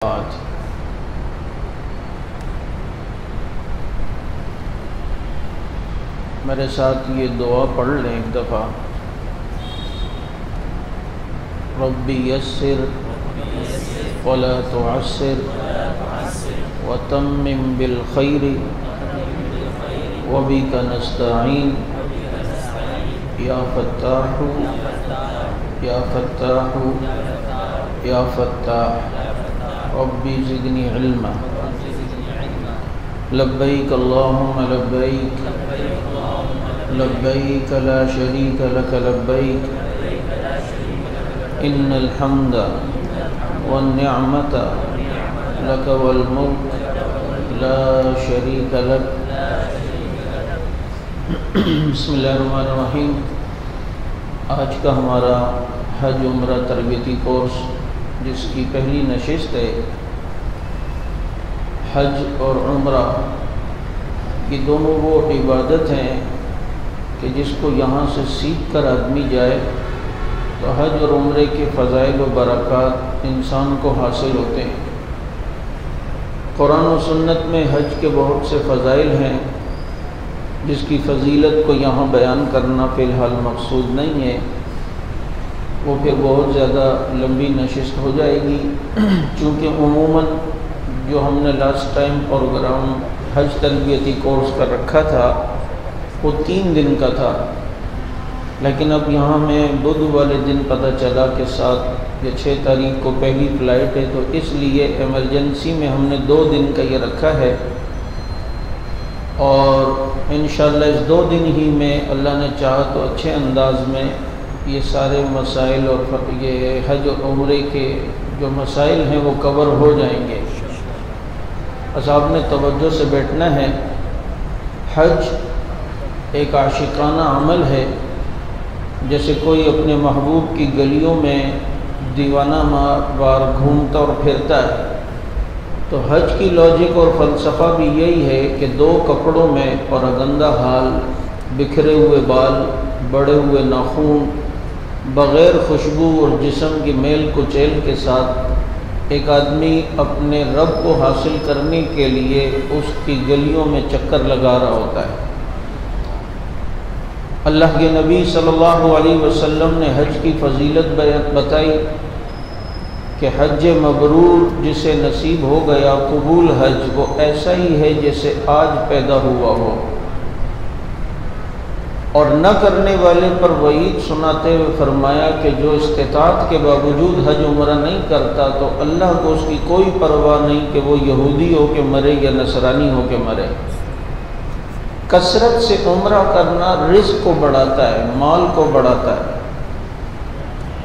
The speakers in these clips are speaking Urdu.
بعد میرے ساتھ یہ دعا پڑھ لیں ایک دفعہ۔ ربی یسر ولا تعسر وتمم بالخیر وبک نستعین یا فتاح یا فتاح یا فتاح ربی زدنی علما لبیک اللہم لبیک لبیک لا شریک لک لبیک ان الحمد والنعمت لک والملک لا شریک لک۔ بسم اللہ الرحمن الرحیم۔ آج کا ہمارا حج عمرہ تربیتی کورس جس کی پہلی نشست ہے، حج اور عمرہ یہ دونوں وہ عبادت ہیں کہ جس کو یہاں سے سیکھ کر آدمی جائے تو حج اور عمرے کے فضائل و برکات انسان کو حاصل ہوتے ہیں۔ قرآن و سنت میں حج کے بہت سے فضائل ہیں جس کی فضیلت کو یہاں بیان کرنا فی الحال مقصود نہیں ہے، وہ پھر بہت زیادہ لمبی نشست ہو جائے گی، چونکہ عموماً جو ہم نے لاسٹ ٹائم پروگرام حج تربیتی کورس کا رکھا تھا وہ 3 دن کا تھا، لیکن اب یہاں میں بدھ والے دن پتہ چلا کہ 7 یا 6 تاریخ کو پہلی فلائٹ ہے، تو اس لیے ایمرجنسی میں ہم نے 2 دن کا یہ رکھا ہے، اور انشاءاللہ اس 2 دن ہی میں اللہ نے چاہا تو اچھے انداز میں یہ سارے مسائل اور یہ حج اور عمرے کے جو مسائل ہیں وہ کور ہو جائیں گے۔ بس آپ نے توجہ سے بیٹھنا ہے۔ حج ایک عاشقانہ عمل ہے، جیسے کوئی اپنے محبوب کی گلیوں میں دیوانہ وار گھومتا اور پھرتا ہے، تو حج کی لاجک اور فلسفہ بھی یہی ہے کہ 2 کپڑوں میں پراگندہ حال، بکھرے ہوئے بال، بڑے ہوئے ناخن، بغیر خوشبو اور جسم کی میل کچیل کے ساتھ ایک آدمی اپنے رب کو حاصل کرنے کے لیے اس کی گلیوں میں چکر لگا رہا ہوتا ہے۔ اللہ کے نبی صلی اللہ علیہ وسلم نے حج کی فضیلت بتائی کہ حج مبرور جسے نصیب ہو گیا قبول حج، وہ ایسا ہی ہے جیسے آج پیدا ہوا ہو، اور نہ کرنے والے پر وعید سناتے ہوئے فرمایا کہ جو استطاعت کے باوجود حج عمرہ نہیں کرتا تو اللہ کو اس کی کوئی پرواہ نہیں کہ وہ یہودی ہو کے مرے یا نصرانی ہو کے مرے۔ کثرت سے عمرہ کرنا رزق کو بڑھاتا ہے، مال کو بڑھاتا ہے۔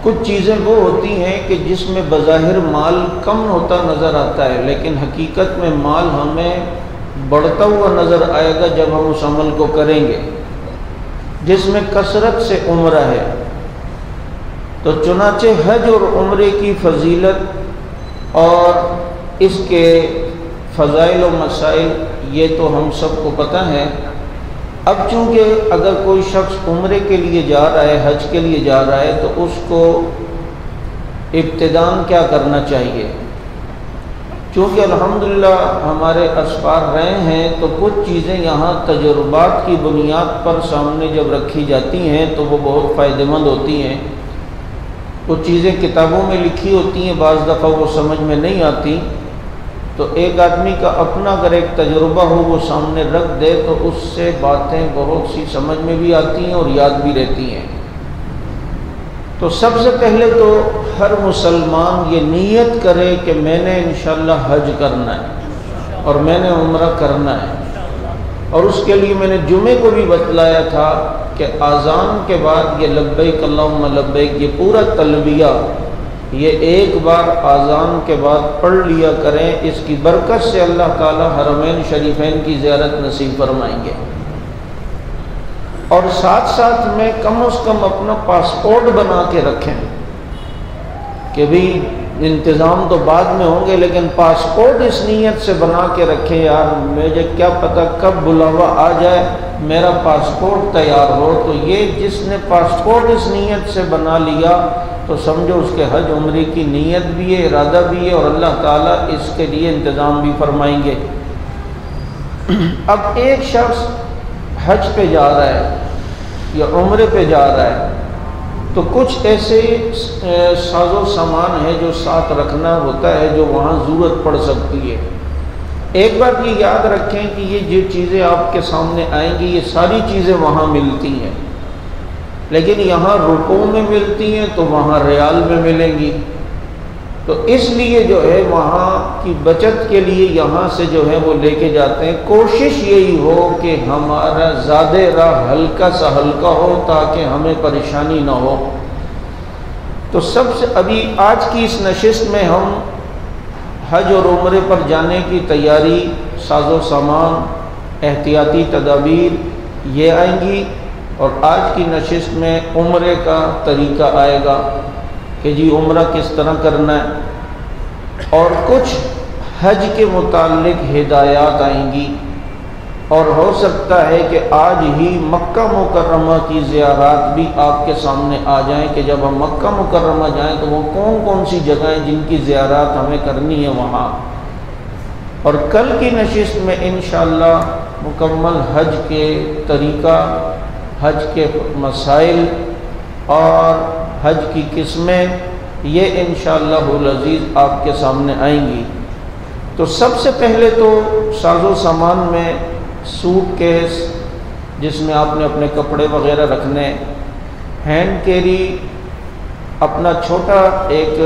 کچھ چیزیں وہ ہوتی ہیں کہ جس میں بظاہر مال کم ہوتا نظر آتا ہے، لیکن حقیقت میں مال ہمیں بڑھتا ہوا نظر آئے گا جب ہم اس عمل کو کریں گے جس میں کثرت سے عمرہ ہے۔ تو چنانچہ حج اور عمرے کی فضیلت اور اس کے فضائل و مسائل یہ تو ہم سب کو پتہ ہے۔ اب چونکہ اگر کوئی شخص عمرے کے لیے جا رہا ہے، حج کے لیے جا رہا ہے، تو اس کو ابتداً کیا کرنا چاہیے؟ چونکہ الحمدللہ ہمارے اسفار رہے ہیں تو کچھ چیزیں یہاں تجربات کی بنیاد پر سامنے جب رکھی جاتی ہیں تو وہ بہت فائدہ مند ہوتی ہیں۔ کچھ چیزیں کتابوں میں لکھی ہوتی ہیں، بعض دفعہ وہ سمجھ میں نہیں آتی، تو ایک آدمی کا اپنا اگر ایک تجربہ ہو وہ سامنے رکھ دے تو اس سے باتیں بہت سی سمجھ میں بھی آتی ہیں اور یاد بھی رہتی ہیں۔ تو سب سے پہلے تو ہر مسلمان یہ نیت کرے کہ میں نے انشاءاللہ حج کرنا ہے اور میں نے عمرہ کرنا ہے، اور اس کے لیے میں نے جمعے کو بھی بتلایا تھا کہ اذان کے بعد یہ لبیک اللہم لبیک یہ پورا تلبیہ یہ ایک بار اذان کے بعد پڑھ لیا کریں، اس کی برکت سے اللہ تعالی حرمین شریفین کی زیارت نصیب فرمائیں گے۔ اور ساتھ ساتھ میں کم از کم اپنا پاسپورٹ بنا کے رکھیں کہ بھی انتظام تو بعد میں ہوں گے، لیکن پاسپورٹ اس نیت سے بنا کے رکھیں یار مجھے کیا پتہ کب بلاوا آ جائے، میرا پاسپورٹ تیار ہو۔ تو یہ جس نے پاسپورٹ اس نیت سے بنا لیا تو سمجھو اس کے حج عمرے کی نیت بھی ہے، ارادہ بھی ہے، اور اللہ تعالیٰ اس کے لیے انتظام بھی فرمائیں گے۔ اب ایک شخص حج پہ جا رہا ہے یا عمرے پہ جا رہا ہے تو کچھ ایسے ساز و سامان ہے جو ساتھ رکھنا ہوتا ہے جو وہاں ضرورت پڑ سکتی ہے۔ ایک بات یہ یاد رکھیں کہ یہ جو چیزیں آپ کے سامنے آئیں گی یہ ساری چیزیں وہاں ملتی ہیں، لیکن یہاں روپوں میں ملتی ہیں تو وہاں ریال میں ملیں گی، تو اس لیے جو ہے وہاں کی بچت کے لیے یہاں سے جو ہے وہ لے کے جاتے ہیں۔ کوشش یہی ہو کہ ہمارا زیادہ راہ ہلکا سا ہلکا ہو تاکہ ہمیں پریشانی نہ ہو۔ تو سب سے ابھی آج کی اس نشست میں ہم حج اور عمرے پر جانے کی تیاری، ساز و سامان، احتیاطی تدابیر یہ آئیں گی، اور آج کی نشست میں عمرے کا طریقہ آئے گا کہ جی عمرہ کس طرح کرنا ہے، اور کچھ حج کے متعلق ہدایات آئیں گی، اور ہو سکتا ہے کہ آج ہی مکہ مکرمہ کی زیارات بھی آپ کے سامنے آ جائیں کہ جب ہم مکہ مکرمہ جائیں تو وہ کون کون سی جگہیں جن کی زیارات ہمیں کرنی ہے وہاں۔ اور کل کی نشست میں انشاءاللہ مکمل حج کے طریقہ، حج کے مسائل اور حج کی قسمیں یہ انشاءاللہ العزیز آپ کے سامنے آئیں گی۔ تو سب سے پہلے تو ساز و سامان میں سوٹ کیس جس میں آپ نے اپنے کپڑے وغیرہ رکھنے، ہینڈ کیری اپنا چھوٹا ایک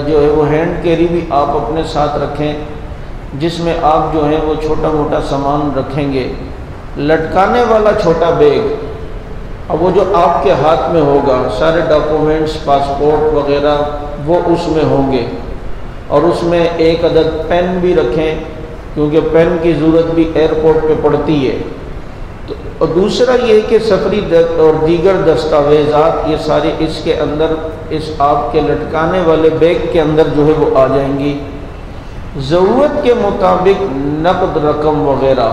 جو ہے وہ ہینڈ کیری بھی آپ اپنے ساتھ رکھیں جس میں آپ جو ہے وہ چھوٹا موٹا سامان رکھیں گے، لٹکانے والا چھوٹا بیگ، اب وہ جو آپ کے ہاتھ میں ہوگا سارے ڈاکومنٹس پاسپورٹ وغیرہ وہ اس میں ہوں گے، اور اس میں ایک عدد پین بھی رکھیں کیونکہ پین کی ضرورت بھی ایئرپورٹ پہ پڑتی ہے۔ تو اور دوسرا یہ کہ سفری اور دیگر دستاویزات یہ سارے اس کے اندر اس آپ کے لٹکانے والے بیگ کے اندر جو ہے وہ آ جائیں گی۔ ضرورت کے مطابق نقد رقم وغیرہ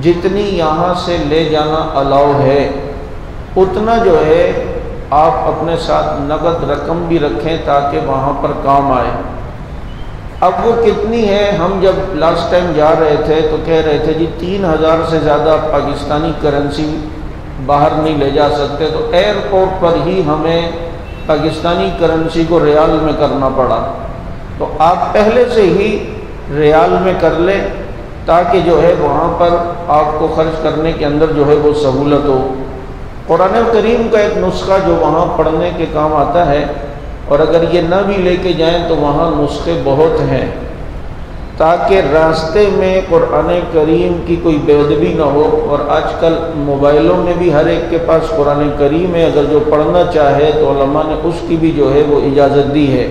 جتنی یہاں سے لے جانا الاؤ ہے اتنا جو ہے آپ اپنے ساتھ نقد رقم بھی رکھیں تاکہ وہاں پر کام آئے۔ اب وہ کتنی ہے، ہم جب لاسٹ ٹائم جا رہے تھے تو کہہ رہے تھے جی 3000 سے زیادہ پاکستانی کرنسی باہر نہیں لے جا سکتے، تو ایئرپورٹ پر ہی ہمیں پاکستانی کرنسی کو ریال میں کرنا پڑا، تو آپ پہلے سے ہی ریال میں کر لیں تاکہ جو ہے وہاں پر آپ کو خرچ کرنے کے اندر جو ہے وہ سہولت ہو۔ قرآن کریم کا ایک نسخہ جو وہاں پڑھنے کے کام آتا ہے، اور اگر یہ نہ بھی لے کے جائیں تو وہاں نسخے بہت ہیں تاکہ راستے میں قرآن کریم کی کوئی بے ادبی نہ ہو۔ اور آج کل موبائلوں میں بھی ہر ایک کے پاس قرآن کریم ہے، اگر جو پڑھنا چاہے تو علماء نے اس کی بھی جو ہے وہ اجازت دی ہے۔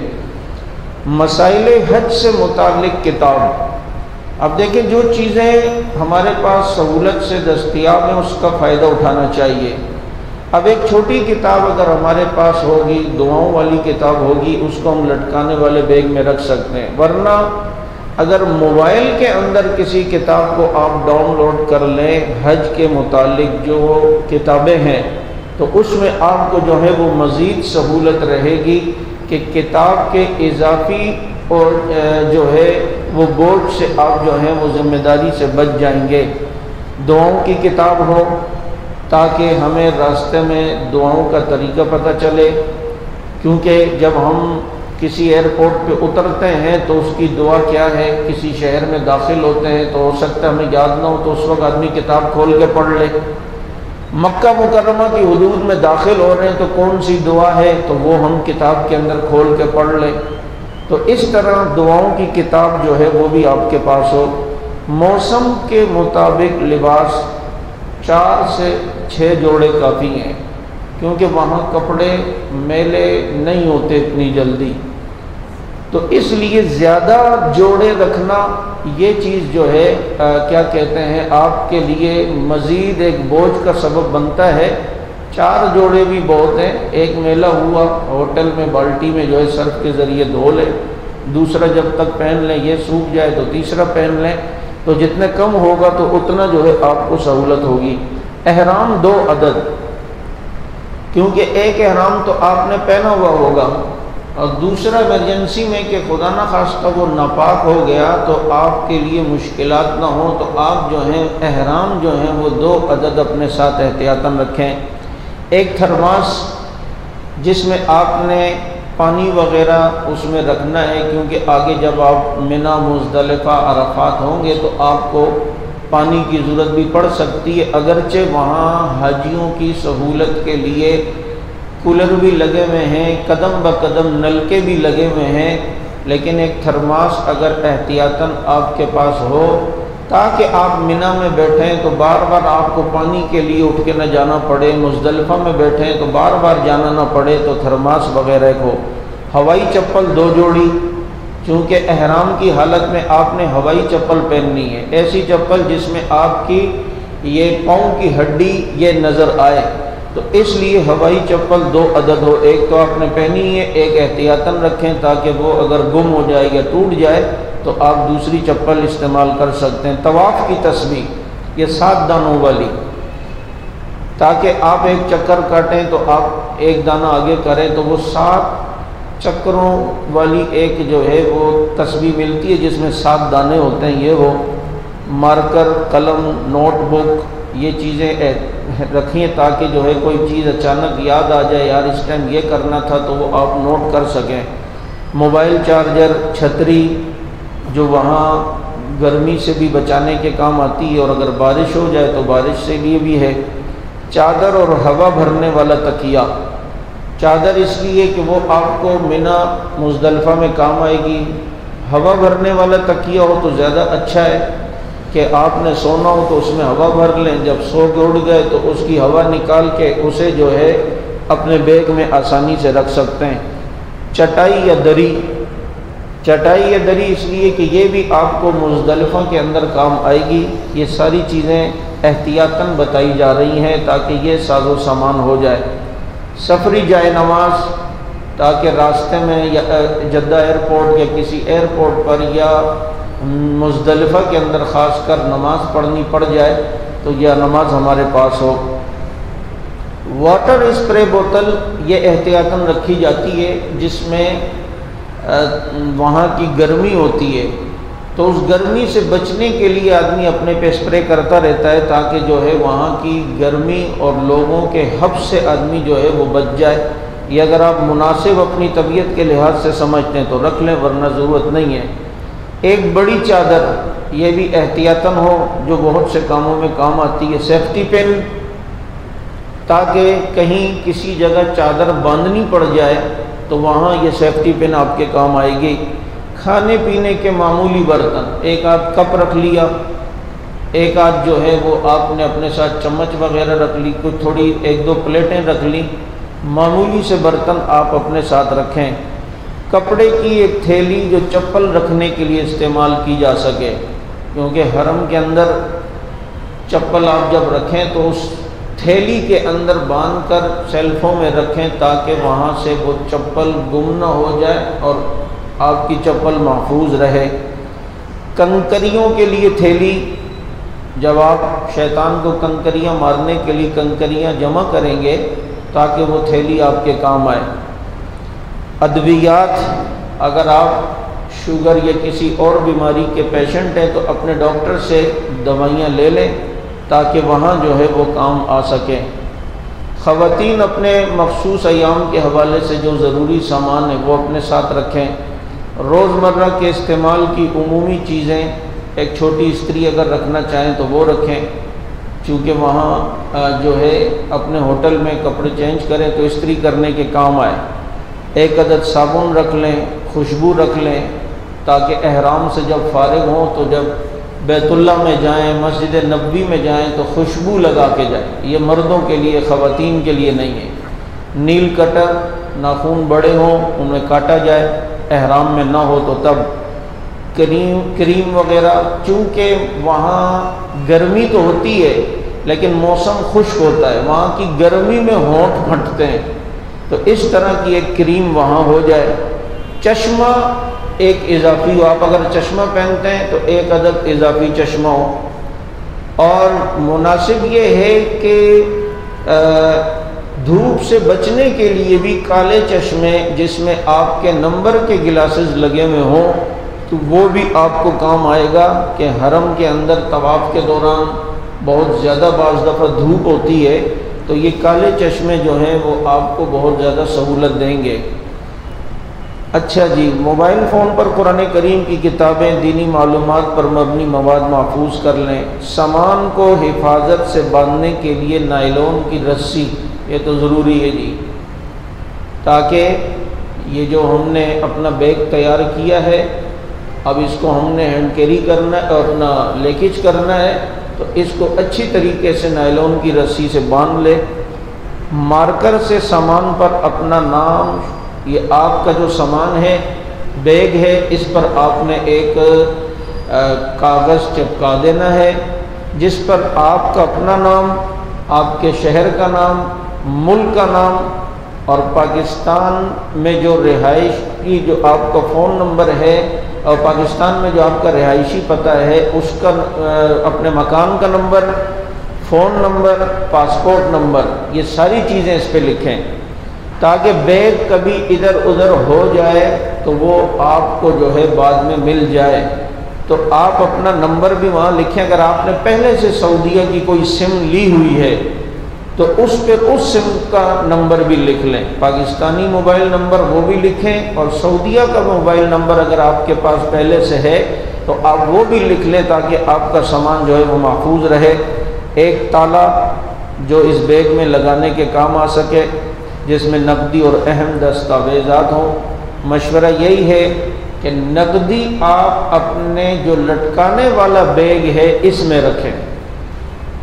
مسائل حج سے متعلق کتاب، اب دیکھیں جو چیزیں ہمارے پاس سہولت سے دستیاب ہیں اس کا فائدہ اٹھانا چاہیے۔ اب ایک چھوٹی کتاب اگر ہمارے پاس ہوگی، دعاؤں والی کتاب ہوگی، اس کو ہم لٹکانے والے بیگ میں رکھ سکتے ہیں، ورنہ اگر موبائل کے اندر کسی کتاب کو آپ ڈاؤن لوڈ کر لیں حج کے متعلق جو کتابیں ہیں تو اس میں آپ کو جو ہے وہ مزید سہولت رہے گی کہ کتاب کے اضافی اور جو ہے وہ بوجھ سے آپ جو ہے وہ ذمہ داری سے بچ جائیں گے۔ دعاؤں کی کتاب ہو تاکہ ہمیں راستے میں دعاؤں کا طریقہ پتہ چلے، کیونکہ جب ہم کسی ایئرپورٹ پہ اترتے ہیں تو اس کی دعا کیا ہے، کسی شہر میں داخل ہوتے ہیں تو ہو سکتا ہے ہمیں یاد نہ ہو تو اس وقت آدمی کتاب کھول کے پڑھ لے۔ مکہ مکرمہ کی حدود میں داخل ہو رہے ہیں تو کون سی دعا ہے تو وہ ہم کتاب کے اندر کھول کے پڑھ لیں۔ تو اس طرح دعاؤں کی کتاب جو ہے وہ بھی آپ کے پاس ہو۔ موسم کے مطابق لباس 4 سے 6 جوڑے کافی ہیں، کیونکہ وہاں کپڑے میلے نہیں ہوتے اتنی جلدی، تو اس لیے زیادہ جوڑے رکھنا یہ چیز جو ہے کیا کہتے ہیں آپ کے لیے مزید ایک بوجھ کا سبب بنتا ہے۔ 4 جوڑے بھی بہت ہیں، ایک میلہ ہوا ہوٹل میں بالٹی میں جو ہے صرف کے ذریعے دھو لیں، دوسرا جب تک پہن لیں یہ سوکھ جائے تو تیسرا پہن لیں، تو جتنے کم ہوگا تو اتنا جو ہے آپ کو سہولت ہوگی۔ احرام 2 عدد، کیونکہ ایک احرام تو آپ نے پہنا ہوا ہوگا اور دوسرا ایمرجنسی میں کہ خدا نہ خواستہ وہ ناپاک ہو گیا تو آپ کے لیے مشکلات نہ ہوں، تو آپ جو ہیں احرام جو ہیں وہ 2 عدد اپنے ساتھ احتیاطاً رکھیں۔ ایک تھرماس جس میں آپ نے پانی وغیرہ اس میں رکھنا ہے، کیونکہ آگے جب آپ منا مزدلفہ عرفات ہوں گے تو آپ کو پانی کی ضرورت بھی پڑ سکتی ہے، اگرچہ وہاں حاجیوں کی سہولت کے لیے کولر بھی لگے ہوئے ہیں، قدم بقدم نلکے بھی لگے ہوئے ہیں، لیکن ایک تھرماس اگر احتیاطاً آپ کے پاس ہو تاکہ آپ منا میں بیٹھیں تو بار بار آپ کو پانی کے لیے اٹھ کے نہ جانا پڑے، مزدلفہ میں بیٹھیں تو بار بار جانا نہ پڑے، تو تھرماس وغیرہ کو۔ ہوائی چپل 2 جوڑی، چونکہ احرام کی حالت میں آپ نے ہوائی چپل پہننی ہے، ایسی چپل جس میں آپ کی یہ پاؤں کی ہڈی یہ نظر آئے، تو اس لیے ہوائی چپل 2 عدد ہو، ایک تو آپ نے پہنی ہے، ایک احتیاطاً رکھیں تاکہ وہ اگر گم ہو جائے یا ٹوٹ جائے تو آپ دوسری چپل استعمال کر سکتے ہیں۔ طواف کی تسبیح یہ 7 دانوں والی، تاکہ آپ ایک چکر کاٹیں تو آپ ایک دانہ آگے کریں تو وہ 7 چکروں والی ایک جو ہے وہ تسبیح ملتی ہے جس میں 7 دانے ہوتے ہیں۔ یہ ہو مارکر، قلم، نوٹ بک، یہ چیزیں رکھیں تاکہ جو ہے کوئی چیز اچانک یاد آ جائے یار اس ٹائم یہ کرنا تھا تو وہ آپ نوٹ کر سکیں۔ موبائل چارجر، چھتری جو وہاں گرمی سے بھی بچانے کے کام آتی ہے اور اگر بارش ہو جائے تو بارش سے لیے بھی ہے۔ چادر اور ہوا بھرنے والا تکیہ، چادر اس لیے کہ وہ آپ کو منا مزدلفہ میں کام آئے گی، ہوا بھرنے والا تکیہ ہو تو زیادہ اچھا ہے کہ آپ نے سونا ہو تو اس میں ہوا بھر لیں، جب سو کے اٹھ گئے تو اس کی ہوا نکال کے اسے جو ہے اپنے بیگ میں آسانی سے رکھ سکتے ہیں۔ چٹائی یا دری، چٹائی یا دری اس لیے کہ یہ بھی آپ کو مزدلفہ کے اندر کام آئے گی۔ یہ ساری چیزیں احتیاطاً بتائی جا رہی ہیں تاکہ یہ ساز و سامان ہو جائے۔ سفری جائے نماز، تاکہ راستے میں یا جدہ ایئرپورٹ یا کسی ایئرپورٹ پر یا مزدلفہ کے اندر خاص کر نماز پڑھنی پڑ جائے تو یہ نماز ہمارے پاس ہو۔ واٹر اسپرے بوتل یہ احتیاطاً رکھی جاتی ہے جس میں وہاں کی گرمی ہوتی ہے، تو اس گرمی سے بچنے کے لیے آدمی اپنے پہ اسپرے کرتا رہتا ہے تاکہ جو ہے وہاں کی گرمی اور لوگوں کے حبس سے آدمی جو ہے وہ بچ جائے۔ یہ اگر آپ مناسب اپنی طبیعت کے لحاظ سے سمجھتے ہیں تو رکھ لیں ورنہ ضرورت نہیں ہے۔ ایک بڑی چادر یہ بھی احتیاطاً ہو جو بہت سے کاموں میں کام آتی ہے۔ سیفٹی پن، تاکہ کہیں کسی جگہ چادر باندھنی پڑ جائے تو وہاں یہ سیفٹی پن آپ کے کام آئے گی۔ کھانے پینے کے معمولی برتن، ایک آدھ کپ رکھ لیا، ایک آدھ جو ہے وہ آپ نے اپنے ساتھ چمچ وغیرہ رکھ لی، کچھ تھوڑی 1-2 پلیٹیں رکھ لی، معمولی سے برتن آپ اپنے ساتھ رکھیں۔ کپڑے کی ایک تھیلی جو چپل رکھنے کے لیے استعمال کی جا سکے، کیونکہ حرم کے اندر چپل آپ جب رکھیں تو اس تھیلی کے اندر باندھ کر سیلفوں میں رکھیں تاکہ وہاں سے وہ چپل گم نہ ہو جائے اور آپ کی چپل محفوظ رہے۔ کنکریوں کے لیے تھیلی، جب آپ شیطان کو کنکریاں مارنے کے لیے کنکریاں جمع کریں گے تاکہ وہ تھیلی آپ کے کام آئے۔ ادویات، اگر آپ شوگر یا کسی اور بیماری کے پیشنٹ ہیں تو اپنے ڈاکٹر سے دوائیاں لے لیں تاکہ وہاں جو ہے وہ کام آ سکیں۔ خواتین اپنے مخصوص ایام کے حوالے سے جو ضروری سامان ہے وہ اپنے ساتھ رکھیں۔ روزمرہ کے استعمال کی عمومی چیزیں، ایک چھوٹی استری اگر رکھنا چاہیں تو وہ رکھیں، چونکہ وہاں جو ہے اپنے ہوٹل میں کپڑے چینج کریں تو استری کرنے کے کام آئے۔ ایک عدد صابن رکھ لیں، خوشبو رکھ لیں تاکہ احرام سے جب فارغ ہوں تو جب بیت اللہ میں جائیں، مسجد نبوی میں جائیں تو خوشبو لگا کے جائیں۔ یہ مردوں کے لیے، خواتین کے لیے نہیں ہے۔ نیل کٹر، ناخون بڑے ہوں ان میں کاٹا جائے، احرام میں نہ ہو تو تب۔ کریم وغیرہ، چونکہ وہاں گرمی تو ہوتی ہے لیکن موسم خشک ہوتا ہے، وہاں کی گرمی میں ہونٹ پھٹتے ہیں، تو اس طرح کی ایک کریم وہاں ہو جائے۔ چشمہ ایک اضافی ہو، آپ اگر چشمہ پہنتے ہیں تو ایک عدد اضافی چشمہ ہو، اور مناسب یہ ہے کہ دھوپ سے بچنے کے لیے بھی کالے چشمے جس میں آپ کے نمبر کے گلاسز لگے ہوئے ہوں تو وہ بھی آپ کو کام آئے گا، کہ حرم کے اندر طواف کے دوران بہت زیادہ بعض دفعہ دھوپ ہوتی ہے، تو یہ کالے چشمے جو ہیں وہ آپ کو بہت زیادہ سہولت دیں گے۔ اچھا جی، موبائل فون پر قرآن کریم کی کتابیں، دینی معلومات پر مبنی مواد محفوظ کر لیں۔ سامان کو حفاظت سے باندھنے کے لیے نائلون کی رسی، یہ تو ضروری ہے جی، تاکہ یہ جو ہم نے اپنا بیگ تیار کیا ہے، اب اس کو ہم نے ہینڈ کیری کرنا ہے اور اپنا لیکیج کرنا ہے، تو اس کو اچھی طریقے سے نائلون کی رسی سے باندھ لے۔ مارکر سے سامان پر اپنا نام، یہ آپ کا جو سامان ہے، بیگ ہے، اس پر آپ نے ایک کاغذ چپکا دینا ہے جس پر آپ کا اپنا نام، آپ کے شہر کا نام، ملک کا نام، اور پاکستان میں جو رہائش کی جو آپ کا فون نمبر ہے، اور پاکستان میں جو آپ کا رہائشی پتہ ہے اس کا اپنے مکان کا number, phone number, passport number, یہ ساری چیزیں اس پہ لکھیں، تاکہ بیگ کبھی ادھر ادھر ہو جائے تو وہ آپ کو جو ہے بعد میں مل جائے۔ تو آپ اپنا نمبر بھی وہاں لکھیں، اگر آپ نے پہلے سے سعودیہ کی کوئی سم لی ہوئی ہے تو اس پہ اس سم کا نمبر بھی لکھ لیں، پاکستانی موبائل نمبر وہ بھی لکھیں، اور سعودیہ کا موبائل نمبر اگر آپ کے پاس پہلے سے ہے تو آپ وہ بھی لکھ لیں، تاکہ آپ کا سامان جو ہے وہ محفوظ رہے۔ ایک تالا جو اس بیگ میں لگانے کے کام آ سکے، جس میں نقدی اور اہم دستاویزات ہوں۔ مشورہ یہی ہے کہ نقدی آپ اپنے جو لٹکانے والا بیگ ہے اس میں رکھیں۔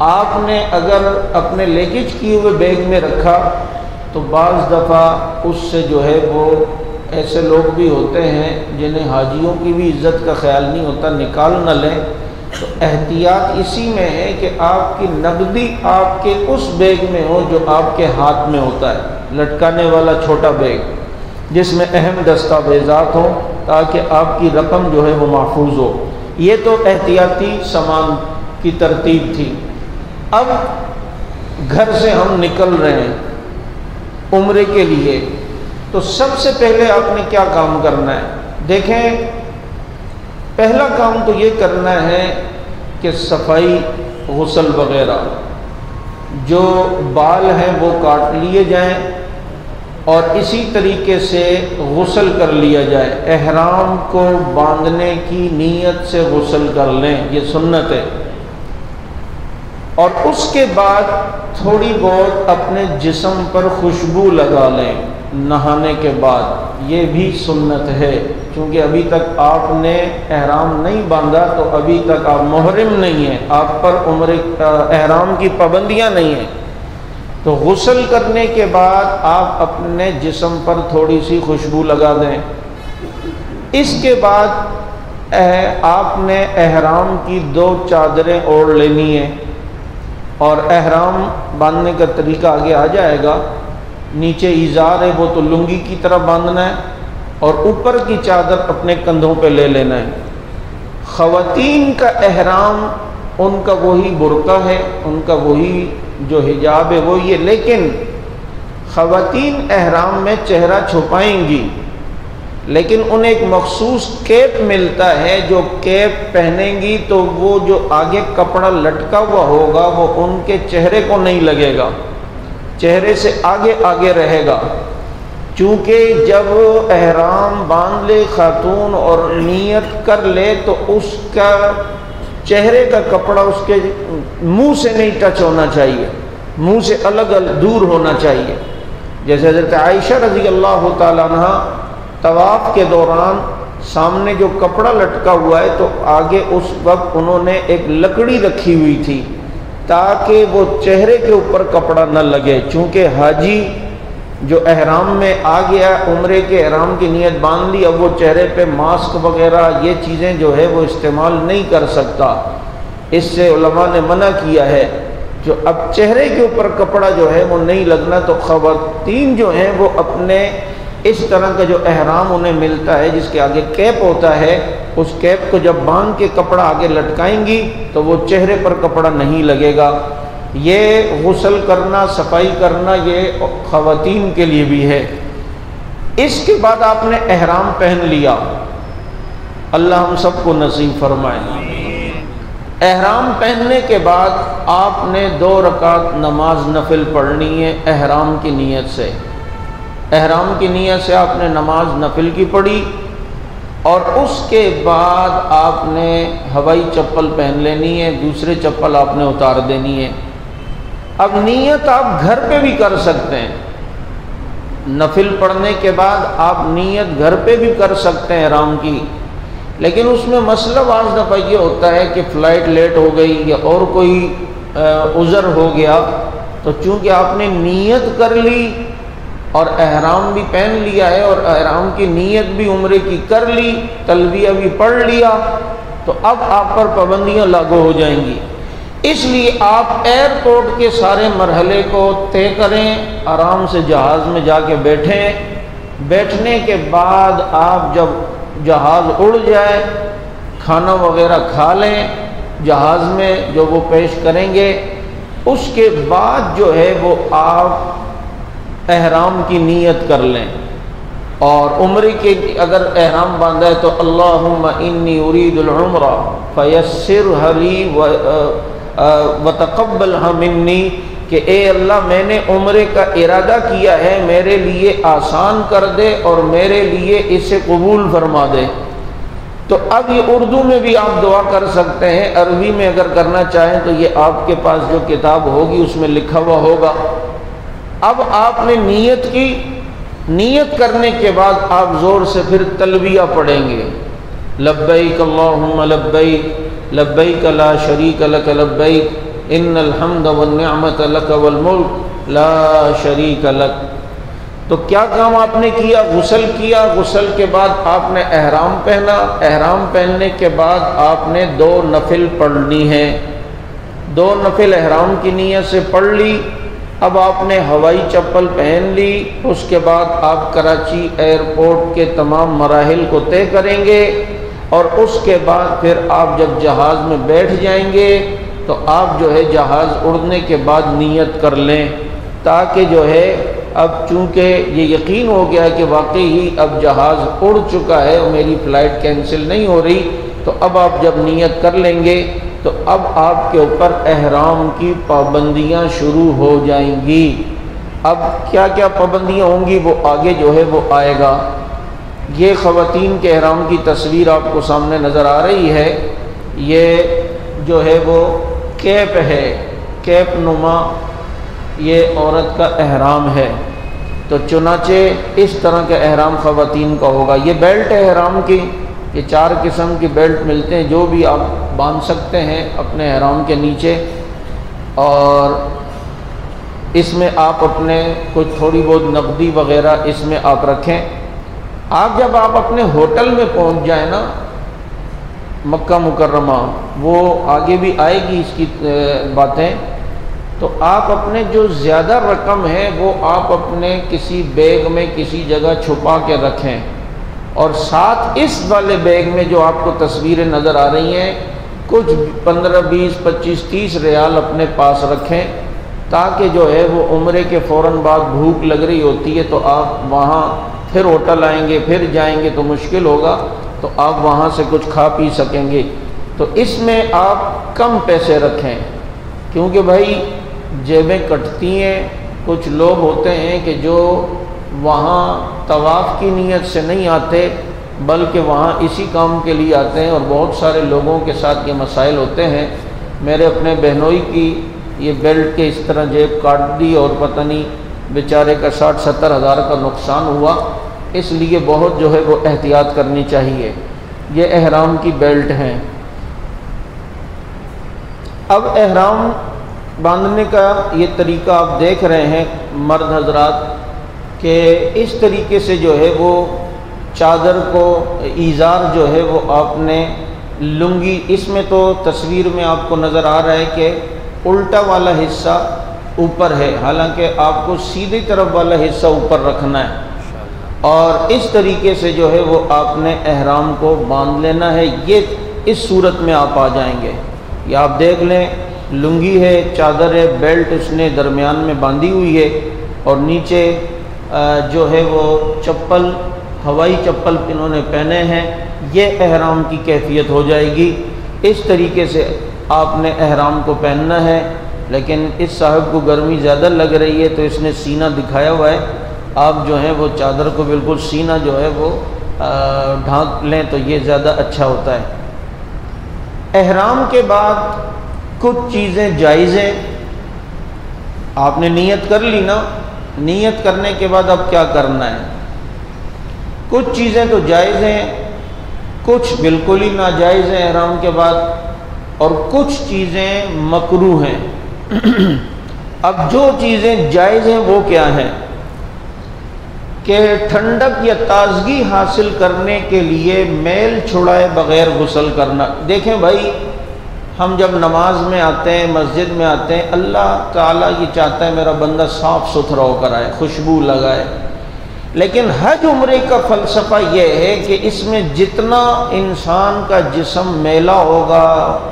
آپ نے اگر اپنے لیکیج کیے ہوئے بیگ میں رکھا تو بعض دفعہ اس سے جو ہے وہ ایسے لوگ بھی ہوتے ہیں جنہیں حاجیوں کی بھی عزت کا خیال نہیں ہوتا، نکال نہ لیں۔ تو احتیاط اسی میں ہے کہ آپ کی نقدی آپ کے اس بیگ میں ہو جو آپ کے ہاتھ میں ہوتا ہے، لٹکانے والا چھوٹا بیگ جس میں اہم دستاویزات ہوں، تاکہ آپ کی رقم جو ہے وہ محفوظ ہو۔ یہ تو احتیاطی سامان کی ترتیب تھی۔ اب گھر سے ہم نکل رہے ہیں عمرے کے لیے، تو سب سے پہلے آپ نے کیا کام کرنا ہے؟ دیکھیں، پہلا کام تو یہ کرنا ہے کہ صفائی، غسل وغیرہ، جو بال ہیں وہ کاٹ لیے جائیں، اور اسی طریقے سے غسل کر لیا جائے۔ احرام کو باندھنے کی نیت سے غسل کر لیں، یہ سنت ہے۔ اور اس کے بعد تھوڑی بہت اپنے جسم پر خوشبو لگا لیں نہانے کے بعد، یہ بھی سنت ہے، کیونکہ ابھی تک آپ نے احرام نہیں باندھا تو ابھی تک آپ محرم نہیں ہیں، آپ پر عمرے احرام کی پابندیاں نہیں ہیں۔ تو غسل کرنے کے بعد آپ اپنے جسم پر تھوڑی سی خوشبو لگا دیں۔ اس کے بعد آپ نے احرام کی 2 چادریں اوڑھ لینی ہیں، اور احرام باندھنے کا طریقہ آگے آ جائے گا۔ نیچے ازار ہے وہ تو لنگی کی طرح باندھنا ہے، اور اوپر کی چادر اپنے کندھوں پہ لے لینا ہے۔ خواتین کا احرام ان کا وہی برقع ہے، ان کا وہی جو حجاب ہے وہی ہے، لیکن خواتین احرام میں چہرہ چھپائیں گی، لیکن انہیں ایک مخصوص کیپ ملتا ہے، جو کیپ پہنیں گی تو وہ جو آگے کپڑا لٹکا ہوا ہوگا وہ ان کے چہرے کو نہیں لگے گا، چہرے سے آگے آگے رہے گا۔ چونکہ جب احرام باندھ لے خاتون اور نیت کر لے تو اس کا چہرے کا کپڑا اس کے منہ سے نہیں ٹچ ہونا چاہیے، منہ سے الگ دور ہونا چاہیے۔ جیسے حضرت عائشہ رضی اللہ تعالیٰ عنہ طواف کے دوران سامنے جو کپڑا لٹکا ہوا ہے تو آگے اس وقت انہوں نے ایک لکڑی رکھی ہوئی تھی تاکہ وہ چہرے کے اوپر کپڑا نہ لگے، چونکہ حاجی جو احرام میں آ گیا، عمرے کے احرام کی نیت باندھ لی، اب وہ چہرے پہ ماسک وغیرہ یہ چیزیں جو ہے وہ استعمال نہیں کر سکتا، اس سے علماء نے منع کیا ہے، جو اب چہرے کے اوپر کپڑا جو ہے وہ نہیں لگنا، تو خواتین جو ہیں وہ اپنے اس طرح کا جو احرام انہیں ملتا ہے جس کے آگے کیپ ہوتا ہے، اس کیپ کو جب باندھ کے کپڑا آگے لٹکائیں گی تو وہ چہرے پر کپڑا نہیں لگے گا۔ یہ غسل کرنا، صفائی کرنا یہ خواتین کے لیے بھی ہے۔ اس کے بعد آپ نے احرام پہن لیا، اللہ ہم سب کو نصیب فرمائے۔ احرام پہننے کے بعد آپ نے 2 رکعت نماز نفل پڑھنی ہے احرام کی نیت سے۔ احرام کی نیت سے آپ نے نماز نفل کی پڑھی، اور اس کے بعد آپ نے ہوائی چپل پہن لینی ہے، دوسرے چپل آپ نے اتار دینی ہے۔ اب نیت آپ گھر پہ بھی کر سکتے ہیں، نفل پڑھنے کے بعد آپ نیت گھر پہ بھی کر سکتے ہیں احرام کی، لیکن اس میں مسئلہ بعض دفعہ یہ ہوتا ہے کہ فلائٹ لیٹ ہو گئی یا اور کوئی عذر ہو گیا، تو چونکہ آپ نے نیت کر لی اور احرام بھی پہن لیا ہے اور احرام کی نیت بھی عمرے کی کر لی، تلبیہ بھی پڑھ لیا، تو اب آپ پر پابندیاں لاگو ہو جائیں گی۔ اس لیے آپ ایئرپورٹ کے سارے مرحلے کو طے کریں، آرام سے جہاز میں جا کے بیٹھیں، بیٹھنے کے بعد آپ جب جہاز اڑ جائے کھانا وغیرہ کھا لیں جہاز میں جو وہ پیش کریں گے، اس کے بعد جو ہے وہ آپ احرام کی نیت کر لیں، اور عمرے کے اگر احرام باندھا ہے تو اللہم انی ارید العمرہ فیسرھا لی وتقبلھا منی، کہ اے اللہ میں نے عمرے کا ارادہ کیا ہے، میرے لیے آسان کر دے اور میرے لیے اسے قبول فرما دے۔ تو اب یہ اردو میں بھی آپ دعا کر سکتے ہیں، عربی میں اگر کرنا چاہیں تو یہ آپ کے پاس جو کتاب ہوگی اس میں لکھا ہوا ہوگا۔ اب آپ نے نیت کی، نیت کرنے کے بعد آپ زور سے پھر تلبیہ پڑھیں گے، لبیک اللہم لبیک لبیک لا شریک لک لبیک ان الحمد والنعمت لک والملک لا شریک لک۔ تو کیا کام آپ نے کیا؟ غسل کیا، غسل کے بعد آپ نے احرام پہنا، احرام پہننے کے بعد آپ نے 2 نفل پڑھنی ہے، 2 نفل احرام کی نیت سے پڑھ لی۔ اب آپ نے ہوائی چپل پہن لی، اس کے بعد آپ کراچی ایئرپورٹ کے تمام مراحل کو طے کریں گے، اور اس کے بعد پھر آپ جب جہاز میں بیٹھ جائیں گے تو آپ جو ہے جہاز اڑنے کے بعد نیت کر لیں، تاکہ جو ہے اب چونکہ یہ یقین ہو گیا کہ واقعی ہی اب جہاز اڑ چکا ہے اور میری فلائٹ کینسل نہیں ہو رہی، تو اب آپ جب نیت کر لیں گے تو اب آپ کے اوپر احرام کی پابندیاں شروع ہو جائیں گی۔ اب کیا کیا پابندیاں ہوں گی وہ آگے جو ہے وہ آئے گا۔ یہ خواتین کے احرام کی تصویر آپ کو سامنے نظر آ رہی ہے، یہ جو ہے وہ کیپ ہے، کیپ نما یہ عورت کا احرام ہے۔ تو چنانچہ اس طرح کا احرام خواتین کا ہوگا۔ یہ بیلٹ ہے احرام کی، یہ 4 قسم کی بیلٹ ملتے ہیں، جو بھی آپ باندھ سکتے ہیں اپنے احرام کے نیچے، اور اس میں آپ اپنے کچھ تھوڑی بہت نقدی وغیرہ اس میں آپ رکھیں۔ جب آپ اپنے ہوٹل میں پہنچ جائیں نا مکہ مکرمہ، وہ آگے بھی آئے گی اس کی باتیں، تو آپ اپنے جو زیادہ رقم ہے وہ آپ اپنے کسی بیگ میں کسی جگہ چھپا کے رکھیں، اور ساتھ اس والے بیگ میں جو آپ کو تصویریں نظر آ رہی ہیں کچھ 15 20 25 30 ریال اپنے پاس رکھیں، تاکہ جو ہے وہ عمرے کے فوراً بعد بھوک لگ رہی ہوتی ہے تو آپ وہاں پھر ہوٹل آئیں گے، پھر جائیں گے تو مشکل ہوگا، تو آپ وہاں سے کچھ کھا پی سکیں گے۔ تو اس میں آپ کم پیسے رکھیں، کیونکہ بھائی جیبیں کٹتی ہیں۔ کچھ لوگ ہوتے ہیں کہ جو وہاں طواف کی نیت سے نہیں آتے بلکہ وہاں اسی کام کے لیے آتے ہیں، اور بہت سارے لوگوں کے ساتھ یہ مسائل ہوتے ہیں۔ میرے اپنے بہنوئی کی یہ بیلٹ کے اس طرح جیب کاٹ دی اور پتہ نہیں بیچارے کا 60-70 ہزار کا نقصان ہوا، اس لیے بہت جو ہے وہ احتیاط کرنی چاہیے۔ یہ احرام کی بیلٹ ہیں۔ اب احرام باندھنے کا یہ طریقہ آپ دیکھ رہے ہیں مرد حضرات، کہ اس طریقے سے جو ہے وہ چادر کو ایزار جو ہے وہ آپ نے لنگی، اس میں تو تصویر میں آپ کو نظر آ رہا ہے کہ الٹا والا حصہ اوپر ہے، حالانکہ آپ کو سیدھی طرف والا حصہ اوپر رکھنا ہے، اور اس طریقے سے جو ہے وہ آپ نے احرام کو باندھ لینا ہے۔ یہ اس صورت میں آپ آ جائیں گے۔ یہ آپ دیکھ لیں، لنگی ہے، چادر ہے، بیلٹ اس نے درمیان میں باندھی ہوئی ہے، اور نیچے جو ہے وہ چپل، ہوائی چپل انہوں نے پہنے ہیں۔ یہ احرام کی کیفیت ہو جائے گی۔ اس طریقے سے آپ نے احرام کو پہننا ہے۔ لیکن اس صاحب کو گرمی زیادہ لگ رہی ہے تو اس نے سینہ دکھایا ہوا ہے، آپ جو ہیں وہ چادر کو بالکل سینہ جو ہے وہ ڈھانک لیں تو یہ زیادہ اچھا ہوتا ہے۔ احرام کے بعد کچھ چیزیں جائز ہیں۔ آپ نے نیت کر لی نا، نیت کرنے کے بعد اب کیا کرنا ہے؟ کچھ چیزیں تو جائز ہیں، کچھ بالکل ہی ناجائز ہیں احرام کے بعد، اور کچھ چیزیں مکروہ ہیں۔ اب جو چیزیں جائز ہیں وہ کیا ہیں کہ ٹھنڈک یا تازگی حاصل کرنے کے لیے میل چھڑائے بغیر غسل کرنا۔ دیکھیں بھائی، ہم جب نماز میں آتے ہیں، مسجد میں آتے ہیں، اللہ تعالیٰ یہ چاہتا ہے میرا بندہ صاف ستھرا ہو کر آئے، خوشبو لگائے۔ لیکن حج عمرے کا فلسفہ یہ ہے کہ اس میں جتنا انسان کا جسم میلا ہوگا،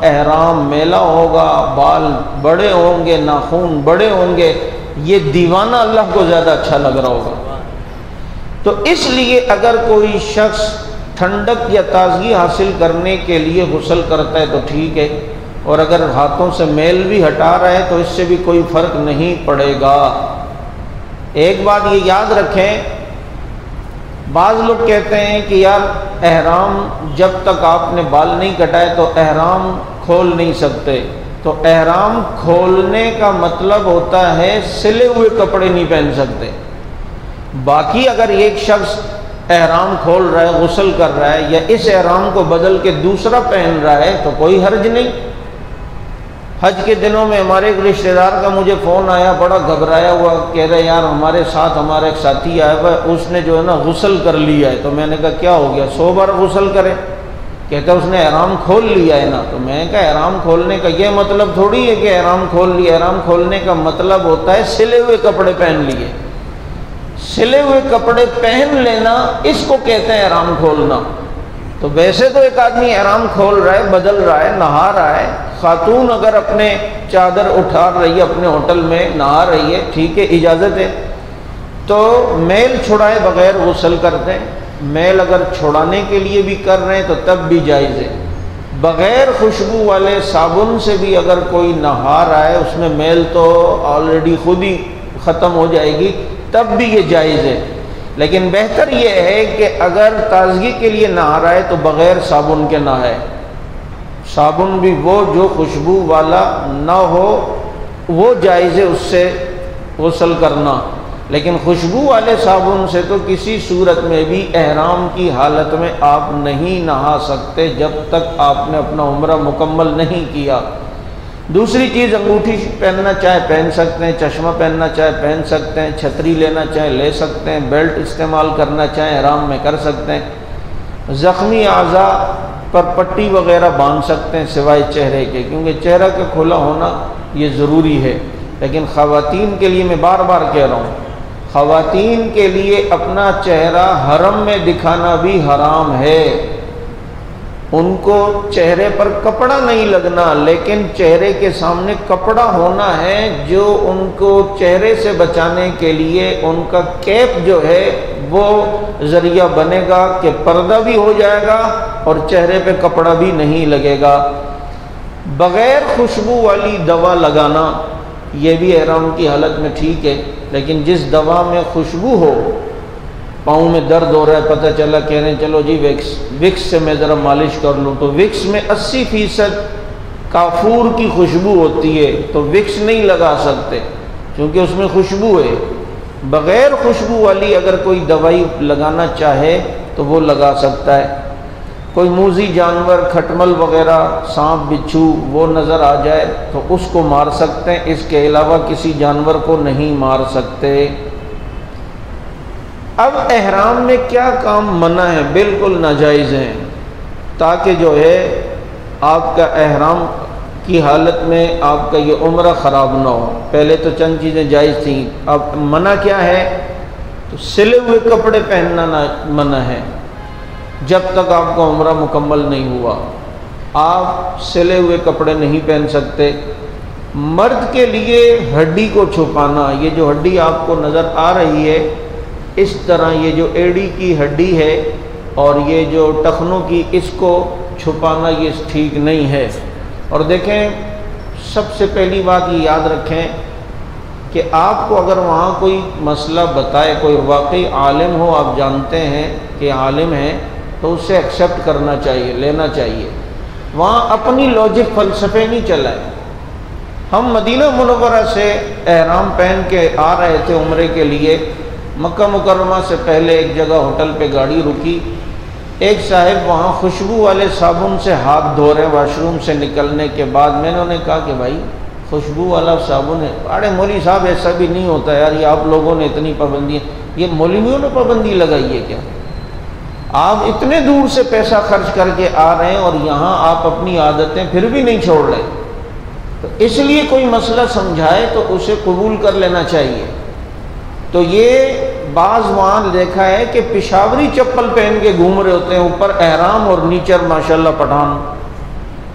احرام میلا ہوگا، بال بڑے ہوں گے، ناخن بڑے ہوں گے، یہ دیوانہ اللہ کو زیادہ اچھا لگ رہا ہوگا۔ تو اس لیے اگر کوئی شخص ٹھنڈک یا تازگی حاصل کرنے کے لیے غسل کرتا ہے تو ٹھیک ہے، اور اگر ہاتھوں سے میل بھی ہٹا رہا ہے تو اس سے بھی کوئی فرق نہیں پڑے گا۔ ایک بات یہ یاد رکھیں، بعض لوگ کہتے ہیں کہ یار احرام جب تک آپ نے بال نہیں کٹائے تو احرام کھول نہیں سکتے۔ تو احرام کھولنے کا مطلب ہوتا ہے سلے ہوئے کپڑے نہیں پہن سکتے۔ باقی اگر ایک شخص احرام کھول رہا ہے، غسل کر رہا ہے، یا اس احرام کو بدل کے دوسرا پہن رہا ہے تو کوئی حرج نہیں۔ حج کے دنوں میں ہمارے ایک رشتہ دار کا مجھے فون آیا، بڑا گھبرایا ہوا، کہہ رہے یار ہمارے ساتھ ہمارا ایک ساتھی آیا ہوا ہے، اس نے جو ہے نا غسل کر لیا ہے۔ تو میں نے کہا کیا ہو گیا؟ 100 بار غسل کرے؟ کہتا اس نے احرام کھول لیا ہے نا۔ تو میں نے کہا احرام کھولنے کا یہ مطلب تھوڑی ہے کہ احرام کھول لیا۔ احرام کھولنے کا مطلب ہوتا ہے سلے ہوئے کپڑے پہن لیے۔ سلے ہوئے کپڑے پہن لینا، اس کو کہتے ہیں احرام کھولنا۔ تو ویسے تو ایک آدمی احرام کھول رہا ہے، بدل رہا ہے، نہا رہا ہے۔ خاتون اگر اپنے چادر اٹھا رہی ہے، اپنے ہوٹل میں نہا رہی ہے، ٹھیک ہے، اجازت ہے۔ تو میل چھڑائے بغیر غسل کرتے ہیں۔ میل اگر چھڑانے کے لیے بھی کر رہے ہیں تو تب بھی جائز ہے۔ بغیر خوشبو والے صابن سے بھی اگر کوئی نہا رہا ہے، اس میں میل تو آلریڈی خود ہی ختم ہو جائے گی، تب بھی یہ جائز ہے۔ لیکن بہتر یہ ہے کہ اگر تازگی کے لیے نہا رہا ہے تو بغیر صابن کے نہائے۔ صابن بھی وہ جو خوشبو والا نہ ہو، وہ جائز ہے اس سے غسل کرنا۔ لیکن خوشبو والے صابن سے تو کسی صورت میں بھی احرام کی حالت میں آپ نہیں نہا سکتے جب تک آپ نے اپنا عمرہ مکمل نہیں کیا۔ دوسری چیز، انگوٹھی پہننا چاہے پہن سکتے ہیں، چشمہ پہننا چاہے پہن سکتے ہیں، چھتری لینا چاہے لے سکتے ہیں، بیلٹ استعمال کرنا چاہے احرام میں کر سکتے ہیں۔ زخمی اعضاء پر پٹی وغیرہ باندھ سکتے ہیں سوائے چہرے کے، کیونکہ چہرہ کا کھلا ہونا یہ ضروری ہے۔ لیکن خواتین کے لیے میں بار بار کہہ رہا ہوں، خواتین کے لیے اپنا چہرہ حرم میں دکھانا بھی حرام ہے۔ ان کو چہرے پر کپڑا نہیں لگنا، لیکن چہرے کے سامنے کپڑا ہونا ہے جو ان کو چہرے سے بچانے کے لیے ان کا کیپ جو ہے وہ ذریعہ بنے گا کہ پردہ بھی ہو جائے گا اور چہرے پہ کپڑا بھی نہیں لگے گا۔ بغیر خوشبو والی دوا لگانا یہ بھی احرام کی حالت میں ٹھیک ہے، لیکن جس دوا میں خوشبو ہو، پاؤں میں درد ہو رہا ہے، پتہ چلا کہہ رہے ہیں چلو جی وکس سے میں ذرا مالش کر لوں، تو وکس میں 80% کافور کی خوشبو ہوتی ہے، تو وکس نہیں لگا سکتے کیونکہ اس میں خوشبو ہے۔ بغیر خوشبو والی اگر کوئی دوائی لگانا چاہے تو وہ لگا سکتا ہے۔ کوئی موذی جانور، کھٹمل وغیرہ، سانپ بچھو وہ نظر آ جائے تو اس کو مار سکتے ہیں، اس کے علاوہ کسی جانور کو نہیں مار سکتے۔ اب احرام میں کیا کام منع ہے؟ بالکل ناجائز ہیں، تاکہ جو ہے آپ کا احرام کی حالت میں آپ کا یہ عمرہ خراب نہ ہو۔ پہلے تو چند چیزیں جائز تھیں، اب منع کیا ہے؟ تو سلے ہوئے کپڑے پہننا منع ہے جب تک آپ کا عمرہ مکمل نہیں ہوا، آپ سلے ہوئے کپڑے نہیں پہن سکتے۔ مرد کے لیے ہڈی کو چھپانا، یہ جو ہڈی آپ کو نظر آ رہی ہے اس طرح، یہ جو ایڑی کی ہڈی ہے اور یہ جو ٹخنوں کی، اس کو چھپانا یہ ٹھیک نہیں ہے۔ اور دیکھیں، سب سے پہلی بات یہ یاد رکھیں کہ آپ کو اگر وہاں کوئی مسئلہ بتائے، کوئی واقعی عالم ہو، آپ جانتے ہیں کہ عالم ہے، تو اسے ایکسیپٹ کرنا چاہیے، لینا چاہیے۔ وہاں اپنی لاجک فلسفے نہیں چلائیں۔ ہم مدینہ منورہ سے احرام پہن کے آ رہے تھے عمرے کے لیے، مکہ مکرمہ سے پہلے ایک جگہ ہوٹل پہ گاڑی رکی، ایک صاحب وہاں خوشبو والے صابن سے ہاتھ دھو رہے واش روم سے نکلنے کے بعد۔ میں نے کہا کہ بھائی خوشبو والا صابن ہے؟ ارے مولوی صاحب ایسا بھی نہیں ہوتا یار، یہ آپ لوگوں نے اتنی پابندی، یہ مولویوں نے پابندی لگائی ہے کیا؟ آپ اتنے دور سے پیسہ خرچ کر کے آ رہے ہیں اور یہاں آپ اپنی عادتیں پھر بھی نہیں چھوڑ رہے، تو اس لیے کوئی مسئلہ سمجھائے تو اسے قبول کر لینا چاہیے۔ تو یہ بعض وہاں دیکھا ہے کہ پشاوری چپل پہن کے گھوم رہے ہوتے ہیں، اوپر احرام اور نیچر ماشاءاللہ پٹھان،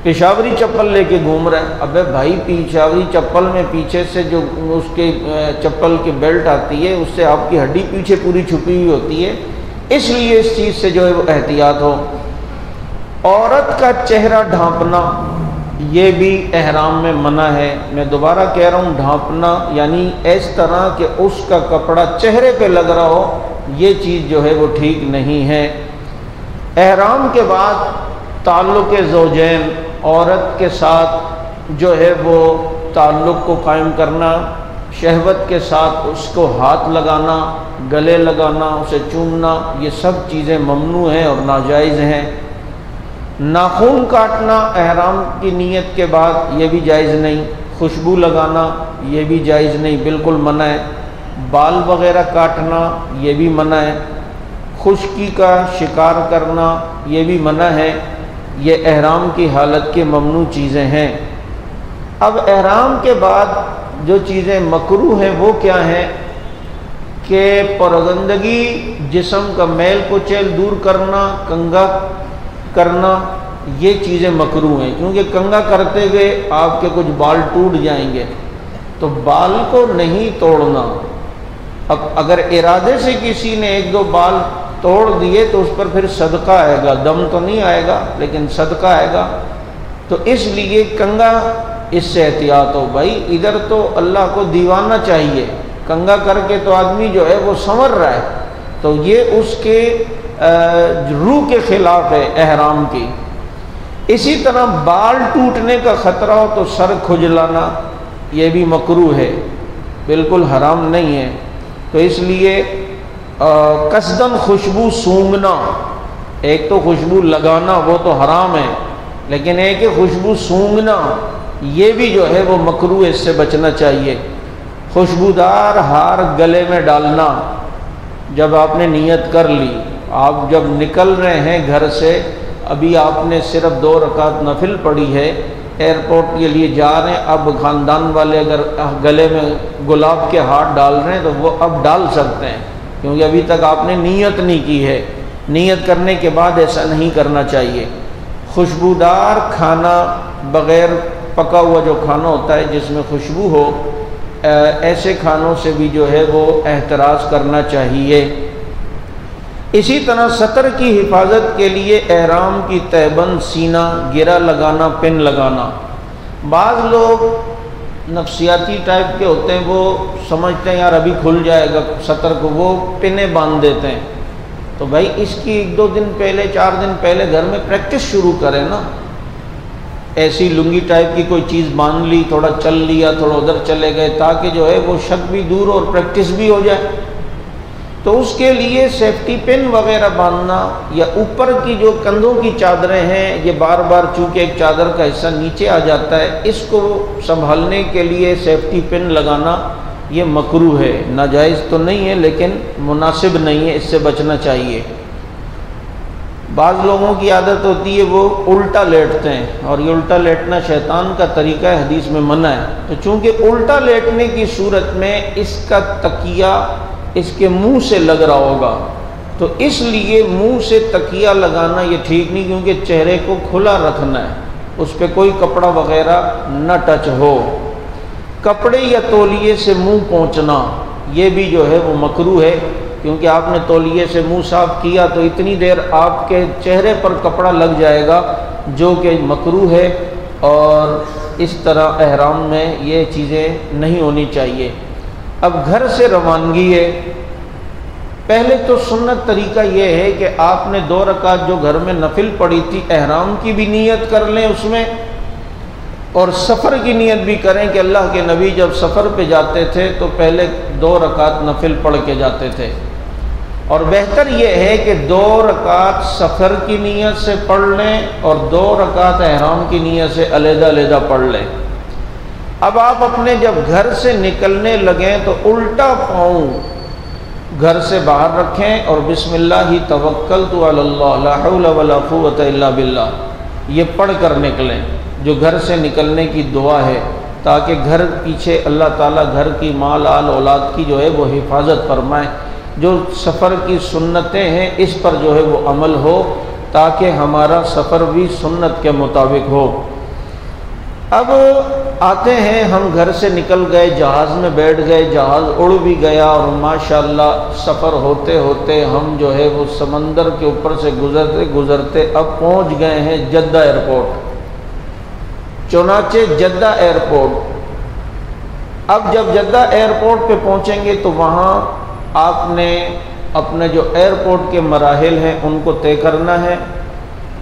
پشاوری چپل لے کے گھوم رہے ہیں۔ ابے بھائی، پشاوری چپل میں پیچھے سے جو اس کے چپل کی بیلٹ آتی ہے، اس سے آپ کی ہڈی پیچھے پوری چھپی ہوئی ہوتی ہے، اس لیے اس چیز سے جو ہے وہ احتیاط ہو۔ عورت کا چہرہ ڈھانپنا یہ بھی احرام میں منع ہے۔ میں دوبارہ کہہ رہا ہوں، ڈھانپنا یعنی اس طرح کہ اس کا کپڑا چہرے پہ لگ رہا ہو، یہ چیز جو ہے وہ ٹھیک نہیں ہے۔ احرام کے بعد تعلق زوجین، عورت کے ساتھ جو ہے وہ تعلق کو قائم کرنا، شہوت کے ساتھ اس کو ہاتھ لگانا، گلے لگانا، اسے چومنا، یہ سب چیزیں ممنوع ہیں اور ناجائز ہیں۔ ناخن کاٹنا احرام کی نیت کے بعد یہ بھی جائز نہیں، خوشبو لگانا یہ بھی جائز نہیں، بالکل منع ہے۔ بال وغیرہ کاٹنا یہ بھی منع ہے، خشکی کا شکار کرنا یہ بھی منع ہے۔ یہ احرام کی حالت کے ممنوع چیزیں ہیں۔ اب احرام کے بعد جو چیزیں مکروہ ہیں وہ کیا ہیں کہ پرگندگی، جسم کا میل کچیل دور کرنا، کنگھا کرنا، یہ چیزیں مکروہ ہیں، کیونکہ کنگھا کرتے ہوئے آپ کے کچھ بال ٹوٹ جائیں گے، تو بال کو نہیں توڑنا۔ اب اگر ارادے سے کسی نے ایک دو بال توڑ دیے تو اس پر پھر صدقہ آئے گا، دم تو نہیں آئے گا لیکن صدقہ آئے گا۔ تو اس لیے کنگھا، اس سے احتیاط ہو بھائی، ادھر تو اللہ کو دیوانہ چاہیے، کنگھا کر کے تو آدمی جو ہے وہ سنور رہا ہے، تو یہ اس کے روح کے خلاف ہے احرام کی۔ اسی طرح بال ٹوٹنے کا خطرہ ہو تو سر کھجلانا یہ بھی مکروہ ہے، بالکل حرام نہیں ہے۔ تو اس لیے قصداً خوشبو سونگھنا، ایک تو خوشبو لگانا وہ تو حرام ہے، لیکن ایک کہ خوشبو سونگھنا یہ بھی جو ہے وہ مکروہ، اس سے بچنا چاہیے۔ خوشبودار ہار گلے میں ڈالنا، جب آپ نے نیت کر لی، آپ جب نکل رہے ہیں گھر سے، ابھی آپ نے صرف 2 رکعت نفل پڑھی ہے، ایئرپورٹ کے لیے جا رہے ہیں، اب خاندان والے اگر گلے میں گلاب کے ہاتھ ڈال رہے ہیں تو وہ اب ڈال سکتے ہیں، کیونکہ ابھی تک آپ نے نیت نہیں کی ہے۔ نیت کرنے کے بعد ایسا نہیں کرنا چاہیے۔ خوشبودار کھانا، بغیر پکا ہوا جو کھانا ہوتا ہے جس میں خوشبو ہو، ایسے کھانوں سے بھی جو ہے وہ احتراز کرنا چاہیے۔ اسی طرح سطر کی حفاظت کے لیے احرام کی تہبند، سینہ گرہ لگانا، پن لگانا۔ بعض لوگ نفسیاتی ٹائپ کے ہوتے ہیں، وہ سمجھتے ہیں یار ابھی کھل جائے گا سطر کو، وہ پنیں باندھ دیتے ہیں۔ تو بھائی اس کی 1-2 دن پہلے، 4 دن پہلے گھر میں پریکٹس شروع کریں نا، ایسی لنگی ٹائپ کی کوئی چیز باندھ لی، تھوڑا چل لیا، تھوڑا ادھر چلے گئے، تاکہ جو ہے وہ شک بھی دور ہو اور پریکٹس بھی ہو جائے۔ تو اس کے لیے سیفٹی پن وغیرہ باندھنا، یا اوپر کی جو کندھوں کی چادریں ہیں، یہ بار بار چونکہ ایک چادر کا حصہ نیچے آ جاتا ہے، اس کو سنبھالنے کے لیے سیفٹی پن لگانا یہ مکروہ ہے، ناجائز تو نہیں ہے لیکن مناسب نہیں ہے، اس سے بچنا چاہیے۔ بعض لوگوں کی عادت ہوتی ہے وہ الٹا لیٹتے ہیں، اور یہ الٹا لیٹنا شیطان کا طریقہ ہے، حدیث میں منع ہے۔ تو چونکہ الٹا لیٹنے کی صورت میں اس کا تکیہ اس کے منہ سے لگ رہا ہوگا، تو اس لیے منہ سے تکیہ لگانا یہ ٹھیک نہیں، کیونکہ چہرے کو کھلا رکھنا ہے، اس پہ کوئی کپڑا وغیرہ نہ ٹچ ہو۔ کپڑے یا تولیے سے منہ پونچھنا یہ بھی جو ہے وہ مکروہ ہے، کیونکہ آپ نے تولیے سے منہ صاف کیا تو اتنی دیر آپ کے چہرے پر کپڑا لگ جائے گا، جو کہ مکروہ ہے، اور اس طرح احرام میں یہ چیزیں نہیں ہونی چاہیے۔ اب گھر سے روانگی ہے، پہلے تو سنت طریقہ یہ ہے کہ آپ نے 2 رکعت جو گھر میں نفل پڑھی تھی احرام کی بھی نیت کر لیں اس میں، اور سفر کی نیت بھی کریں کہ اللہ کے نبی جب سفر پہ جاتے تھے تو پہلے 2 رکعت نفل پڑھ کے جاتے تھے، اور بہتر یہ ہے کہ 2 رکعت سفر کی نیت سے پڑھ لیں اور 2 رکعت احرام کی نیت سے علیحدہ علیحدہ پڑھ لیں۔ اب آپ اپنے جب گھر سے نکلنے لگیں تو الٹا پاؤں گھر سے باہر رکھیں اور بسم اللہ توکلت علی اللہ لا حول ولا قوت الا باللہ یہ پڑھ کر نکلیں، جو گھر سے نکلنے کی دعا ہے، تاکہ گھر پیچھے اللہ تعالیٰ گھر کی مال آل اولاد کی جو ہے وہ حفاظت فرمائے۔ جو سفر کی سنتیں ہیں اس پر جو ہے وہ عمل ہو، تاکہ ہمارا سفر بھی سنت کے مطابق ہو۔ اب آتے ہیں، ہم گھر سے نکل گئے، جہاز میں بیٹھ گئے، جہاز اڑ بھی گیا، اور ماشاءاللہ سفر ہوتے ہوتے ہم جو ہے وہ سمندر کے اوپر سے گزرتے گزرتے اب پہنچ گئے ہیں جدہ ایئرپورٹ۔ چنانچہ جدہ ایئرپورٹ، اب جب جدہ ایئرپورٹ پہ پہنچیں گے تو وہاں آپ نے اپنے جو ایئرپورٹ کے مراحل ہیں ان کو طے کرنا ہے۔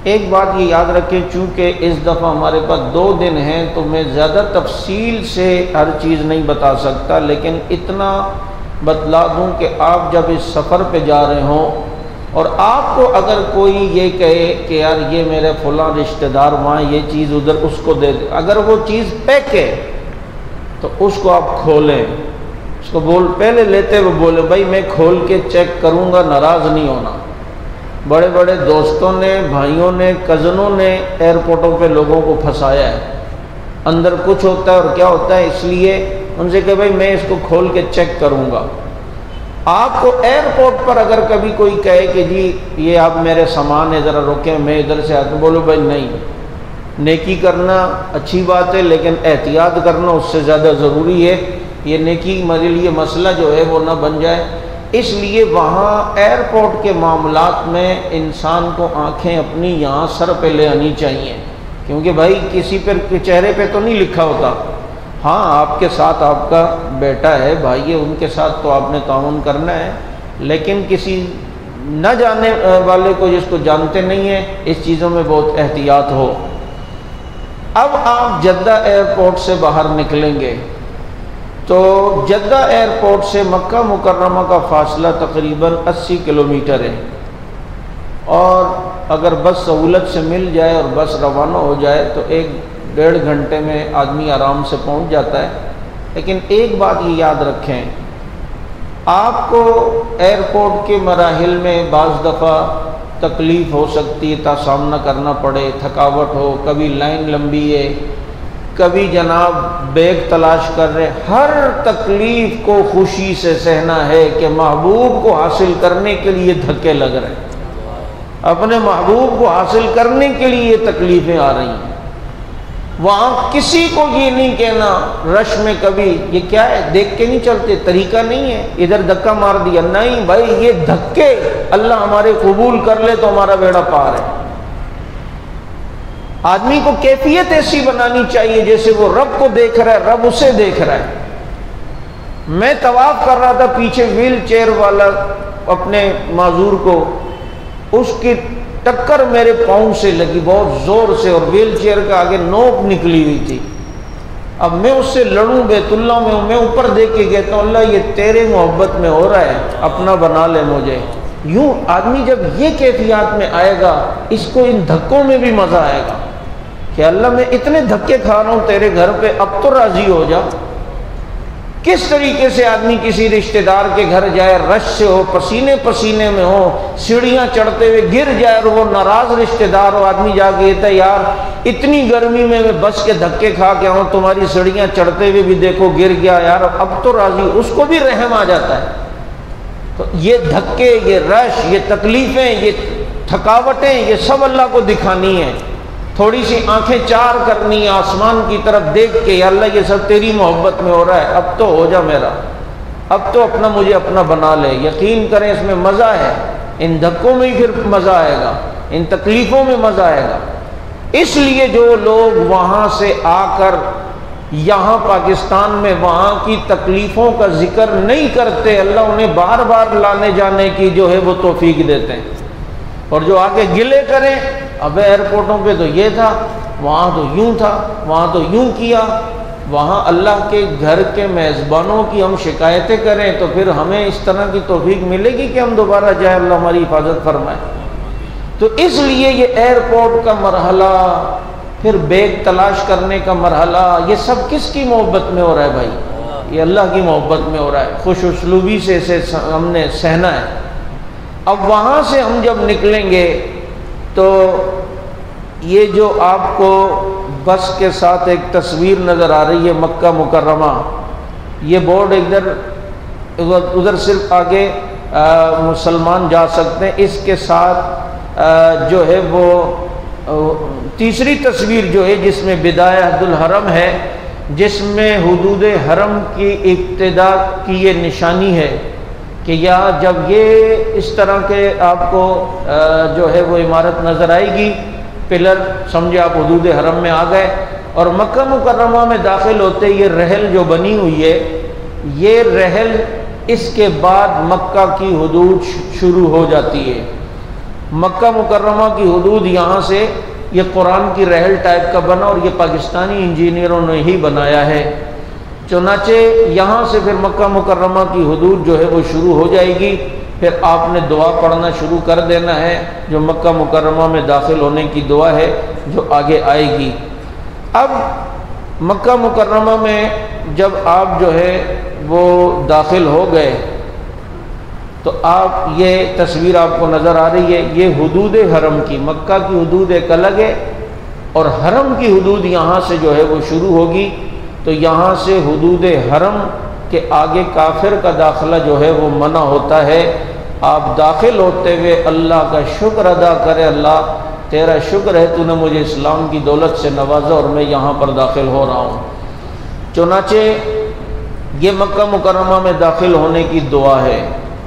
ایک بات یہ یاد رکھیں، چونکہ اس دفعہ ہمارے پاس 2 دن ہیں تو میں زیادہ تفصیل سے ہر چیز نہیں بتا سکتا، لیکن اتنا بتلا دوں کہ آپ جب اس سفر پہ جا رہے ہوں اور آپ کو اگر کوئی یہ کہے کہ یار یہ میرے فلاں رشتہ دار وہاں یہ چیز ادھر اس کو دے دے، اگر وہ چیز پیک ہے تو اس کو آپ کھولیں، اس کو پہلے لیتے ہوئے بولے بھائی میں کھول کے چیک کروں گا، ناراض نہیں ہونا۔ بڑے بڑے دوستوں نے، بھائیوں نے، کزنوں نے ایئرپورٹوں پہ لوگوں کو پھنسایا ہے، اندر کچھ ہوتا ہے اور کیا ہوتا ہے، اس لیے ان سے کہ بھائی میں اس کو کھول کے چیک کروں گا۔ آپ کو ایئرپورٹ پر اگر کبھی کوئی کہے کہ جی یہ آپ میرے سامان ہے ذرا روکیں میں ادھر سے آتا ہوں، بولو بھائی نہیں، نیکی کرنا اچھی بات ہے لیکن احتیاط کرنا اس سے زیادہ ضروری ہے، یہ نیکی میرے لیے مسئلہ جو ہے وہ نہ بن جائے۔ اس لیے وہاں ایئرپورٹ کے معاملات میں انسان کو آنکھیں اپنی یہاں سر پہ لے آنی چاہیے، کیونکہ بھائی کسی پر چہرے پہ تو نہیں لکھا ہوتا، ہاں آپ کے ساتھ آپ کا بیٹا ہے، بھائی ہے، ان کے ساتھ تو آپ نے تعاون کرنا ہے، لیکن کسی نہ جاننے والے کو جس کو جانتے نہیں ہیں اس چیزوں میں بہت احتیاط ہو۔ اب آپ جدہ ایئرپورٹ سے باہر نکلیں گے تو جدہ ایئرپورٹ سے مکہ مکرمہ کا فاصلہ تقریباً 80 کلومیٹر ہے، اور اگر بس سہولت سے مل جائے اور بس روانہ ہو جائے تو 1-1.5 گھنٹے میں آدمی آرام سے پہنچ جاتا ہے۔ لیکن ایک بات یہ یاد رکھیں، آپ کو ایئرپورٹ کے مراحل میں بعض دفعہ تکلیف ہو سکتی ہے، سامنا کرنا پڑے، تھکاوٹ ہو، کبھی لائن لمبی ہے، کبھی جناب بیگ تلاش کر رہے، ہر تکلیف کو خوشی سے سہنا ہے کہ محبوب کو حاصل کرنے کے لیے دھکے لگ رہے ہیں، اپنے محبوب کو حاصل کرنے کے لیے یہ تکلیفیں آ رہی ہیں۔ وہاں کسی کو یہ نہیں کہنا رش میں کبھی یہ کیا ہے دیکھ کے نہیں چلتے، طریقہ نہیں ہے ادھر دھکا مار دیا، نہیں بھائی یہ دھکے اللہ ہمارے قبول کر لے تو ہمارا بیڑا پار ہے۔ آدمی کو کیفیت ایسی بنانی چاہیے جیسے وہ رب کو دیکھ رہا ہے، رب اسے دیکھ رہا ہے۔ میں طواف کر رہا تھا، پیچھے ویل چیئر والا اپنے معذور کو، اس کی ٹکر میرے پاؤں سے لگی بہت زور سے، اور ویل چیئر کا آگے نوک نکلی ہوئی تھی۔ اب میں اس سے لڑوں، بیت اللہ میں ہوں، میں اوپر دیکھ کے کہتا ہوں اللہ یہ تیرے محبت میں ہو رہا ہے، اپنا بنا لے مجھے۔ یوں آدمی جب یہ کیفیات میں آئے گا اس کو ان دھکوں میں بھی مزہ آئے گا کہ اللہ میں اتنے دھکے کھا رہا ہوں تیرے گھر پہ، اب تو راضی ہو جا۔ کس طریقے سے آدمی کسی رشتہ دار کے گھر جائے، رش سے ہو، پسینے پسینے میں ہو، سیڑھیاں چڑھتے ہوئے گر جائے اور وہ ناراض رشتہ دار ہو، آدمی جا کے کہتا ہے یار اتنی گرمی میں بس کے دھکے کھا کے آؤں، تمہاری سیڑھیاں چڑھتے ہوئے بھی دیکھو گر گیا یار، اب تو راضی، اس کو بھی رحم آ جاتا ہے۔ تو یہ دھکے، یہ رش، یہ تکلیفیں، یہ تھکاوٹیں، یہ سب اللہ کو دکھانی ہے۔ تھوڑی سی آنکھیں چار کرنی ہے آسمان کی طرف دیکھ کے، یا اللہ یہ سب تیری محبت میں ہو رہا ہے، اب تو ہو جا میرا، اب تو مجھے اپنا بنا لے۔ یقین کریں اس میں مزہ ہے، ان دھکوں میں ہی پھر مزہ آئے گا، ان تکلیفوں میں مزہ آئے گا۔ اس لیے جو لوگ وہاں سے آ کر یہاں پاکستان میں وہاں کی تکلیفوں کا ذکر نہیں کرتے، اللہ انہیں بار بار لانے جانے کی جو ہے وہ توفیق دیتے ہیں۔ اور جو آگے گلے کریں، اب ایئرپورٹوں پہ تو یہ تھا، وہاں تو یوں تھا، وہاں تو یوں کیا، وہاں اللہ کے گھر کے میزبانوں کی ہم شکایتیں کریں تو پھر ہمیں اس طرح کی توفیق ملے گی کہ ہم دوبارہ جائیں، اللہ ہماری حفاظت فرمائے۔ تو اس لیے یہ ایئرپورٹ کا مرحلہ، پھر بیگ تلاش کرنے کا مرحلہ، یہ سب کس کی محبت میں ہو رہا ہے بھائی؟ یہ اللہ کی محبت میں ہو رہا ہے، خوش اسلوبی سے اسے ہم نے سہنا ہے۔ اب وہاں سے ہم جب نکلیں گے تو یہ جو آپ کو بس کے ساتھ ایک تصویر نظر آ رہی ہے مکہ مکرمہ، یہ بورڈ ادھر صرف آگے مسلمان جا سکتے ہیں، اس کے ساتھ جو ہے وہ تیسری تصویر جو ہے جس میں بدایہ حد الحرم ہے، جس میں حدود حرم کی ابتدا کی یہ نشانی ہے کہ یا جب یہ اس طرح کے آپ کو جو ہے وہ عمارت نظر آئے گی، پلر، سمجھے آپ حدود حرم میں آ گئے، اور مکہ مکرمہ میں داخل ہوتے یہ رحل جو بنی ہوئی ہے، یہ رحل اس کے بعد مکہ کی حدود شروع ہو جاتی ہے۔ مکہ مکرمہ کی حدود یہاں سے یہ قرآن کی رحل ٹائپ کا بنا، اور یہ پاکستانی انجینئروں نے ہی بنایا ہے۔ چنانچہ یہاں سے پھر مکہ مکرمہ کی حدود جو ہے وہ شروع ہو جائے گی، پھر آپ نے دعا پڑھنا شروع کر دینا ہے، جو مکہ مکرمہ میں داخل ہونے کی دعا ہے جو آگے آئے گی۔ اب مکہ مکرمہ میں جب آپ جو ہے وہ داخل ہو گئے تو آپ یہ تصویر آپ کو نظر آ رہی ہے، یہ حدود حرم کی، مکہ کی حدود ایک الگ ہے اور حرم کی حدود یہاں سے جو ہے وہ شروع ہوگی۔ تو یہاں سے حدود حرم کے آگے کافر کا داخلہ جو ہے وہ منع ہوتا ہے۔ آپ داخل ہوتے ہوئے اللہ کا شکر ادا کرے، اللہ تیرا شکر ہے تو نے مجھے اسلام کی دولت سے نوازا اور میں یہاں پر داخل ہو رہا ہوں۔ چنانچہ یہ مکہ مکرمہ میں داخل ہونے کی دعا ہے۔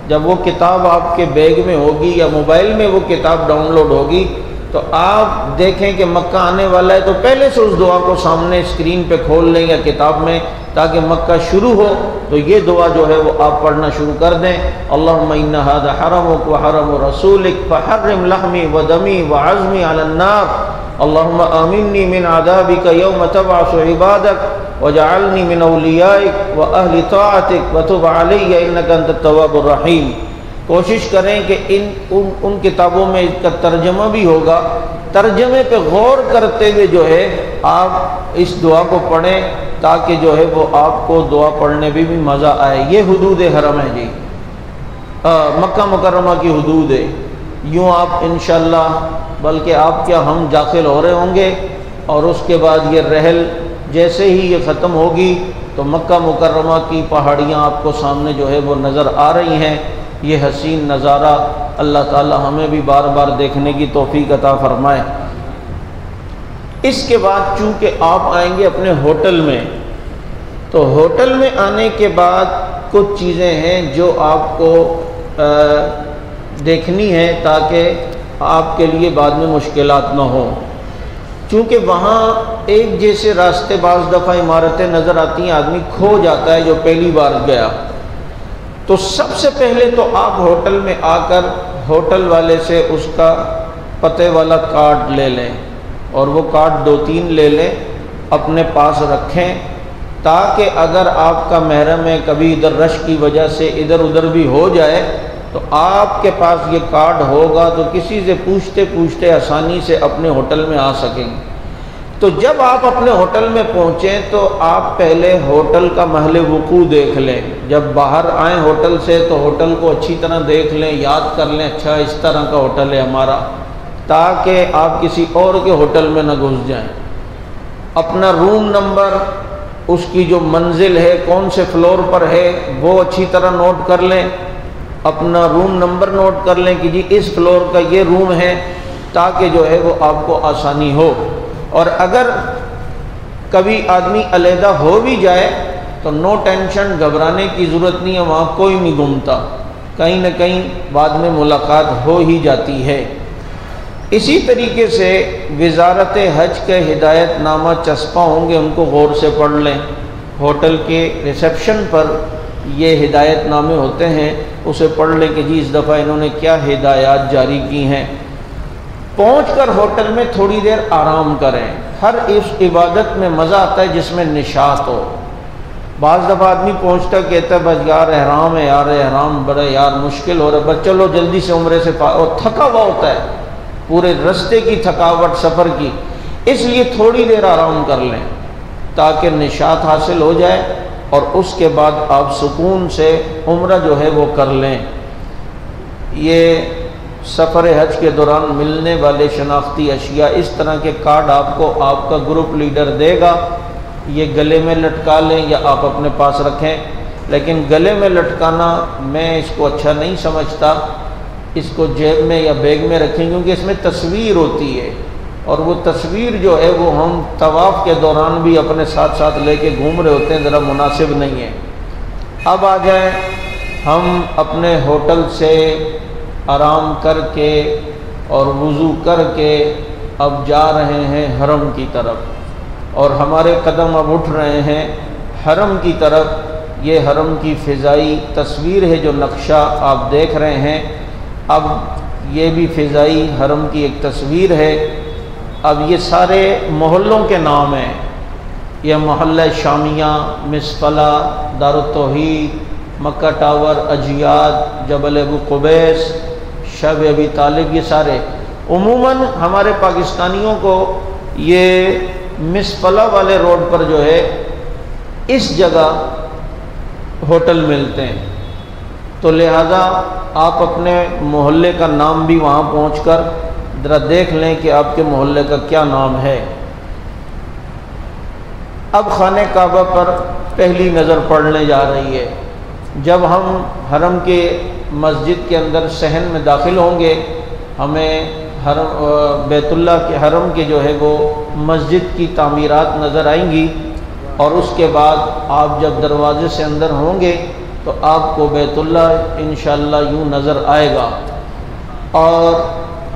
جب وہ کتاب آپ کے بیگ میں ہوگی یا موبائل میں وہ کتاب ڈاؤن لوڈ ہوگی تو آپ دیکھیں کہ مکہ آنے والا ہے، تو پہلے سے اس دعا کو سامنے اسکرین پہ کھول لیں یا کتاب میں، تاکہ مکہ شروع ہو تو یہ دعا جو ہے وہ آپ پڑھنا شروع کر دیں۔ اللہم ان ھذا حرمک وحرم رسولک فحرم لحمی ودمی وعظمی علی النار، اللہم آمنی من عذابک یوم تبعث عبادک وجعلنی من اولیائک واہل طاعتک وتب علی انک انت التواب الرحیم۔ کوشش کریں کہ ان کتابوں میں اس کا ترجمہ بھی ہوگا، ترجمے پہ غور کرتے ہوئے جو ہے آپ اس دعا کو پڑھیں تاکہ جو ہے وہ آپ کو دعا پڑھنے بھی مزہ آئے۔ یہ حدود حرم ہے جی، مکہ مکرمہ کی حدود ہے۔ یوں آپ انشاءاللہ، بلکہ آپ کیا ہم داخل ہو رہے ہوں گے اور اس کے بعد یہ رحل جیسے ہی یہ ختم ہوگی تو مکہ مکرمہ کی پہاڑیاں آپ کو سامنے جو ہے وہ نظر آ رہی ہیں۔ یہ حسین نظارہ اللہ تعالی ہمیں بھی بار بار دیکھنے کی توفیق عطا فرمائے۔ اس کے بعد چونکہ آپ آئیں گے اپنے ہوٹل میں، تو ہوٹل میں آنے کے بعد کچھ چیزیں ہیں جو آپ کو دیکھنی ہیں تاکہ آپ کے لیے بعد میں مشکلات نہ ہوں۔ چونکہ وہاں ایک جیسے راستے بعض دفعہ عمارتیں نظر آتی ہیں، آدمی کھو جاتا ہے جو پہلی بار گیا۔ تو سب سے پہلے تو آپ ہوٹل میں آ کر ہوٹل والے سے اس کا پتے والا کارڈ لے لیں، اور وہ کارڈ 2-3 لے لیں، اپنے پاس رکھیں، تاکہ اگر آپ کا محرم ہے کبھی ادھر رش کی وجہ سے ادھر ادھر بھی ہو جائے تو آپ کے پاس یہ کارڈ ہوگا تو کسی سے پوچھتے پوچھتے آسانی سے اپنے ہوٹل میں آ سکیں گے۔ تو جب آپ اپنے ہوٹل میں پہنچیں تو آپ پہلے ہوٹل کا محل وقوع دیکھ لیں. جب باہر آئیں ہوٹل سے تو ہوٹل کو اچھی طرح دیکھ لیں، یاد کر لیں اچھا اس طرح کا ہوٹل ہے ہمارا، تاکہ آپ کسی اور کے ہوٹل میں نہ گھس جائیں. اپنا روم نمبر، اس کی جو منزل ہے کون سے فلور پر ہے وہ اچھی طرح نوٹ کر لیں. اپنا روم نمبر نوٹ کر لیں کہ جی اس فلور کا یہ روم ہے، تاکہ جو ہے وہ آپ کو آسانی ہو. اور اگر کبھی آدمی علیحدہ ہو بھی جائے تو نو ٹینشن، گھبرانے کی ضرورت نہیں ہے، وہاں کوئی نہیں گھومتا، کہیں نہ کہیں بعد میں ملاقات ہو ہی جاتی ہے. اسی طریقے سے وزارت حج کے ہدایت نامہ چسپاں ہوں گے، ان کو غور سے پڑھ لیں. ہوٹل کے ریسیپشن پر یہ ہدایت نامے ہوتے ہیں، اسے پڑھ لیں کہ جی اس دفعہ انہوں نے کیا ہدایات جاری کی ہیں. پہنچ کر ہوٹل میں تھوڑی دیر آرام کریں. ہر اس عبادت میں مزہ آتا ہے جس میں نشاط ہو. بعض دفعہ آدمی پہنچتا کہتا ہے بس یار احرام ہے، یار احرام بڑا یار مشکل ہو رہا ہے، بس چلو جلدی سے عمرے سے اور تھکا ہوا ہوتا ہے، پورے رستے کی تھکاوٹ سفر کی. اس لیے تھوڑی دیر آرام کر لیں تاکہ نشاط حاصل ہو جائے، اور اس کے بعد آپ سکون سے عمرہ جو ہے وہ کر لیں. یہ سفر حج کے دوران ملنے والے شناختی اشیاء، اس طرح کے کارڈ آپ کو آپ کا گروپ لیڈر دے گا. یہ گلے میں لٹکا لیں یا آپ اپنے پاس رکھیں، لیکن گلے میں لٹکانا میں اس کو اچھا نہیں سمجھتا. اس کو جیب میں یا بیگ میں رکھیں، کیونکہ اس میں تصویر ہوتی ہے، اور وہ تصویر جو ہے وہ ہم طواف کے دوران بھی اپنے ساتھ ساتھ لے کے گھوم رہے ہوتے ہیں، ذرا مناسب نہیں ہے. اب آ جائیں ہم اپنے ہوٹل سے آرام کر کے اور وضو کر کے اب جا رہے ہیں حرم کی طرف، اور ہمارے قدم اب اٹھ رہے ہیں حرم کی طرف. یہ حرم کی فضائی تصویر ہے جو نقشہ آپ دیکھ رہے ہیں. اب یہ بھی فضائی حرم کی ایک تصویر ہے. اب یہ سارے محلوں کے نام ہیں. یہ محلہ شامیہ، مصطلہ، دارالتوحید، مکہ ٹاور، اجیاد، جبل ابو قبیس، شب ابی طالب، یہ سارے عموماً ہمارے پاکستانیوں کو یہ مصطلہ والے روڈ پر جو ہے اس جگہ ہوٹل ملتے ہیں. تو لہذا آپ اپنے محلے کا نام بھی وہاں پہنچ کر ذرا دیکھ لیں کہ آپ کے محلے کا کیا نام ہے. اب خانہ کعبہ پر پہلی نظر پڑنے جا رہی ہے. جب ہم حرم کے مسجد کے اندر صحن میں داخل ہوں گے، ہمیں حرم بیت اللہ کے حرم کے جو ہے وہ مسجد کی تعمیرات نظر آئیں گی، اور اس کے بعد آپ جب دروازے سے اندر ہوں گے تو آپ کو بیت اللہ انشاءاللہ یوں نظر آئے گا. اور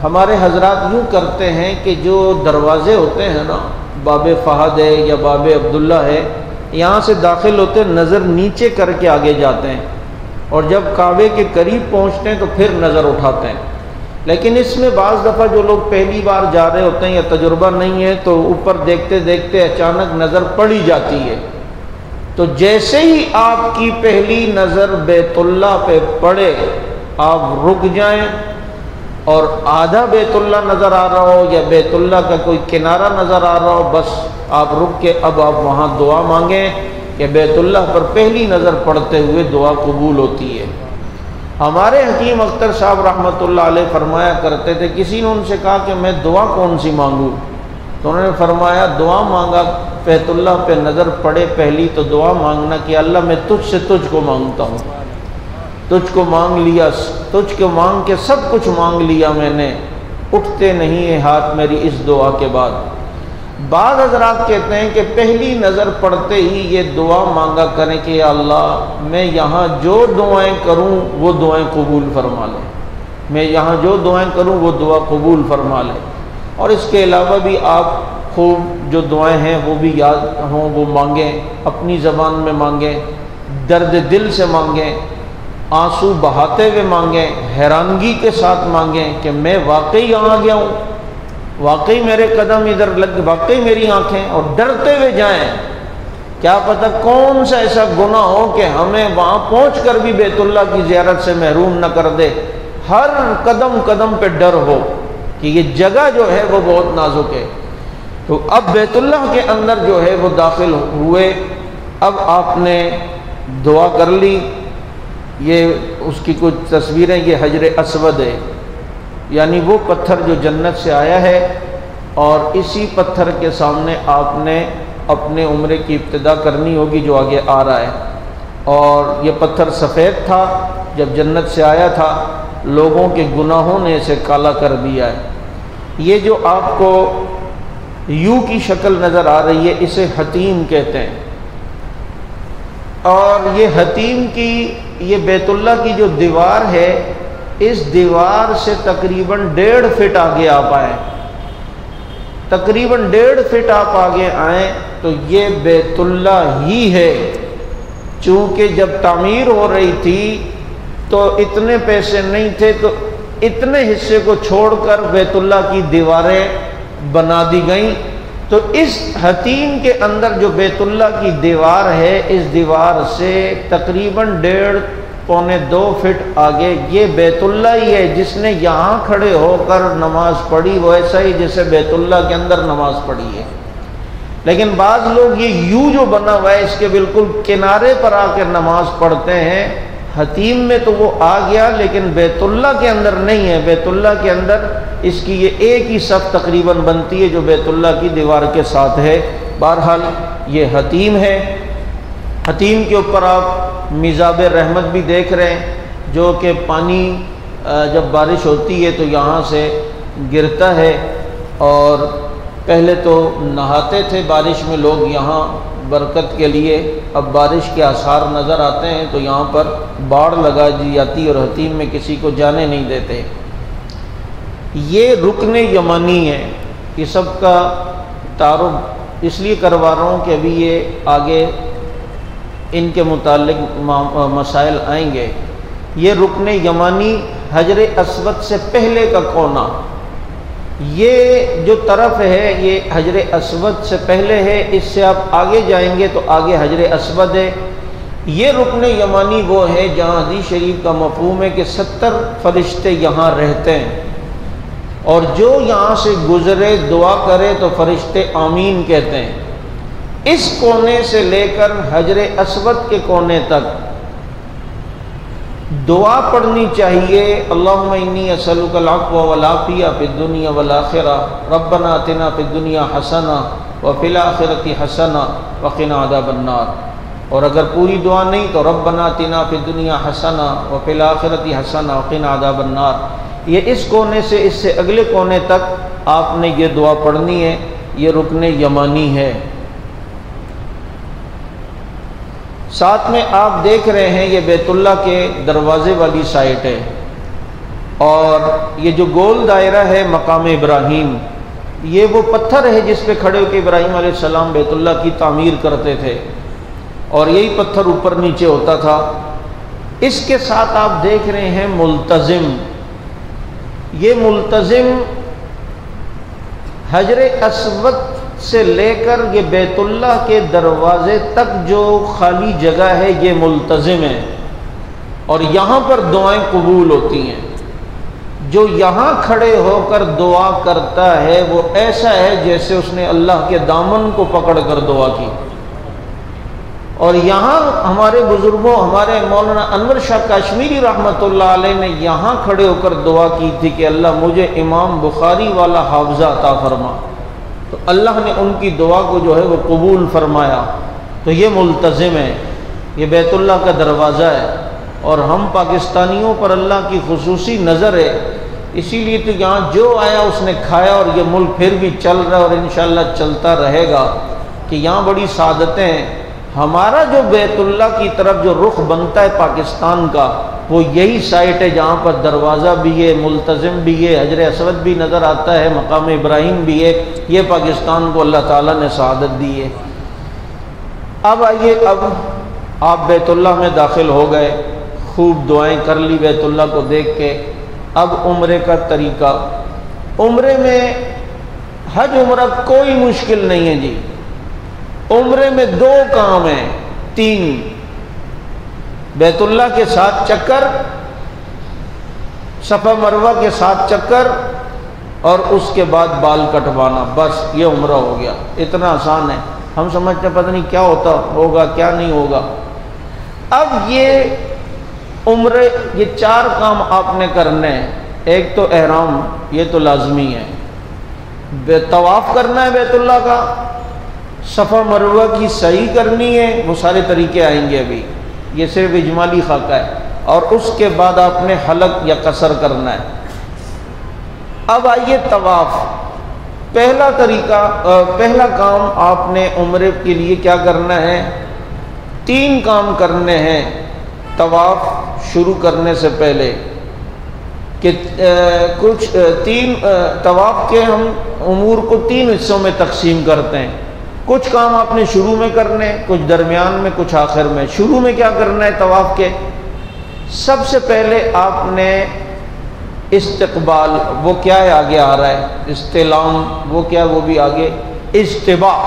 ہمارے حضرات یوں کرتے ہیں کہ جو دروازے ہوتے ہیں نا، باب فہد ہے یا باب عبداللہ ہے، یہاں سے داخل ہوتے نظر نیچے کر کے آگے جاتے ہیں، اور جب کعبے کے قریب پہنچتے ہیں تو پھر نظر اٹھاتے ہیں. لیکن اس میں بعض دفعہ جو لوگ پہلی بار جا رہے ہوتے ہیں یا تجربہ نہیں ہے تو اوپر دیکھتے دیکھتے اچانک نظر پڑی جاتی ہے. تو جیسے ہی آپ کی پہلی نظر بیت اللہ پہ پڑے آپ رک جائیں، اور آدھا بیت اللہ نظر آ رہا ہو یا بیت اللہ کا کوئی کنارہ نظر آ رہا ہو، بس آپ رک کے اب آپ وہاں دعا مانگیں کہ بیت اللہ پر پہلی نظر پڑتے ہوئے دعا قبول ہوتی ہے. ہمارے حکیم اختر صاحب رحمۃ اللہ علیہ فرمایا کرتے تھے، کسی نے ان سے کہا کہ میں دعا کون سی مانگوں، تو انہوں نے فرمایا دعا مانگا بیت اللہ پہ نظر پڑے پہلی تو دعا مانگنا کہ اللہ میں تجھ سے تجھ کو مانگتا ہوں، تجھ کو مانگ لیا، تجھ کو مانگ کے سب کچھ مانگ لیا میں نے، اٹھتے نہیں ہیں ہاتھ میری اس دعا کے بعد. بعض حضرات کہتے ہیں کہ پہلی نظر پڑتے ہی یہ دعا مانگا کریں کہ یا اللہ میں یہاں جو دعائیں کروں وہ دعائیں قبول فرما لے، میں یہاں جو دعائیں کروں وہ دعا قبول فرما لے. اور اس کے علاوہ بھی آپ خوب جو دعائیں ہیں وہ بھی یاد ہوں، وہ مانگیں، اپنی زبان میں مانگیں، درد دل سے مانگیں، آنسو بہاتے ہوئے مانگیں، حیرانگی کے ساتھ مانگیں کہ میں واقعی یہاں گیا ہوں، واقعی میرے قدم ادھر لگ، واقعی میری آنکھیں، اور ڈرتے ہوئے جائیں. کیا پتہ کون سا ایسا گناہ ہو کہ ہمیں وہاں پہنچ کر بھی بیت اللہ کی زیارت سے محروم نہ کر دے. ہر قدم قدم پہ ڈر ہو کہ یہ جگہ جو ہے وہ بہت نازک ہے. تو اب بیت اللہ کے اندر جو ہے وہ داخل ہوئے، اب آپ نے دعا کر لی، یہ اس کی کچھ تصویریں، یہ حجر اسود ہے، یعنی وہ پتھر جو جنت سے آیا ہے، اور اسی پتھر کے سامنے آپ نے اپنے عمرے کی ابتدا کرنی ہوگی جو آگے آ رہا ہے۔ اور یہ پتھر سفید تھا، جب جنت سے آیا تھا لوگوں کے گناہوں نے اسے کالا کر دیا ہے۔ یہ جو آپ کو یو کی شکل نظر آ رہی ہے اسے حتیم کہتے ہیں، اور یہ حتیم کی، یہ بیت اللہ کی جو دیوار ہے، اس دیوار سے تقریباً 1.5 فٹ آگے آپ آئیں، تقریباً 1.5 فٹ آپ آگے آئیں تو یہ بیت اللہ ہی ہے۔ چونکہ جب تعمیر ہو رہی تھی تو اتنے پیسے نہیں تھے، تو اتنے حصے کو چھوڑ کر بیت اللہ کی دیواریں بنا دی گئیں۔ تو اس حتیم کے اندر جو بیت اللہ کی دیوار ہے، اس دیوار سے تقریباً 1.5 پونے 2 فٹ آگے یہ بیت اللہ ہی ہے۔ جس نے یہاں کھڑے ہو کر نماز پڑھی وہ ایسا ہی جیسے بیت اللہ کے اندر نماز پڑھی ہے۔ لیکن بعض لوگ یہ یوں جو بنا ہوا ہے اس کے بالکل کنارے پر آ کر نماز پڑھتے ہیں۔ حتیم میں تو وہ آ گیا، لیکن بیت اللہ کے اندر نہیں ہے۔ بیت اللہ کے اندر اس کی یہ ایک ہی صف تقریباً بنتی ہے جو بیت اللہ کی دیوار کے ساتھ ہے۔ بہرحال یہ حتیم ہے۔ حتیم کے اوپر آپ میزاب رحمت بھی دیکھ رہے ہیں، جو کہ پانی جب بارش ہوتی ہے تو یہاں سے گرتا ہے، اور پہلے تو نہاتے تھے بارش میں لوگ یہاں برکت کے لیے، اب بارش کے آثار نظر آتے ہیں تو یہاں پر باڑ لگا دی جاتی اور حتیم میں کسی کو جانے نہیں دیتے۔ یہ رکن یمانی ہے۔ یہ سب کا تعارف اس لیے کروا رہا ہوں کہ ابھی یہ آگے ان کے متعلق مسائل آئیں گے۔ یہ رکن یمانی حجر اسود سے پہلے کا کونا، یہ جو طرف ہے یہ حجر اسود سے پہلے ہے۔ اس سے آپ آگے جائیں گے تو آگے حجر اسود ہے۔ یہ رکن یمانی وہ ہے جہاں حدیث شریف کا مفہوم ہے کہ 70 فرشتے یہاں رہتے ہیں، اور جو یہاں سے گزرے دعا کرے تو فرشتے آمین کہتے ہیں۔ اس کونے سے لے کر حجر اسود کے کونے تک دعا پڑھنی چاہیے۔ اللہم انی اسألک العفو والعافیہ فی الدنیا والآخرہ، ربنا آتنا فی الدنیا حسنہ وفی الآخرۃ حسنہ وقنا عذاب النار۔ اور اگر پوری دعا نہیں تو ربنا آتنا فی الدنیا حسنہ وفی الآخرۃ حسنہ وقنا عذاب النار۔ یہ اس کونے سے اس سے اگلے کونے تک آپ نے یہ دعا پڑھنی ہے۔ یہ رکن یمانی ہے۔ ساتھ میں آپ دیکھ رہے ہیں یہ بیت اللہ کے دروازے والی سائٹ ہے، اور یہ جو گول دائرہ ہے مقام ابراہیم، یہ وہ پتھر ہے جس پہ کھڑے ہو کے ابراہیم علیہ السلام بیت اللہ کی تعمیر کرتے تھے، اور یہی پتھر اوپر نیچے ہوتا تھا۔ اس کے ساتھ آپ دیکھ رہے ہیں ملتزم۔ یہ ملتزم حجر اسود سے لے کر یہ بیت اللہ کے دروازے تک جو خالی جگہ ہے یہ ملتزم ہے، اور یہاں پر دعائیں قبول ہوتی ہیں۔ جو یہاں کھڑے ہو کر دعا کرتا ہے وہ ایسا ہے جیسے اس نے اللہ کے دامن کو پکڑ کر دعا کی۔ اور یہاں ہمارے بزرگوں، ہمارے مولانا انور شاہ کشمیری رحمۃ اللہ علیہ نے یہاں کھڑے ہو کر دعا کی تھی کہ اللہ مجھے امام بخاری والا حافظہ عطا فرما، تو اللہ نے ان کی دعا کو جو ہے وہ قبول فرمایا۔ تو یہ ملتزم ہے، یہ بیت اللہ کا دروازہ ہے، اور ہم پاکستانیوں پر اللہ کی خصوصی نظر ہے، اسی لیے تو یہاں جو آیا اس نے کھایا، اور یہ ملک پھر بھی چل رہا ہے اور انشاءاللہ چلتا رہے گا، کہ یہاں بڑی سعادتیں ہیں۔ ہمارا جو بیت اللہ کی طرف جو رخ بنتا ہے پاکستان کا، وہ یہی سائٹ ہے جہاں پر دروازہ بھی ہے، ملتزم بھی ہے، حجر اسود بھی نظر آتا ہے، مقام ابراہیم بھی ہے۔ یہ پاکستان کو اللہ تعالیٰ نے سعادت دی ہے۔ اب آئیے، اب آپ بیت اللہ میں داخل ہو گئے، خوب دعائیں کر لی بیت اللہ کو دیکھ کے۔ اب عمرے کا طریقہ، عمرے میں حج عمرہ کوئی مشکل نہیں ہے جی۔ عمرے میں 2 کام ہیں، 3، بیت اللہ کے ساتھ چکر، صفا مروہ کے ساتھ چکر، اور اس کے بعد بال کٹوانا، بس یہ عمرہ ہو گیا۔ اتنا آسان ہے، ہم سمجھتے پتہ نہیں کیا ہوتا ہوگا کیا نہیں ہوگا۔ اب یہ عمرے، یہ 4 کام آپ نے کرنے ہیں۔ ایک تو احرام، یہ تو لازمی ہے، طواف کرنا ہے بیت اللہ کا، صفا مروہ کی سعی کرنی ہے، وہ سارے طریقے آئیں گے ابھی، یہ صرف اجمالی خاکہ ہے، اور اس کے بعد آپ نے حلق یا قصر کرنا ہے۔ اب آئیے طواف، پہلا طریقہ، پہلا کام آپ نے عمرے کے لیے کیا کرنا ہے؟ 3 کام کرنے ہیں طواف شروع کرنے سے پہلے، کہ کچھ 3 طواف کے ہم امور کو 3 حصوں میں تقسیم کرتے ہیں۔ کچھ کام آپ نے شروع میں کرنے، کچھ درمیان میں، کچھ آخر میں۔ شروع میں کیا کرنا ہے طواف کے؟ سب سے پہلے آپ نے استقبال، وہ کیا ہے آگے آ رہا ہے، استلام، وہ کیا وہ بھی آگے، اجتباء۔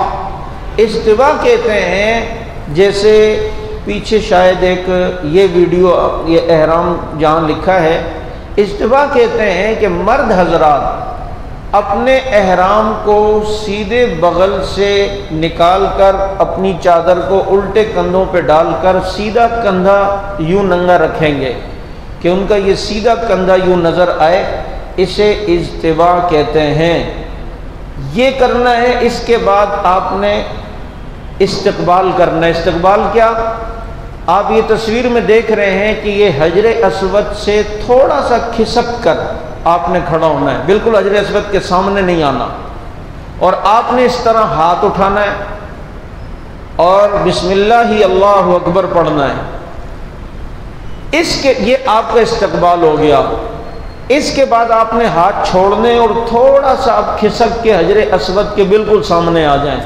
اجتباء کہتے ہیں، جیسے پیچھے شاید ایک یہ ویڈیو، یہ احرام جہاں لکھا ہے، اجتباء کہتے ہیں کہ مرد حضرات اپنے احرام کو سیدھے بغل سے نکال کر اپنی چادر کو الٹے کندھوں پہ ڈال کر سیدھا کندھا یوں ننگا رکھیں گے کہ ان کا یہ سیدھا کندھا یوں نظر آئے، اسے اجتباء کہتے ہیں۔ یہ کرنا ہے۔ اس کے بعد آپ نے استقبال کرنا ہے۔ استقبال کیا؟ آپ یہ تصویر میں دیکھ رہے ہیں کہ یہ حجر اسود سے تھوڑا سا کھسک کر آپ نے کھڑا ہونا ہے، بالکل حجر اسود کے سامنے نہیں آنا، اور آپ نے اس طرح ہاتھ اٹھانا ہے اور بسم اللہ اللہ اکبر پڑھنا ہے۔ یہ آپ کا استقبال ہو گیا۔ اس کے بعد آپ نے ہاتھ چھوڑنے اور تھوڑا سا آپ کھسک کے حجر اسود کے بالکل سامنے آ جائیں،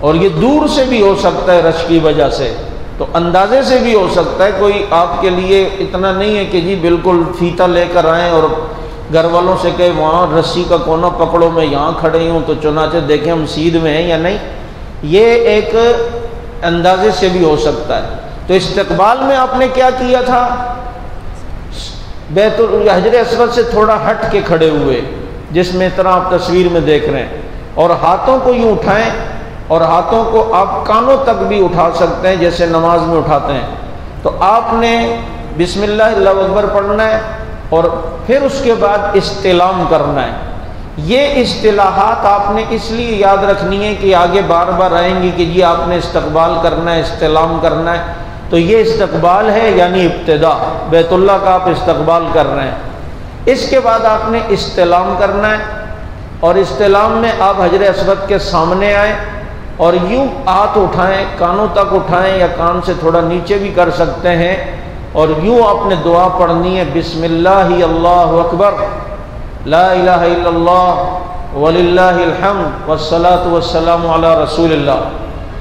اور یہ دور سے بھی ہو سکتا ہے رش کی وجہ سے، تو اندازے سے بھی ہو سکتا ہے، کوئی آپ کے لیے اتنا نہیں ہے کہ جی بالکل فیتا لے کر آئیں اور گھر والوں سے کہ وہاں رسی کا کونا پکڑو میں یہاں کھڑے ہوں تو چنانچہ دیکھیں ہم سیدھ میں ہیں یا نہیں، یہ ایک اندازے سے بھی ہو سکتا ہے۔ تو استقبال میں آپ نے کیا کیا تھا؟ حجر اسود سے تھوڑا ہٹ کے کھڑے ہوئے، جس میں طرح آپ تصویر میں دیکھ رہے ہیں، اور ہاتھوں کو یوں اٹھائیں، اور ہاتھوں کو آپ کانوں تک بھی اٹھا سکتے ہیں جیسے نماز میں اٹھاتے ہیں۔ تو آپ نے بسم اللہ اللہ اکبر پڑھنا ہے، اور پھر اس کے بعد استلام کرنا ہے۔ یہ اصطلاحات آپ نے اس لیے یاد رکھنی ہے کہ آگے بار بار آئیں گی کہ جی آپ نے استقبال کرنا ہے، استلام کرنا ہے، تو یہ استقبال ہے یعنی ابتدا، بیت اللہ کا آپ استقبال کر رہے ہیں۔ اس کے بعد آپ نے استلام کرنا ہے، اور استلام میں آپ حجر اسود کے سامنے آئیں اور یوں ہاتھ اٹھائیں، کانوں تک اٹھائیں یا کان سے تھوڑا نیچے بھی کر سکتے ہیں، اور یوں آپ نے دعا پڑھنی ہے، بسم اللہ اللہ اکبر، لا الہ الا اللہ وللہ الحمد والصلاۃ والسلام علی رسول اللہ۔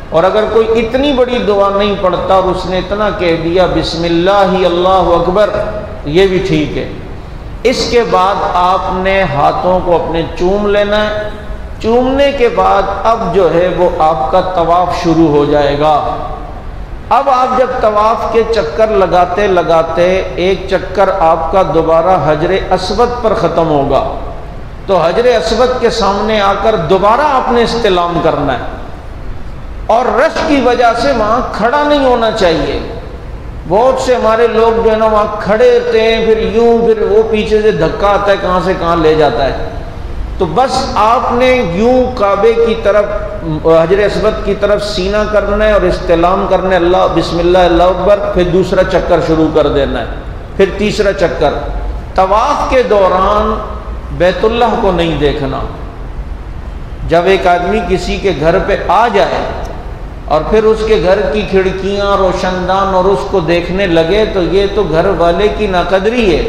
اور اگر کوئی اتنی بڑی دعا نہیں پڑھتا اور اس نے اتنا کہہ دیا بسم اللہ اللہ اکبر، یہ بھی ٹھیک ہے۔ اس کے بعد آپ نے ہاتھوں کو اپنے چوم لینا ہے۔ چومنے کے بعد اب جو ہے وہ آپ کا طواف شروع ہو جائے گا۔ اب آپ جب طواف کے چکر لگاتے لگاتے ایک چکر آپ کا دوبارہ حجر اسود پر ختم ہوگا، تو حجر اسود کے سامنے آ کر دوبارہ آپ نے استلام کرنا ہے، اور رش کی وجہ سے وہاں کھڑا نہیں ہونا چاہیے۔ بہت سے ہمارے لوگ جو ہے نا وہاں کھڑے ہوتے ہیں، پھر یوں، پھر وہ پیچھے سے دھکا آتا ہے، کہاں سے کہاں لے جاتا ہے۔ تو بس آپ نے یوں کعبے کی طرف، حجر اسود کی طرف سینہ کرنا ہے اور استلام کرنا ہے، اللہ بسم اللہ اللہ اکبر، پھر دوسرا چکر شروع کر دینا ہے، پھر تیسرا چکر۔ طواف کے دوران بیت اللہ کو نہیں دیکھنا۔ جب ایک آدمی کسی کے گھر پہ آ جائے اور پھر اس کے گھر کی کھڑکیاں، روشن دان اور اس کو دیکھنے لگے، تو یہ تو گھر والے کی ناقدری ہے۔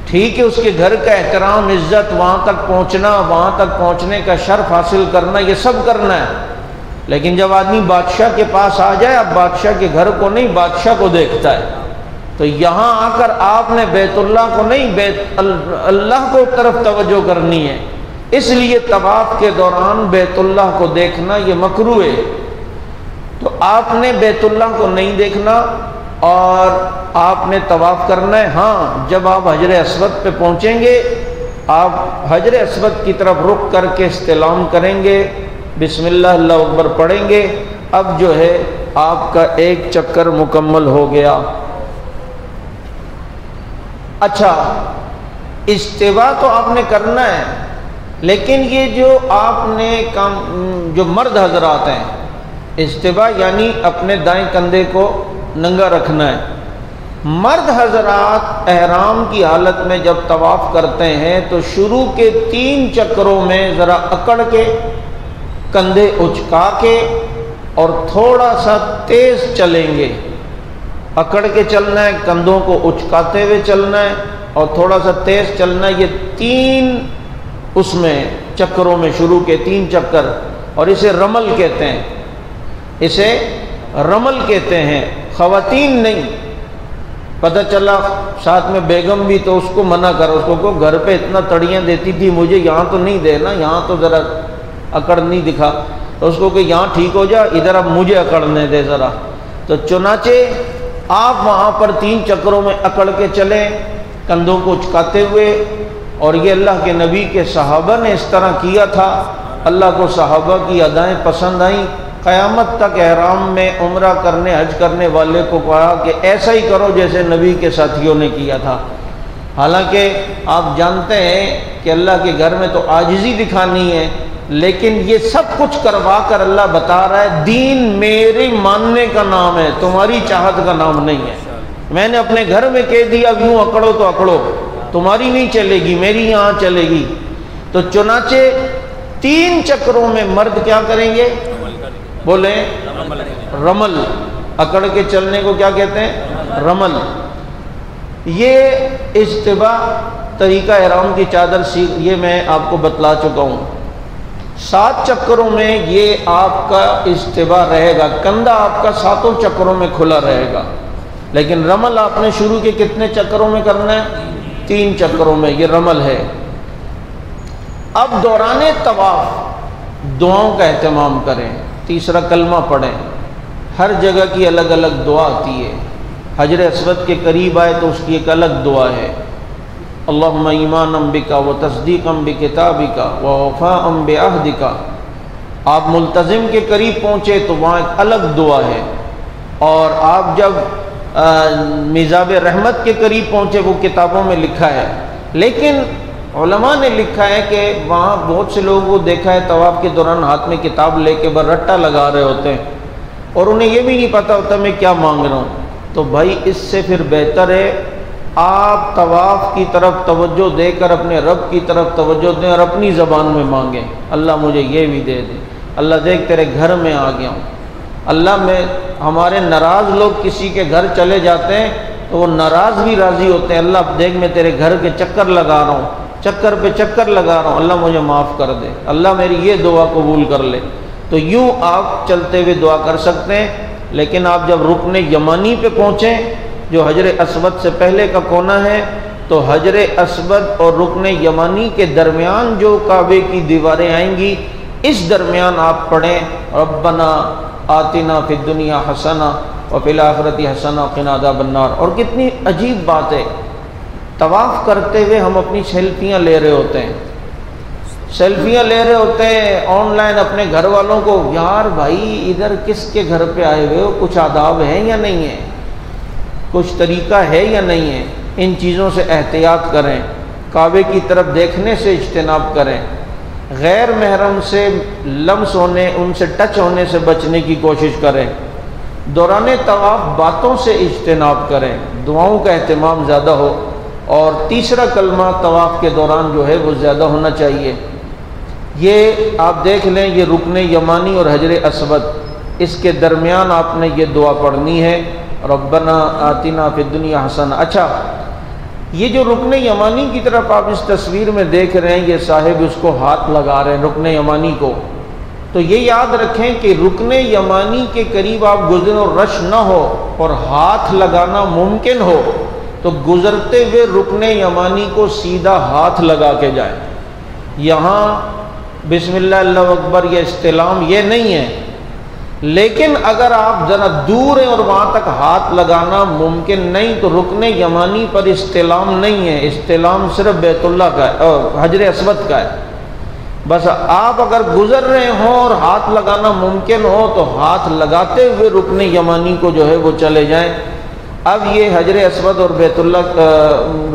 ٹھیک ہے، اس کے گھر کا احترام، عزت، وہاں تک پہنچنا، وہاں تک پہنچنے کا شرف حاصل کرنا، یہ سب کرنا ہے، لیکن جب آدمی بادشاہ کے پاس آ جائے، اب بادشاہ کے گھر کو نہیں، بادشاہ کو دیکھتا ہے، تو یہاں آ کر آپ نے بیت اللہ کو نہیں، بیت اللہ کو طرف توجہ کرنی ہے۔ اس لیے طواف کے دوران بیت اللہ کو دیکھنا یہ مکروہ ہے۔ تو آپ نے بیت اللہ کو نہیں دیکھنا اور آپ نے طواف کرنا ہے۔ ہاں، جب آپ حجر اسود پہ پہنچیں گے آپ حجر اسود کی طرف رخ کر کے استلام کریں گے، بسم اللہ اللہ اکبر پڑھیں گے، اب جو ہے آپ کا ایک چکر مکمل ہو گیا۔ اچھا، استوا تو آپ نے کرنا ہے، لیکن یہ جو آپ نے جو مرد حضرات ہیں، استوا یعنی اپنے دائیں کندھے کو ننگا رکھنا ہے۔ مرد حضرات احرام کی حالت میں جب طواف کرتے ہیں تو شروع کے 3 چکروں میں ذرا اکڑ کے، کندھے اچکا کے اور تھوڑا سا تیز چلیں گے۔ اکڑ کے چلنا ہے، کندھوں کو اچکاتے ہوئے چلنا ہے اور تھوڑا سا تیز چلنا ہے۔ یہ 3 اس میں چکروں میں شروع کے 3 چکر، اور اسے رمل کہتے ہیں، اسے رمل کہتے ہیں۔ خواتین نہیں، پتہ چلا ساتھ میں بیگم بھی تو اس کو منع کرو، اس کو گھر پہ اتنا تڑیاں دیتی تھی، مجھے یہاں تو نہیں دینا، یہاں تو ذرا اکڑ نہیں دکھا، تو اس کو کہ یہاں ٹھیک ہو جا، ادھر اب مجھے اکڑنے دے ذرا۔ تو چنانچہ آپ وہاں پر 3 چکروں میں اکڑ کے چلیں، کندھوں کو اچکاتے ہوئے، اور یہ اللہ کے نبی کے صحابہ نے اس طرح کیا تھا۔ اللہ کو صحابہ کی ادائیں پسند آئیں، قیامت تک احرام میں عمرہ کرنے حج کرنے والے کو کہا کہ ایسا ہی کرو جیسے نبی کے ساتھیوں نے کیا تھا۔ حالانکہ آپ جانتے ہیں کہ اللہ کے گھر میں تو عاجزی دکھانی ہے، لیکن یہ سب کچھ کروا کر اللہ بتا رہا ہے دین میرے ماننے کا نام ہے، تمہاری چاہت کا نام نہیں ہے۔ میں نے اپنے گھر میں کہہ دیا اب یوں اکڑو تو اکڑو، تمہاری نہیں چلے گی، میری یہاں چلے گی۔ تو چنانچہ 3 چکروں میں مرد کیا کریں گے؟ بولیں رمل۔ اکڑ کے چلنے کو کیا کہتے ہیں؟ رمل۔ یہ استوا طریقہ احرام کی چادر یہ میں آپ کو بتلا چکا ہوں۔ 7 چکروں میں یہ آپ کا استوا رہے گا، کندھا آپ کا 7 چکروں میں کھلا رہے گا، لیکن رمل آپ نے شروع کے کتنے چکروں میں کرنا ہے؟ 3 چکروں میں، یہ رمل ہے۔ اب دوران طواف دعاؤں کا اہتمام کریں، تیسرا کلمہ پڑھیں، ہر جگہ کی الگ الگ دعا آتی ہے۔ حجر اسود کے قریب آئے تو اس کی ایک الگ دعا ہے، اللہم ایمانا بکا و تصدیقا بکتابکا و وفاء بعہدکا۔ آپ ملتزم کے قریب پہنچے تو وہاں ایک الگ دعا ہے، اور آپ جب میزاب رحمت کے قریب پہنچے وہ کتابوں میں لکھا ہے، لیکن علماء نے لکھا ہے کہ وہاں بہت سے لوگوں کو دیکھا ہے طواف کے دوران ہاتھ میں کتاب لے کے برٹا لگا رہے ہوتے ہیں، اور انہیں یہ بھی نہیں پتا ہوتا میں کیا مانگ رہا ہوں۔ تو بھائی اس سے پھر بہتر ہے آپ طواف کی طرف توجہ دے کر اپنے رب کی طرف توجہ دیں اور اپنی زبان میں مانگیں، اللہ مجھے یہ بھی دے دے، اللہ دیکھ تیرے گھر میں آ گیا ہوں۔ اللہ میں ہمارے ناراض لوگ کسی کے گھر چلے جاتے ہیں تو وہ ناراض بھی راضی ہوتے ہیں، اللہ دیکھ میں تیرے گھر کے چکر لگا رہا ہوں، چکر پہ چکر لگا رہا ہوں، اللہ مجھے معاف کر دے، اللہ میری یہ دعا قبول کر لے۔ تو یوں آپ چلتے ہوئے دعا کر سکتے ہیں، لیکن آپ جب رکن یمانی پہ پہنچیں جو حجر اسود سے پہلے کا کونا ہے، تو حجر اسود اور رکن یمانی کے درمیان جو کعبے کی دیواریں آئیں گی، اس درمیان آپ پڑھیں ربنا آتنا فی الدنیا حسنہ وفی الآخرۃ حسنہ وقنا عذاب النار۔ اور کتنی عجیب بات ہے، طواف کرتے ہوئے ہم اپنی سیلفیاں لے رہے ہوتے ہیں، سیلفیاں لے رہے ہوتے ہیں آن لائن اپنے گھر والوں کو، یار بھائی ادھر کس کے گھر پہ آئے ہوئے ہو، کچھ آداب ہے یا نہیں ہے، کچھ طریقہ ہے یا نہیں ہے۔ ان چیزوں سے احتیاط کریں، کعبے کی طرف دیکھنے سے اجتناب کریں، غیر محرم سے لمس ہونے، ان سے ٹچ ہونے سے بچنے کی کوشش کریں، دوران طواف باتوں سے اجتناب کریں، دعاؤں کا اہتمام زیادہ ہو، اور تیسرا کلمہ طواف کے دوران جو ہے وہ زیادہ ہونا چاہیے۔ یہ آپ دیکھ لیں، یہ رکن یمانی اور حجر اسود، اس کے درمیان آپ نے یہ دعا پڑھنی ہے ربنا آتنا فی الدنیا حسنہ۔ اچھا، یہ جو رکن یمانی کی طرف آپ اس تصویر میں دیکھ رہے ہیں، یہ صاحب اس کو ہاتھ لگا رہے ہیں رکن یمانی کو، تو یہ یاد رکھیں کہ رکن یمانی کے قریب آپ گزریں اور رش نہ ہو اور ہاتھ لگانا ممکن ہو تو گزرتے ہوئے رکن یمانی کو سیدھا ہاتھ لگا کے جائیں۔ یہاں بسم اللہ اللہ اکبر یہ استلام یہ نہیں ہے، لیکن اگر آپ ذرا دور ہیں اور وہاں تک ہاتھ لگانا ممکن نہیں تو رکن یمانی پر استلام نہیں ہے، استلام صرف بیت اللہ کا ہے اور حجر اسود کا ہے۔ بس آپ اگر گزر رہے ہوں اور ہاتھ لگانا ممکن ہو تو ہاتھ لگاتے ہوئے رکن یمانی کو جو ہے وہ چلے جائیں۔ اب یہ حجر اسود اور بیت اللہ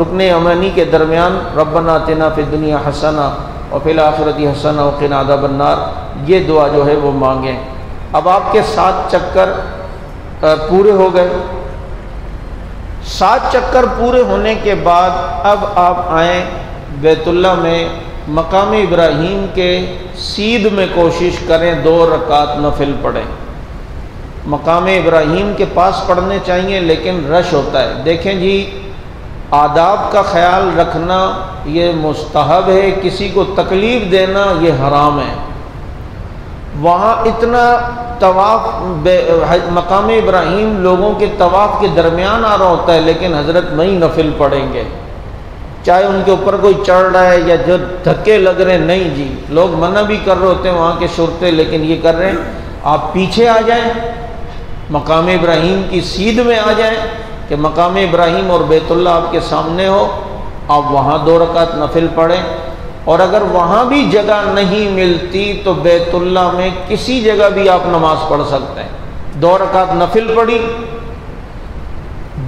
رکن یمانی کے درمیان ربنا آتنا فی الدنیا حسنہ وفی الآخرۃ حسنہ وقنا عذاب النار، یہ دعا جو ہے وہ مانگیں۔ اب آپ کے 7 چکر پورے ہو گئے۔ 7 چکر پورے ہونے کے بعد اب آپ آئیں بیت اللہ میں، مقام ابراہیم کے سیدھ میں کوشش کریں 2 رکعت نفل پڑھیں۔ مقام ابراہیم کے پاس پڑھنے چاہیے لیکن رش ہوتا ہے۔ دیکھیں جی، آداب کا خیال رکھنا یہ مستحب ہے، کسی کو تکلیف دینا یہ حرام ہے۔ وہاں اتنا طواف مقام ابراہیم لوگوں کے طواف کے درمیان آ رہا ہوتا ہے، لیکن حضرت وہیں نفل پڑھیں گے، چاہے ان کے اوپر کوئی چڑھ رہا ہے یا جو دھکے لگ رہے ہیں۔ نہیں جی، لوگ منع بھی کر رہے ہوتے ہیں وہاں کے شرطے، لیکن یہ کر رہے ہیں۔ آپ پیچھے آ جائیں، مقام ابراہیم کی سیدھ میں آ جائیں کہ مقام ابراہیم اور بیت اللہ آپ کے سامنے ہو، آپ وہاں 2 رکعت نفل پڑھیں۔ اور اگر وہاں بھی جگہ نہیں ملتی تو بیت اللہ میں کسی جگہ بھی آپ نماز پڑھ سکتے ہیں۔ 2 رکعت نفل پڑھی،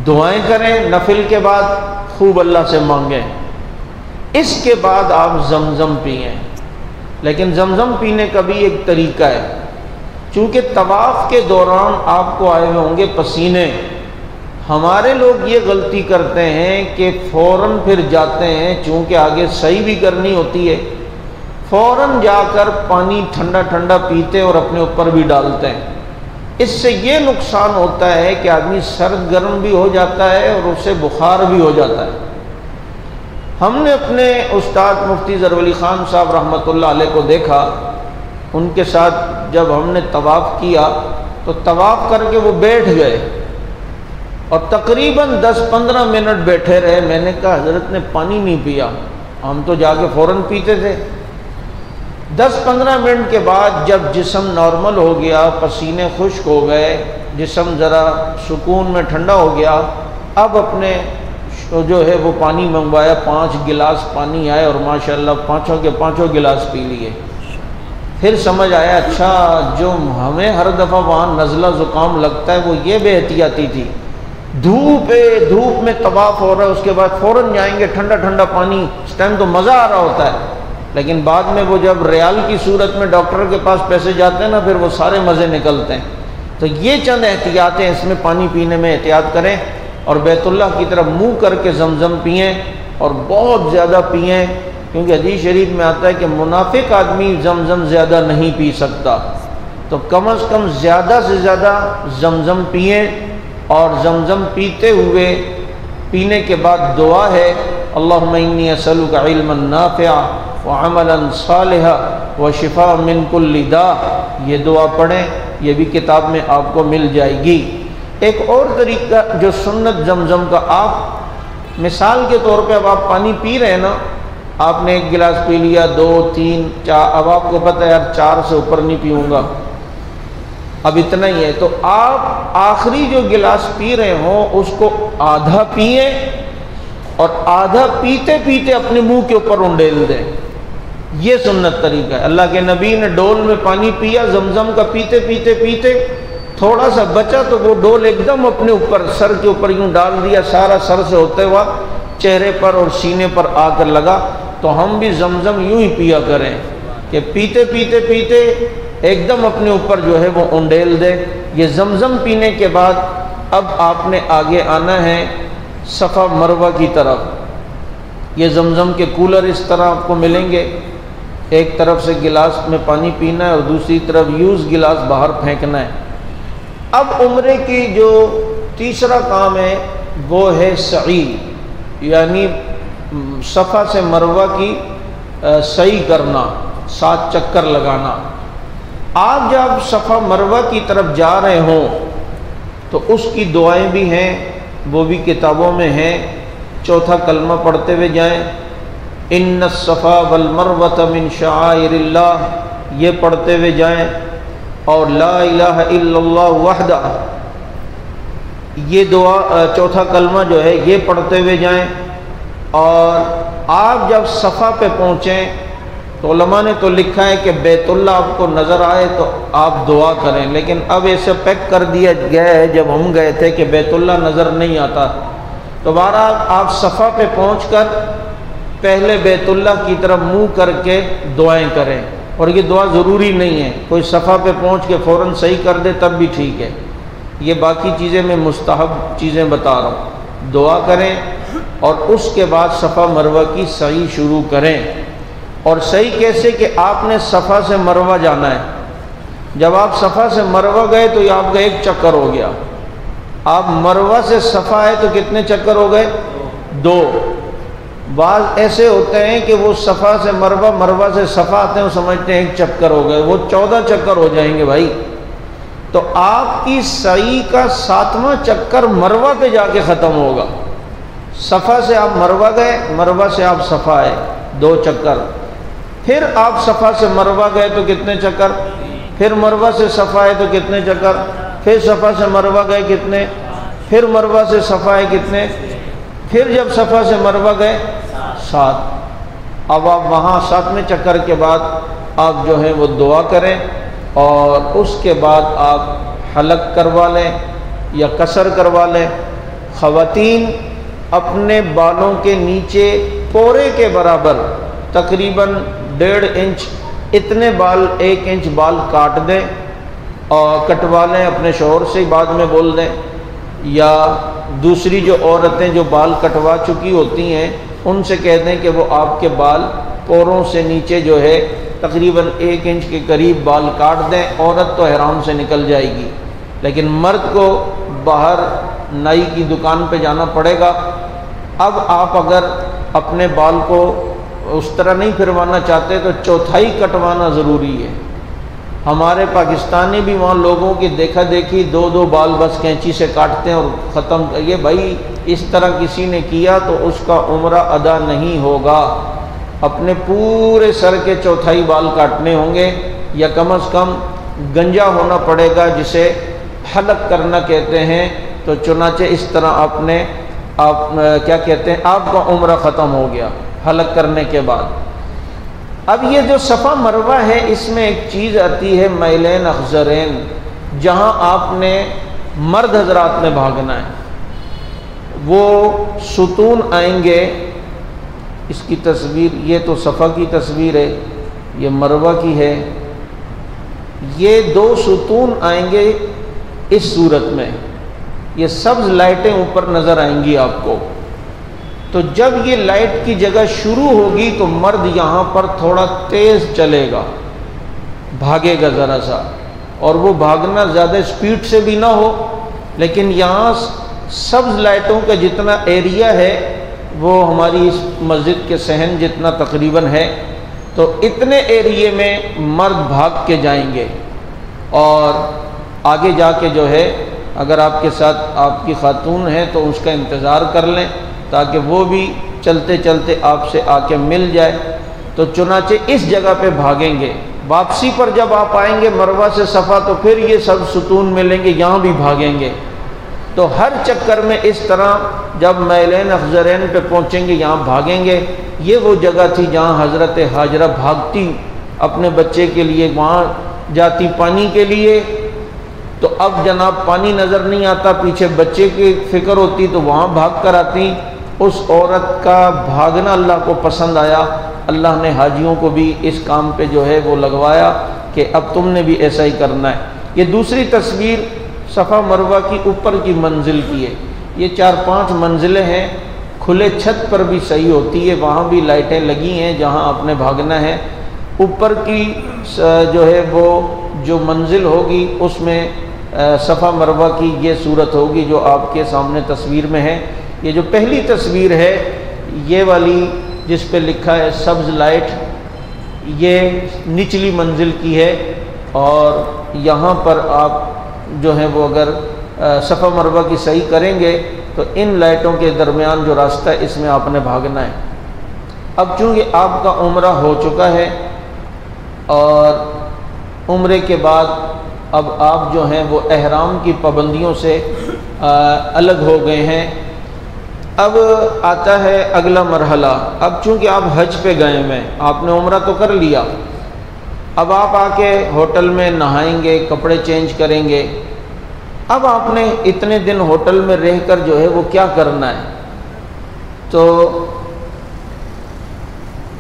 دعائیں کریں، نفل کے بعد خوب اللہ سے مانگیں۔ اس کے بعد آپ زمزم پئیں، لیکن زمزم پینے کا بھی ایک طریقہ ہے۔ چونکہ طواف کے دوران آپ کو آئے ہوئے ہوں گے پسینے، ہمارے لوگ یہ غلطی کرتے ہیں کہ فوراً پھر جاتے ہیں، چونکہ آگے صحیح بھی کرنی ہوتی ہے، فوراً جا کر پانی ٹھنڈا ٹھنڈا پیتے اور اپنے اوپر بھی ڈالتے ہیں۔ اس سے یہ نقصان ہوتا ہے کہ آدمی سرد گرم بھی ہو جاتا ہے اور اسے بخار بھی ہو جاتا ہے۔ ہم نے اپنے استاد مفتی ظفر علی خان صاحب رحمۃ اللہ علیہ کو دیکھا، ان کے ساتھ جب ہم نے طواف کیا تو طواف کر کے وہ بیٹھ گئے اور تقریباً 10-15 منٹ بیٹھے رہے۔ میں نے کہا حضرت نے پانی نہیں پیا، ہم تو جا کے فوراً پیتے تھے۔ 10-15 منٹ کے بعد جب جسم نارمل ہو گیا، پسینے خشک ہو گئے، جسم ذرا سکون میں ٹھنڈا ہو گیا، اب اپنے جو ہے وہ پانی منگوایا، 5 گلاس پانی آئے اور ماشاءاللہ 5 کے 5 گلاس پی لیے۔ پھر سمجھ آیا اچھا جو ہمیں ہر دفعہ وہاں نزلہ زکام لگتا ہے وہ یہ بے احتیاطی تھی۔ دھوپ میں طواف ہو رہا ہے، اس کے بعد فوراً جائیں گے ٹھنڈا ٹھنڈا پانی، اس ٹائم تو مزہ آ رہا ہوتا ہے، لیکن بعد میں وہ جب ریال کی صورت میں ڈاکٹر کے پاس پیسے جاتے ہیں نا، پھر وہ سارے مزے نکلتے ہیں۔ تو یہ چند احتیاطیں اس میں پانی پینے میں احتیاط کریں، اور بیت اللہ کی طرف منہ کر کے زمزم پئیں اور بہت زیادہ پئیں، کیونکہ حدیث شریف میں آتا ہے کہ منافق آدمی زمزم زیادہ نہیں پی سکتا، تو کم از کم زیادہ سے زیادہ زمزم پئیں۔ اور زمزم پیتے ہوئے پینے کے بعد دعا ہے اللہم انی اسألک علما نافعا وعملا صالحا وشفاء من کل داء، یہ دعا پڑھیں، یہ بھی کتاب میں آپ کو مل جائے گی۔ ایک اور طریقہ جو سنت زمزم کا، آپ مثال کے طور پہ اب آپ پانی پی رہے ہیں نا، آپ نے 1 گلاس پی لیا، 2 3 4، اب آپ کو پتہ ہے یار 4 سے اوپر نہیں پیوں گا، اب اتنا ہی ہے، تو آپ آخری جو گلاس پی رہے ہوں اس کو آدھا پئیں اور آدھا پیتے پیتے اپنے منہ کے اوپر انڈیل دیں۔ یہ سنت طریقہ ہے۔ اللہ کے نبی نے ڈول میں پانی پیا زمزم کا، پیتے پیتے پیتے تھوڑا سا بچا تو وہ ڈول ایک دم اپنے اوپر سر کے اوپر یوں ڈال دیا، سارا سر سے ہوتے ہوا چہرے پر اور سینے پر آ کر لگا۔ تو ہم بھی زمزم یوں ہی پیا کریں کہ پیتے پیتے پیتے ایک دم اپنے اوپر جو ہے وہ انڈیل دے۔ یہ زمزم پینے کے بعد اب آپ نے آگے آنا ہے صفا مروہ کی طرف۔ یہ زمزم کے کولر اس طرح آپ کو ملیں گے، ایک طرف سے گلاس میں پانی پینا ہے اور دوسری طرف یوز گلاس باہر پھینکنا ہے۔ اب عمرے کی جو تیسرا کام ہے وہ ہے سعی، یعنی صفا سے مروہ کی سعی کرنا، 7 چکر لگانا۔ آپ جب صفا مروہ کی طرف جا رہے ہوں تو اس کی دعائیں بھی ہیں، وہ بھی کتابوں میں ہیں۔ چوتھا کلمہ پڑھتے ہوئے جائیں، ان الصفا والمروۃ من شعائر اللہ، یہ پڑھتے ہوئے جائیں۔ اور لا الہ الا اللہ وحدہ، یہ دعا چوتھا کلمہ جو ہے یہ پڑھتے ہوئے جائیں۔ اور آپ جب صفا پہ پہنچیں تو علماء نے تو لکھا ہے کہ بیت اللہ آپ کو نظر آئے تو آپ دعا کریں، لیکن اب ایسے پیک کر دیا گیا ہے جب ہم گئے تھے کہ بیت اللہ نظر نہیں آتا، تو بہرحال آپ صفا پہ پہنچ کر پہلے بیت اللہ کی طرف منہ کر کے دعائیں کریں۔ اور یہ دعا ضروری نہیں ہے، کوئی صفا پہ پہنچ کے فوراً صحیح کر دے تب بھی ٹھیک ہے، یہ باقی چیزیں میں مستحب چیزیں بتا رہا ہوں۔ دعا کریں اور اس کے بعد صفا مروہ کی سعی شروع کریں۔ اور صحیح کیسے کہ آپ نے صفا سے مروہ جانا ہے، جب آپ صفا سے مروہ گئے تو یہ آپ کا ایک چکر ہو گیا، آپ مروہ سے صفا ہے تو کتنے چکر ہو گئے؟ 2۔ بعض ایسے ہوتے ہیں کہ وہ صفا سے مروہ، مروہ سے صفا آتے ہیں، وہ سمجھتے ہیں ایک چکر ہو گئے، وہ 14 چکر ہو جائیں گے بھائی۔ تو آپ کی سعی کا 7واں چکر مروہ پہ جا کے ختم ہوگا۔ صفا سے آپ مروہ گئے، مروہ سے آپ صفا آئے، 2 چکر، پھر آپ صفا سے مروہ گئے تو کتنے چکر، پھر مروہ سے صفا آئے تو کتنے چکر، پھر صفا سے مروہ گئے کتنے، پھر مروہ سے صفا آئے کتنے، پھر جب صفا سے مروہ گئے 7۔ اب آپ وہاں 7ویں چکر کے بعد آپ جو ہے وہ دعا کریں، اور اس کے بعد آپ حلق کروا لیں یا قصر کروا لیں۔ خواتین اپنے بالوں کے نیچے پورے کے برابر تقریباً 1.5 انچ اتنے بال، 1 انچ بال کاٹ دیں اور کٹوا لیں، اپنے شوہر سے بعد میں بول دیں، یا دوسری جو عورتیں جو بال کٹوا چکی ہوتی ہیں ان سے کہہ دیں کہ وہ آپ کے بال پوروں سے نیچے جو ہے تقریباً 1 انچ کے قریب بال کاٹ دیں۔ عورت تو احرام سے نکل جائے گی، لیکن مرد کو باہر نائی کی دکان پہ جانا پڑے گا۔ اب آپ اگر اپنے بال کو اس طرح نہیں پھروانا چاہتے تو 1/4 کٹوانا ضروری ہے۔ ہمارے پاکستانی بھی وہاں لوگوں کی دیکھا دیکھی 2 بال بس کینچی سے کاٹتے ہیں اور ختم۔ یہ بھائی اس طرح کسی نے کیا تو اس کا عمرہ ادا نہیں ہوگا، اپنے پورے سر کے 1/4 بال کاٹنے ہوں گے، یا کم از کم گنجا ہونا پڑے گا جسے حلق کرنا کہتے ہیں۔ تو چنانچہ اس طرح آپ کیا کہتے ہیں، آپ کا عمرہ ختم ہو گیا حلق کرنے کے بعد۔ اب یہ جو صفا مروہ ہے اس میں ایک چیز آتی ہے میلین اخضرین، جہاں آپ نے مرد حضرات نے بھاگنا ہے۔ وہ ستون آئیں گے، اس کی تصویر، یہ تو صفا کی تصویر ہے، یہ مروہ کی ہے۔ یہ 2 ستون آئیں گے اس صورت میں، یہ سبز لائٹیں اوپر نظر آئیں گی آپ کو۔ تو جب یہ لائٹ کی جگہ شروع ہوگی تو مرد یہاں پر تھوڑا تیز چلے گا، بھاگے گا ذرا سا، اور وہ بھاگنا زیادہ سپیڈ سے بھی نہ ہو، لیکن یہاں سبز لائٹوں کا جتنا ایریا ہے وہ ہماری اس مسجد کے صحن جتنا تقریباً ہے، تو اتنے ایریے میں مرد بھاگ کے جائیں گے۔ اور آگے جا کے جو ہے اگر آپ کے ساتھ آپ کی خاتون ہے تو اس کا انتظار کر لیں تاکہ وہ بھی چلتے چلتے آپ سے آ کے مل جائے۔ تو چنانچہ اس جگہ پہ بھاگیں گے۔ واپسی پر جب آپ آئیں گے مروہ سے صفا تو پھر یہ سب ستون ملیں گے، یہاں بھی بھاگیں گے۔ تو ہر چکر میں اس طرح جب میلین اخضرین پہ پہنچیں گے یہاں بھاگیں گے۔ یہ وہ جگہ تھی جہاں حضرت ہاجرہ بھاگتی اپنے بچے کے لیے، وہاں جاتی پانی کے لیے، تو اب جناب پانی نظر نہیں آتا، پیچھے بچے کی فکر ہوتی تو وہاں بھاگ کر آتی۔ اس عورت کا بھاگنا اللہ کو پسند آیا، اللہ نے حاجیوں کو بھی اس کام پہ جو ہے وہ لگوایا کہ اب تم نے بھی ایسا ہی کرنا ہے۔ یہ دوسری تصویر صفا مروہ کی اوپر کی منزل کی ہے۔ یہ 4-5 منزلیں ہیں، کھلے چھت پر بھی صحیح ہوتی ہے، وہاں بھی لائٹیں لگی ہیں جہاں آپ نے بھاگنا ہے۔ اوپر کی جو ہے وہ جو منزل ہوگی اس میں صفا مروہ کی یہ صورت ہوگی جو آپ کے سامنے تصویر میں ہے۔ یہ جو پہلی تصویر ہے یہ والی جس پہ لکھا ہے سبز لائٹ، یہ نچلی منزل کی ہے، اور یہاں پر آپ جو ہیں وہ اگر صفا مروہ کی صحیح کریں گے تو ان لائٹوں کے درمیان جو راستہ ہے اس میں آپ نے بھاگنا ہے۔ اب چونکہ آپ کا عمرہ ہو چکا ہے اور عمرے کے بعد اب آپ جو ہیں وہ احرام کی پابندیوں سے الگ ہو گئے ہیں۔ اب آتا ہے اگلا مرحلہ۔ اب چونکہ آپ حج پہ گئے ہیں، آپ نے عمرہ تو کر لیا، اب آپ آ کے ہوٹل میں نہائیں گے، کپڑے چینج کریں گے۔ اب آپ نے اتنے دن ہوٹل میں رہ کر جو ہے وہ کیا کرنا ہے؟ تو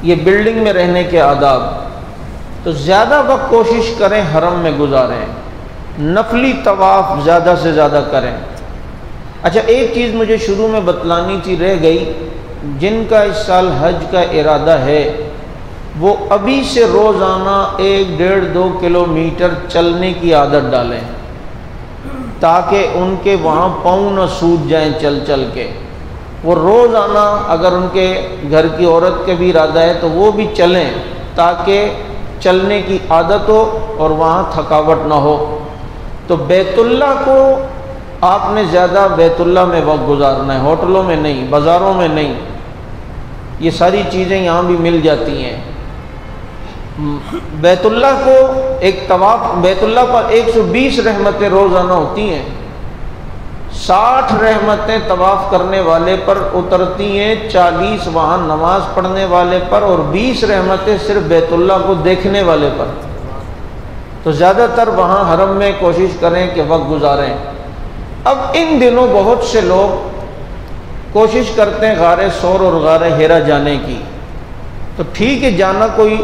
یہ بلڈنگ میں رہنے کے آداب، تو زیادہ وقت کوشش کریں حرم میں گزاریں، نفلی طواف زیادہ سے زیادہ کریں۔ اچھا، ایک چیز مجھے شروع میں بتلانی تھی، رہ گئی۔ جن کا اس سال حج کا ارادہ ہے وہ ابھی سے روزانہ 1-1.5-2 کلومیٹر چلنے کی عادت ڈالیں، تاکہ ان کے وہاں پاؤں نہ سوج جائیں چل چل کے۔ وہ روزانہ، اگر ان کے گھر کی عورت کے بھی ارادہ ہے تو وہ بھی چلیں، تاکہ چلنے کی عادت ہو اور وہاں تھکاوٹ نہ ہو۔ تو بیت اللہ کو آپ نے زیادہ بیت اللہ میں وقت گزارنا ہے، ہوٹلوں میں نہیں، بازاروں میں نہیں۔ یہ ساری چیزیں یہاں بھی مل جاتی ہیں۔ بیت اللہ کو ایک طواف، بیت اللہ پر 120 رحمتیں روزانہ ہوتی ہیں، 60 رحمتیں طواف کرنے والے پر اترتی ہیں، 40 وہاں نماز پڑھنے والے پر، اور 20 رحمتیں صرف بیت اللہ کو دیکھنے والے پر۔ تو زیادہ تر وہاں حرم میں کوشش کریں کہ وقت گزاریں۔ اب ان دنوں بہت سے لوگ کوشش کرتے ہیں غار ثور اور غار حرا جانے کی، تو ٹھیک ہے، جانا کوئی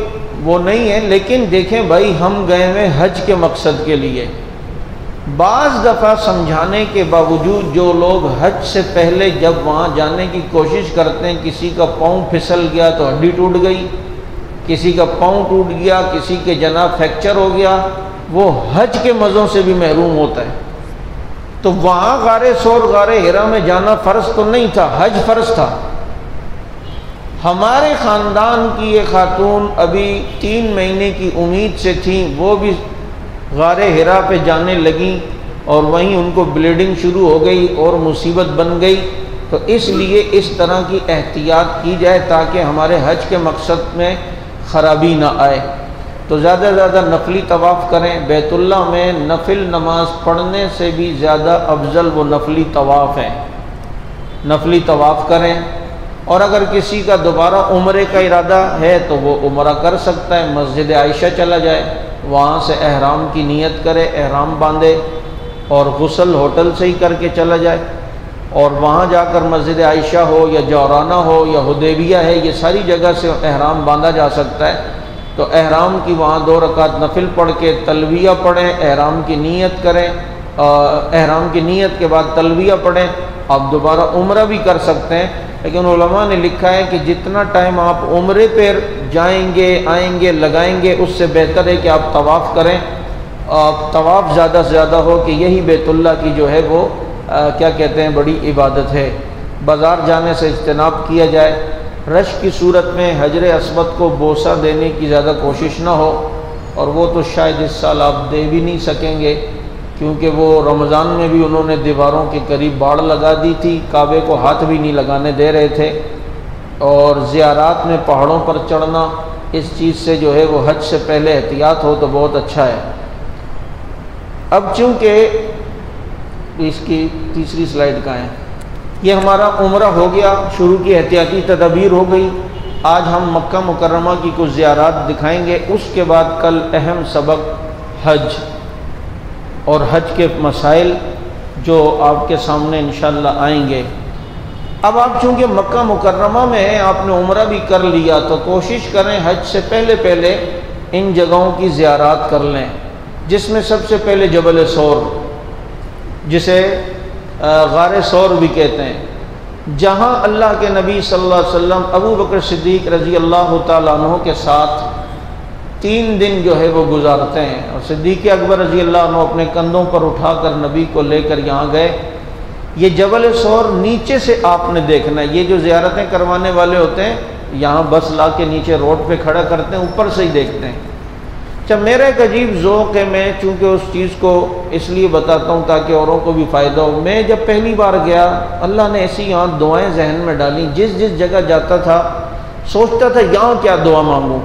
وہ نہیں ہے، لیکن دیکھیں بھائی، ہم گئے ہوئے حج کے مقصد کے لیے۔ بعض دفعہ سمجھانے کے باوجود جو لوگ حج سے پہلے جب وہاں جانے کی کوشش کرتے ہیں، کسی کا پاؤں پھسل گیا تو ہڈی ٹوٹ گئی، کسی کا پاؤں ٹوٹ گیا، کسی کے جناب فریکچر ہو گیا، وہ حج کے مزوں سے بھی محروم ہوتا ہے۔ تو وہاں غار ثور غار حرا میں جانا فرض تو نہیں تھا، حج فرض تھا۔ ہمارے خاندان کی یہ خاتون ابھی 3 مہینے کی امید سے تھیں، وہ بھی غار حرا پہ جانے لگیں اور وہیں ان کو بلیڈنگ شروع ہو گئی اور مصیبت بن گئی۔ تو اس لیے اس طرح کی احتیاط کی جائے تاکہ ہمارے حج کے مقصد میں خرابی نہ آئے۔ تو زیادہ سے زیادہ نفلی طواف کریں۔ بیت اللہ میں نفل نماز پڑھنے سے بھی زیادہ افضل وہ نفلی طواف ہیں، نفلی طواف کریں۔ اور اگر کسی کا دوبارہ عمرے کا ارادہ ہے تو وہ عمرہ کر سکتا ہے، مسجد عائشہ چلا جائے، وہاں سے احرام کی نیت کرے، احرام باندھے اور غسل ہوٹل سے ہی کر کے چلا جائے، اور وہاں جا کر مسجد عائشہ ہو یا جورانہ ہو یا حدیبیہ ہے، یہ ساری جگہ سے احرام باندھا جا سکتا ہے۔ تو احرام کی وہاں 2 رکعت نفل پڑھ کے تلبیہ پڑھیں، احرام کی نیت کریں، احرام کی نیت کے بعد تلبیہ پڑھیں۔ آپ دوبارہ عمرہ بھی کر سکتے ہیں، لیکن علماء نے لکھا ہے کہ جتنا ٹائم آپ عمرے پہ جائیں گے آئیں گے لگائیں گے، اس سے بہتر ہے کہ آپ طواف کریں، آپ طواف زیادہ سے زیادہ ہو، کہ یہی بیت اللہ کی جو ہے وہ کیا کہتے ہیں بڑی عبادت ہے۔ بازار جانے سے اجتناب کیا جائے۔ رش کی صورت میں حجر اسود کو بوسہ دینے کی زیادہ کوشش نہ ہو، اور وہ تو شاید اس سال آپ دے بھی نہیں سکیں گے، کیونکہ وہ رمضان میں بھی انہوں نے دیواروں کے قریب باڑ لگا دی تھی، کعبے کو ہاتھ بھی نہیں لگانے دے رہے تھے۔ اور زیارات میں پہاڑوں پر چڑھنا، اس چیز سے جو ہے وہ حج سے پہلے احتیاط ہو تو بہت اچھا ہے۔ اب چونکہ اس کی تیسری سلائیڈ کا ہے، یہ ہمارا عمرہ ہو گیا، شروع کی احتیاطی تدابیر ہو گئی۔ آج ہم مکہ مکرمہ کی کچھ زیارات دکھائیں گے، اس کے بعد کل اہم سبق حج اور حج کے مسائل جو آپ کے سامنے انشاءاللہ آئیں گے۔ اب آپ چونکہ مکہ مکرمہ میں ہیں، آپ نے عمرہ بھی کر لیا، تو کوشش کریں حج سے پہلے پہلے ان جگہوں کی زیارات کر لیں، جس میں سب سے پہلے جبل ثور، جسے غار ثور بھی کہتے ہیں، جہاں اللہ کے نبی صلی اللہ علیہ وسلم ابو بکر صدیق رضی اللہ تعالیٰ عنہ کے ساتھ 3 دن جو ہے وہ گزارتے ہیں، اور صدیق اکبر رضی اللہ عنہ اپنے کندھوں پر اٹھا کر نبی کو لے کر یہاں گئے۔ یہ جبل ثور نیچے سے آپ نے دیکھنا ہے، یہ جو زیارتیں کروانے والے ہوتے ہیں یہاں بس لا کے نیچے روڈ پہ کھڑا کرتے ہیں، اوپر سے ہی دیکھتے ہیں۔ اچھا، میرا ایک عجیب ذوق ہے، میں چونکہ اس چیز کو اس لیے بتاتا ہوں تاکہ اوروں کو بھی فائدہ ہو۔ میں جب پہلی بار گیا، اللہ نے ایسی یہاں دعائیں ذہن میں ڈالیں، جس جگہ جاتا تھا سوچتا تھا یہاں کیا دعا مانگوں۔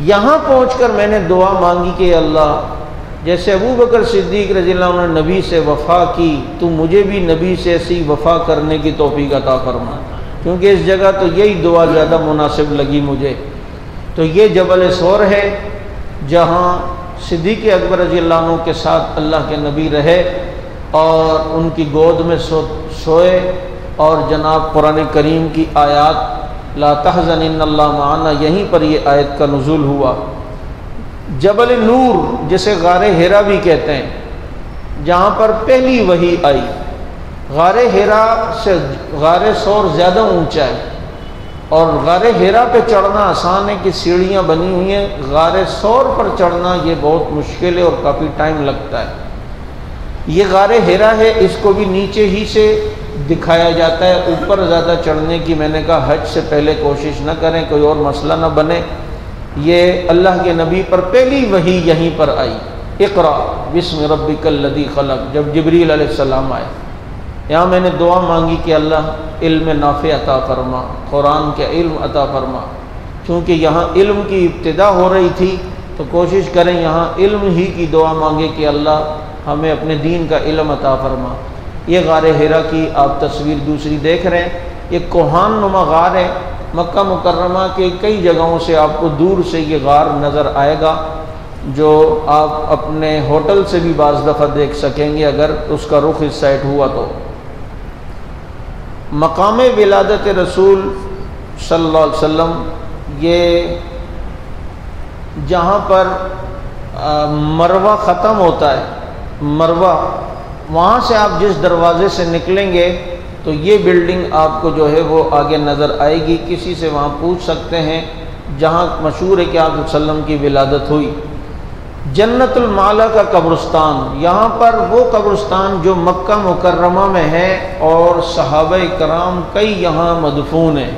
یہاں پہنچ کر میں نے دعا مانگی کہ اللہ جیسے ابو بکر صدیق رضی اللہ عنہ نے نبی سے وفا کی، تو مجھے بھی نبی سے ایسی وفا کرنے کی توفیق عطا فرما، کیونکہ اس جگہ تو یہی دعا زیادہ مناسب لگی مجھے۔ تو یہ جبل ثور ہے جہاں صدیق اکبر رضی اللہ عنہ کے ساتھ اللہ کے نبی رہے اور ان کی گود میں سوئے، اور جناب قرآن کریم کی آیات لا تحزن ان اللہ معنا، یہیں پر یہ آیت کا نزول ہوا۔ جبل نور جسے غار حرا بھی کہتے ہیں، جہاں پر پہلی وحی آئی۔ غار حرا سے غار ثور زیادہ اونچا ہے، اور غار حرا پہ چڑھنا آسان ہے کہ سیڑھیاں بنی ہوئی ہیں، غار ثور پر چڑھنا یہ بہت مشکل ہے اور کافی ٹائم لگتا ہے۔ یہ غار حرا ہے، اس کو بھی نیچے ہی سے دکھایا جاتا ہے، اوپر زیادہ چڑھنے کی میں نے کہا حج سے پہلے کوشش نہ کریں، کوئی اور مسئلہ نہ بنے۔ یہ اللہ کے نبی پر پہلی وحی یہیں پر آئی، اقرا بسم ربک الذی خلق، جب جبریل علیہ السلام آئے۔ یہاں میں نے دعا مانگی کہ اللہ علم نافع عطا فرما، قرآن کے علم عطا فرما، چونکہ یہاں علم کی ابتدا ہو رہی تھی تو کوشش کریں یہاں علم ہی کی دعا مانگے کہ اللہ ہمیں اپنے دین کا علم عطا فرما۔ یہ غار حرا کی آپ تصویر دوسری دیکھ رہے ہیں، یہ کوہان نما غار ہے۔ مکہ مکرمہ کے کئی جگہوں سے آپ کو دور سے یہ غار نظر آئے گا، جو آپ اپنے ہوٹل سے بھی بعض دفعہ دیکھ سکیں گے اگر اس کا رخ اس سائڈ ہوا تو۔ مقام ولادت رسول صلی اللہ علیہ وسلم، یہ جہاں پر مروہ ختم ہوتا ہے، مروہ، وہاں سے آپ جس دروازے سے نکلیں گے تو یہ بلڈنگ آپ کو جو ہے وہ آگے نظر آئے گی۔ کسی سے وہاں پوچھ سکتے ہیں، جہاں مشہور ہے کہ آپ صلی اللہ علیہ وسلم کی ولادت ہوئی۔ جنت المعلی کا قبرستان، یہاں پر وہ قبرستان جو مکہ مکرمہ میں ہے، اور صحابہ کرام کئی یہاں مدفون ہیں۔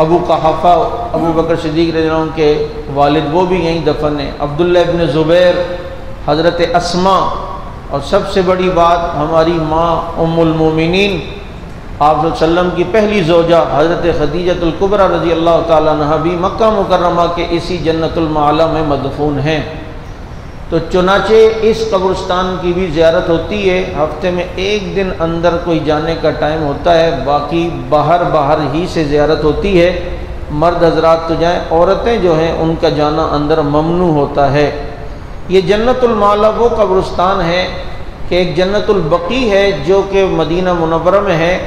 ابو قحافہ ابو بکر صدیق رضی اللہ عنہ کے والد وہ بھی یہیں دفن ہیں، عبداللہ ابن زبیر، حضرت اسماء، اور سب سے بڑی بات ہماری ماں ام المومنین آپ صلی اللہ علیہ وسلم کی پہلی زوجہ حضرت خدیجۃ الکبریٰ رضی اللہ تعالیٰ عنہا بھی مکہ مکرمہ کے اسی جنت المعلی میں مدفون ہیں۔ تو چنانچہ اس قبرستان کی بھی زیارت ہوتی ہے، ہفتے میں ایک دن اندر کوئی جانے کا ٹائم ہوتا ہے، باقی باہر ہی سے زیارت ہوتی ہے۔ مرد حضرات تو جائیں، عورتیں جو ہیں ان کا جانا اندر ممنوع ہوتا ہے۔ یہ جنت المعلی وہ قبرستان ہے کہ ایک جنت البقیع ہے جو کہ مدینہ منورہ میں ہے۔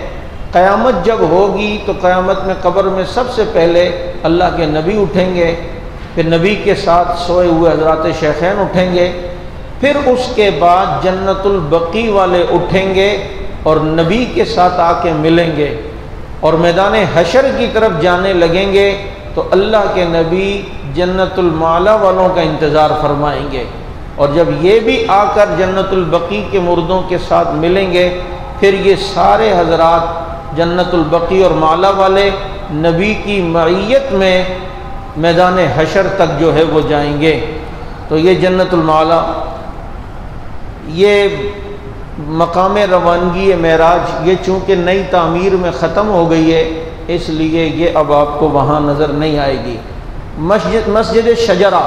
قیامت جب ہوگی تو قیامت میں قبر میں سب سے پہلے اللہ کے نبی اٹھیں گے، پھر نبی کے ساتھ سوئے ہوئے حضرات شیخین اٹھیں گے، پھر اس کے بعد جنت البقیع والے اٹھیں گے اور نبی کے ساتھ آ کے ملیں گے اور میدان حشر کی طرف جانے لگیں گے، تو اللہ کے نبی جنت المعلی والوں کا انتظار فرمائیں گے، اور جب یہ بھی آ کر جنت البقیع کے مردوں کے ساتھ ملیں گے، پھر یہ سارے حضرات جنت البقیع اور معلی والے نبی کی معیت میں میدان حشر تک جو ہے وہ جائیں گے۔ تو یہ جنت المعلی، یہ مقام روانگی معراج، یہ چونکہ نئی تعمیر میں ختم ہو گئی ہے اس لیے یہ اب آپ کو وہاں نظر نہیں آئے گی۔ مسجد شجرہ،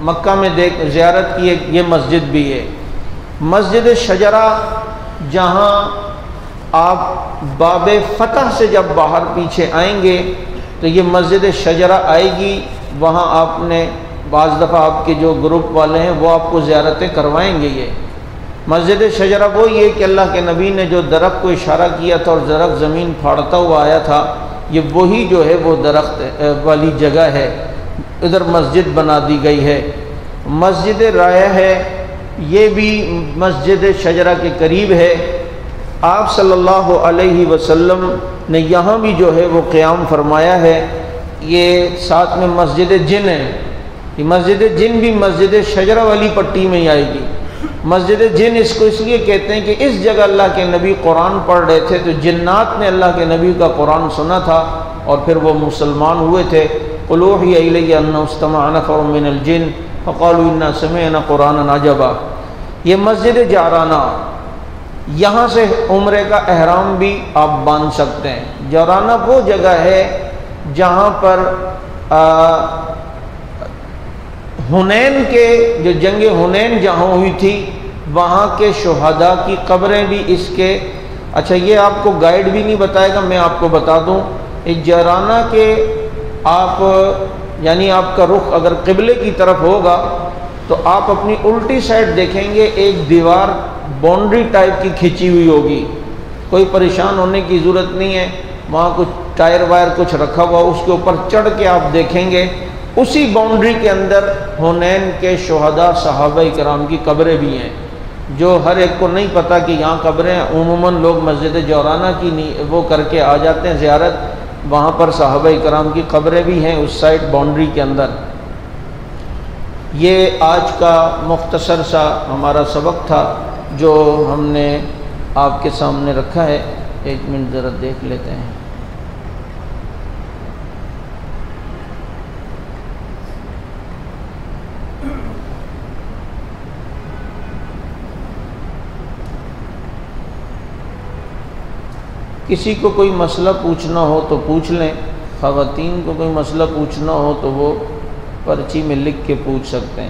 مکہ میں زیارت کی یہ مسجد بھی ہے۔ مسجد شجرہ جہاں آپ باب فتح سے جب باہر پیچھے آئیں گے تو یہ مسجد شجرہ آئے گی، وہاں آپ نے بعض دفعہ آپ کے جو گروپ والے ہیں وہ آپ کو زیارتیں کروائیں گے۔ یہ مسجد شجرہ وہ یہ کہ اللہ کے نبی نے جو درخت کو اشارہ کیا تھا اور درخت زمین پھاڑتا ہوا آیا تھا، یہ وہی جو ہے وہ درخت والی جگہ ہے، ادھر مسجد بنا دی گئی ہے۔ مسجد رائے ہے، یہ بھی مسجد شجرہ کے قریب ہے۔ آپ صلی اللہ علیہ وسلم نے یہاں بھی جو ہے وہ قیام فرمایا ہے۔ یہ ساتھ میں مسجد جن ہے، یہ مسجد جن بھی مسجد شجرہ والی پٹی میں ہی آئے گی۔ مسجد جن اس کو اس لیے کہتے ہیں کہ اس جگہ اللہ کے نبی قرآن پڑھ رہے تھے تو جنات نے اللہ کے نبی کا قرآن سنا تھا اور پھر وہ مسلمان ہوئے تھے۔ قُلْ أُوحِيَ إِلَيَّ أَنَّهُ اسْتَمَعَ نَفَرٌ مِّنَ الْجِنِّ فَقَالُوا إِنَّا سَمِعْنَا قُرْآنًا عَجَبًا۔ یہ مسجد جعرانہ، یہاں سے عمرے کا احرام بھی آپ باندھ سکتے ہیں۔ جعرانہ وہ جگہ ہے جہاں پر حنین کے جو جنگ حنین جہاں ہوئی تھی وہاں کے شہداء کی قبریں بھی اس کے اچھا یہ آپ کو گائیڈ بھی نہیں بتائے گا، میں آپ کو بتا دوں جعرانہ کے آپ یعنی آپ کا رخ اگر قبلے کی طرف ہوگا تو آپ اپنی الٹی سائڈ دیکھیں گے ایک دیوار باؤنڈری ٹائپ کی کھینچی ہوئی ہوگی، کوئی پریشان ہونے کی ضرورت نہیں ہے، وہاں کچھ ٹائر وائر کچھ رکھا ہوا اس کے اوپر چڑھ کے آپ دیکھیں گے اسی باؤنڈری کے اندر حنین کے شہداء صحابہ کرام کی قبریں بھی ہیں، جو ہر ایک کو نہیں پتہ کہ یہاں قبریں ہیں۔ عموماً لوگ مسجد جعرانہ کی وہ کر کے آ جاتے ہیں زیارت، وہاں پر صحابہ کرام کی قبریں بھی ہیں اس سائڈ باؤنڈری کے اندر۔ یہ آج کا مختصر سا ہمارا سبق تھا جو ہم نے آپ کے سامنے رکھا ہے۔ ایک منٹ ذرا دیکھ لیتے ہیں۔ کسی کو کوئی مسئلہ پوچھنا ہو تو پوچھ لیں، خواتین کو کوئی مسئلہ پوچھنا ہو تو وہ پرچی میں لکھ کے پوچھ سکتے ہیں۔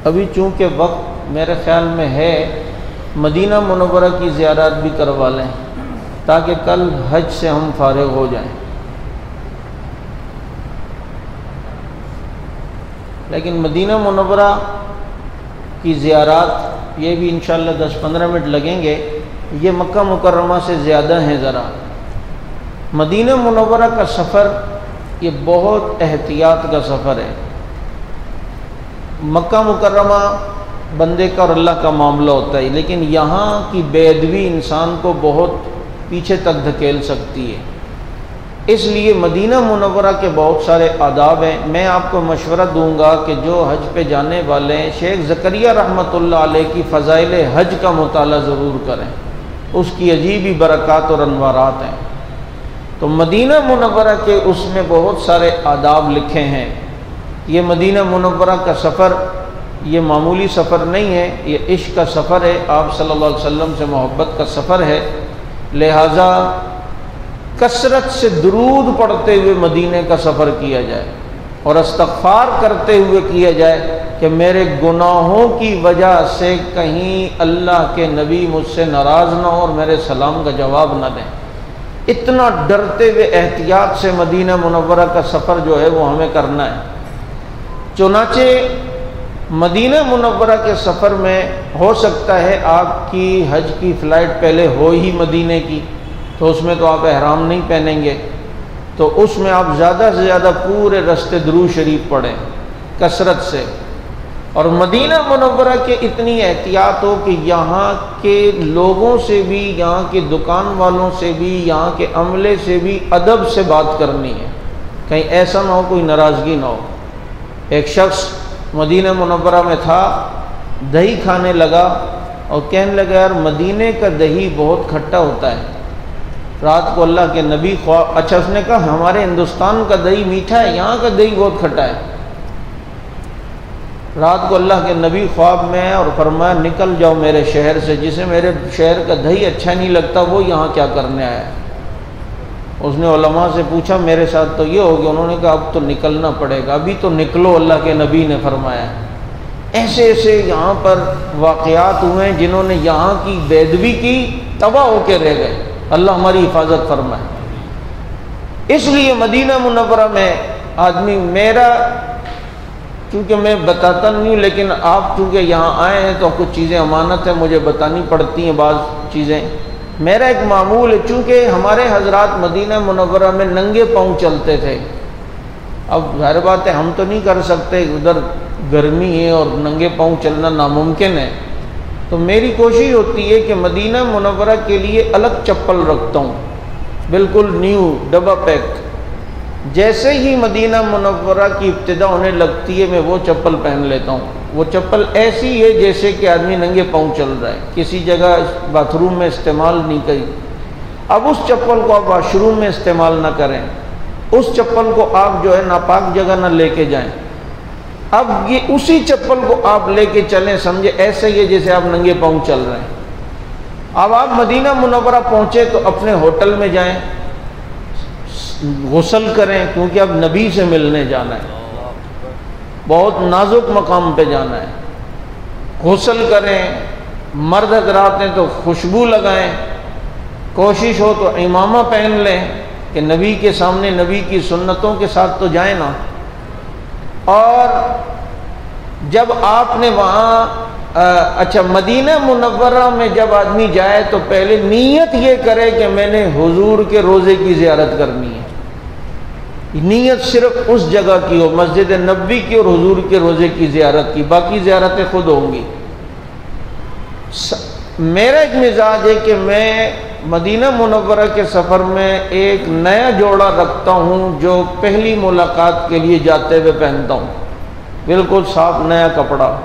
ابھی چونکہ وقت میرے خیال میں ہے مدینہ منورہ کی زیارت بھی کروا لیں تاکہ کل حج سے ہم فارغ ہو جائیں، لیکن مدینہ منورہ کی زیارات یہ بھی انشاءاللہ 10-15 منٹ لگیں گے، یہ مکہ مکرمہ سے زیادہ ہیں ذرا۔ مدینہ منورہ کا سفر یہ بہت احتیاط کا سفر ہے۔ مکہ مکرمہ بندے کا اور اللہ کا معاملہ ہوتا ہے، لیکن یہاں کی بے ادبی انسان کو بہت پیچھے تک دھکیل سکتی ہے، اس لیے مدینہ منورہ کے بہت سارے آداب ہیں۔ میں آپ کو مشورہ دوں گا کہ جو حج پہ جانے والے ہیں شیخ زکریہ رحمۃ اللہ علیہ کی فضائل حج کا مطالعہ ضرور کریں، اس کی عجیب ہی برکات اور انوارات ہیں۔ تو مدینہ منورہ کے اس میں بہت سارے آداب لکھے ہیں۔ یہ مدینہ منورہ کا سفر یہ معمولی سفر نہیں ہے، یہ عشق کا سفر ہے، آپ صلی اللہ علیہ وسلم سے محبت کا سفر ہے، لہٰذا کثرت سے درود پڑھتے ہوئے مدینے کا سفر کیا جائے اور استغفار کرتے ہوئے کیا جائے کہ میرے گناہوں کی وجہ سے کہیں اللہ کے نبی مجھ سے ناراض نہ ہو اور میرے سلام کا جواب نہ دیں۔ اتنا ڈرتے ہوئے احتیاط سے مدینہ منورہ کا سفر جو ہے وہ ہمیں کرنا ہے۔ چنانچہ مدینہ منورہ کے سفر میں ہو سکتا ہے آپ کی حج کی فلائٹ پہلے ہو ہی مدینے کی، تو اس میں تو آپ احرام نہیں پہنیں گے، تو اس میں آپ زیادہ سے زیادہ پورے رستے درود شریف پڑھیں کثرت سے۔ اور مدینہ منورہ کے اتنی احتیاط ہو کہ یہاں کے لوگوں سے بھی، یہاں کے دکان والوں سے بھی، یہاں کے عملے سے بھی ادب سے بات کرنی ہے، کہیں ایسا نہ ہو کوئی ناراضگی نہ ہو۔ ایک شخص مدینہ منورہ میں تھا، دہی کھانے لگا اور کہنے لگا یار مدینے کا دہی بہت کھٹا ہوتا ہے۔ رات کو اللہ کے نبی خواب، اچھا اس نے کہا ہمارے ہندوستان کا دہی میٹھا ہے، یہاں کا دہی بہت کھٹا ہے۔ رات کو اللہ کے نبی خواب میں ہے اور فرمایا نکل جاؤ میرے شہر سے، جسے میرے شہر کا دہی اچھا نہیں لگتا وہ یہاں کیا کرنے آیا ہے۔ اس نے علماء سے پوچھا میرے ساتھ تو یہ ہو گیا، انہوں نے کہا اب تو نکلنا پڑے گا، ابھی تو نکلو، اللہ کے نبی نے فرمایا۔ ایسے ایسے یہاں پر واقعات ہوئے ہیں جنہوں نے یہاں کی بے ادبی کی، تباہ ہو کے رہ گئے، اللہ ہماری حفاظت فرمائے۔ اس لیے مدینہ منورہ میں آدمی، میرا چونکہ میں بتاتا نہیں ہوں لیکن آپ چونکہ یہاں آئے ہیں تو کچھ چیزیں امانت ہیں، مجھے بتانی پڑتی ہیں بعض چیزیں۔ میرا ایک معمول ہے، چونکہ ہمارے حضرات مدینہ منورہ میں ننگے پاؤں چلتے تھے، اب ظاہر بات ہے ہم تو نہیں کر سکتے، ادھر گرمی ہے اور ننگے پاؤں چلنا ناممکن ہے، تو میری کوشش ہوتی ہے کہ مدینہ منورہ کے لیے الگ چپل رکھتا ہوں، بالکل نیو ڈبہ پیک۔ جیسے ہی مدینہ منورہ کی ابتدا ہونے لگتی ہے میں وہ چپل پہن لیتا ہوں۔ وہ چپل ایسی ہے جیسے کہ آدمی ننگے پاؤں چل رہا ہے، کسی جگہ باتھ روم میں استعمال نہیں کی۔ اب اس چپل کو آپ واش روم میں استعمال نہ کریں، اس چپل کو آپ جو ہے ناپاک جگہ نہ لے کے جائیں۔ اب یہ اسی چپل کو آپ لے کے چلیں، سمجھے ایسے ہی ہے جیسے آپ ننگے پاؤں چل رہے ہیں۔ اب آپ مدینہ منورہ پہنچے تو اپنے ہوٹل میں جائیں، غسل کریں، کیونکہ اب نبی سے ملنے جانا ہے، بہت نازک مقام پہ جانا ہے۔ غسل کریں، مرد حضرات ہیں تو خوشبو لگائیں، کوشش ہو تو امامہ پہن لیں کہ نبی کے سامنے نبی کی سنتوں کے ساتھ تو جائیں نا۔ اور جب آپ نے وہاں مدینہ منورہ میں جب آدمی جائے تو پہلے نیت یہ کرے کہ میں نے حضور کے روزے کی زیارت کرنی ہے، نیت صرف اس جگہ کی ہو، مسجد نبوی کی اور حضور کے روزے کی زیارت کی، باقی زیارتیں خود ہوں گی۔ میرا ایک مزاج ہے کہ میں مدینہ منورہ کے سفر میں ایک نیا جوڑا رکھتا ہوں جو پہلی ملاقات کے لیے جاتے ہوئے پہنتا ہوں، بالکل صاف نیا کپڑا،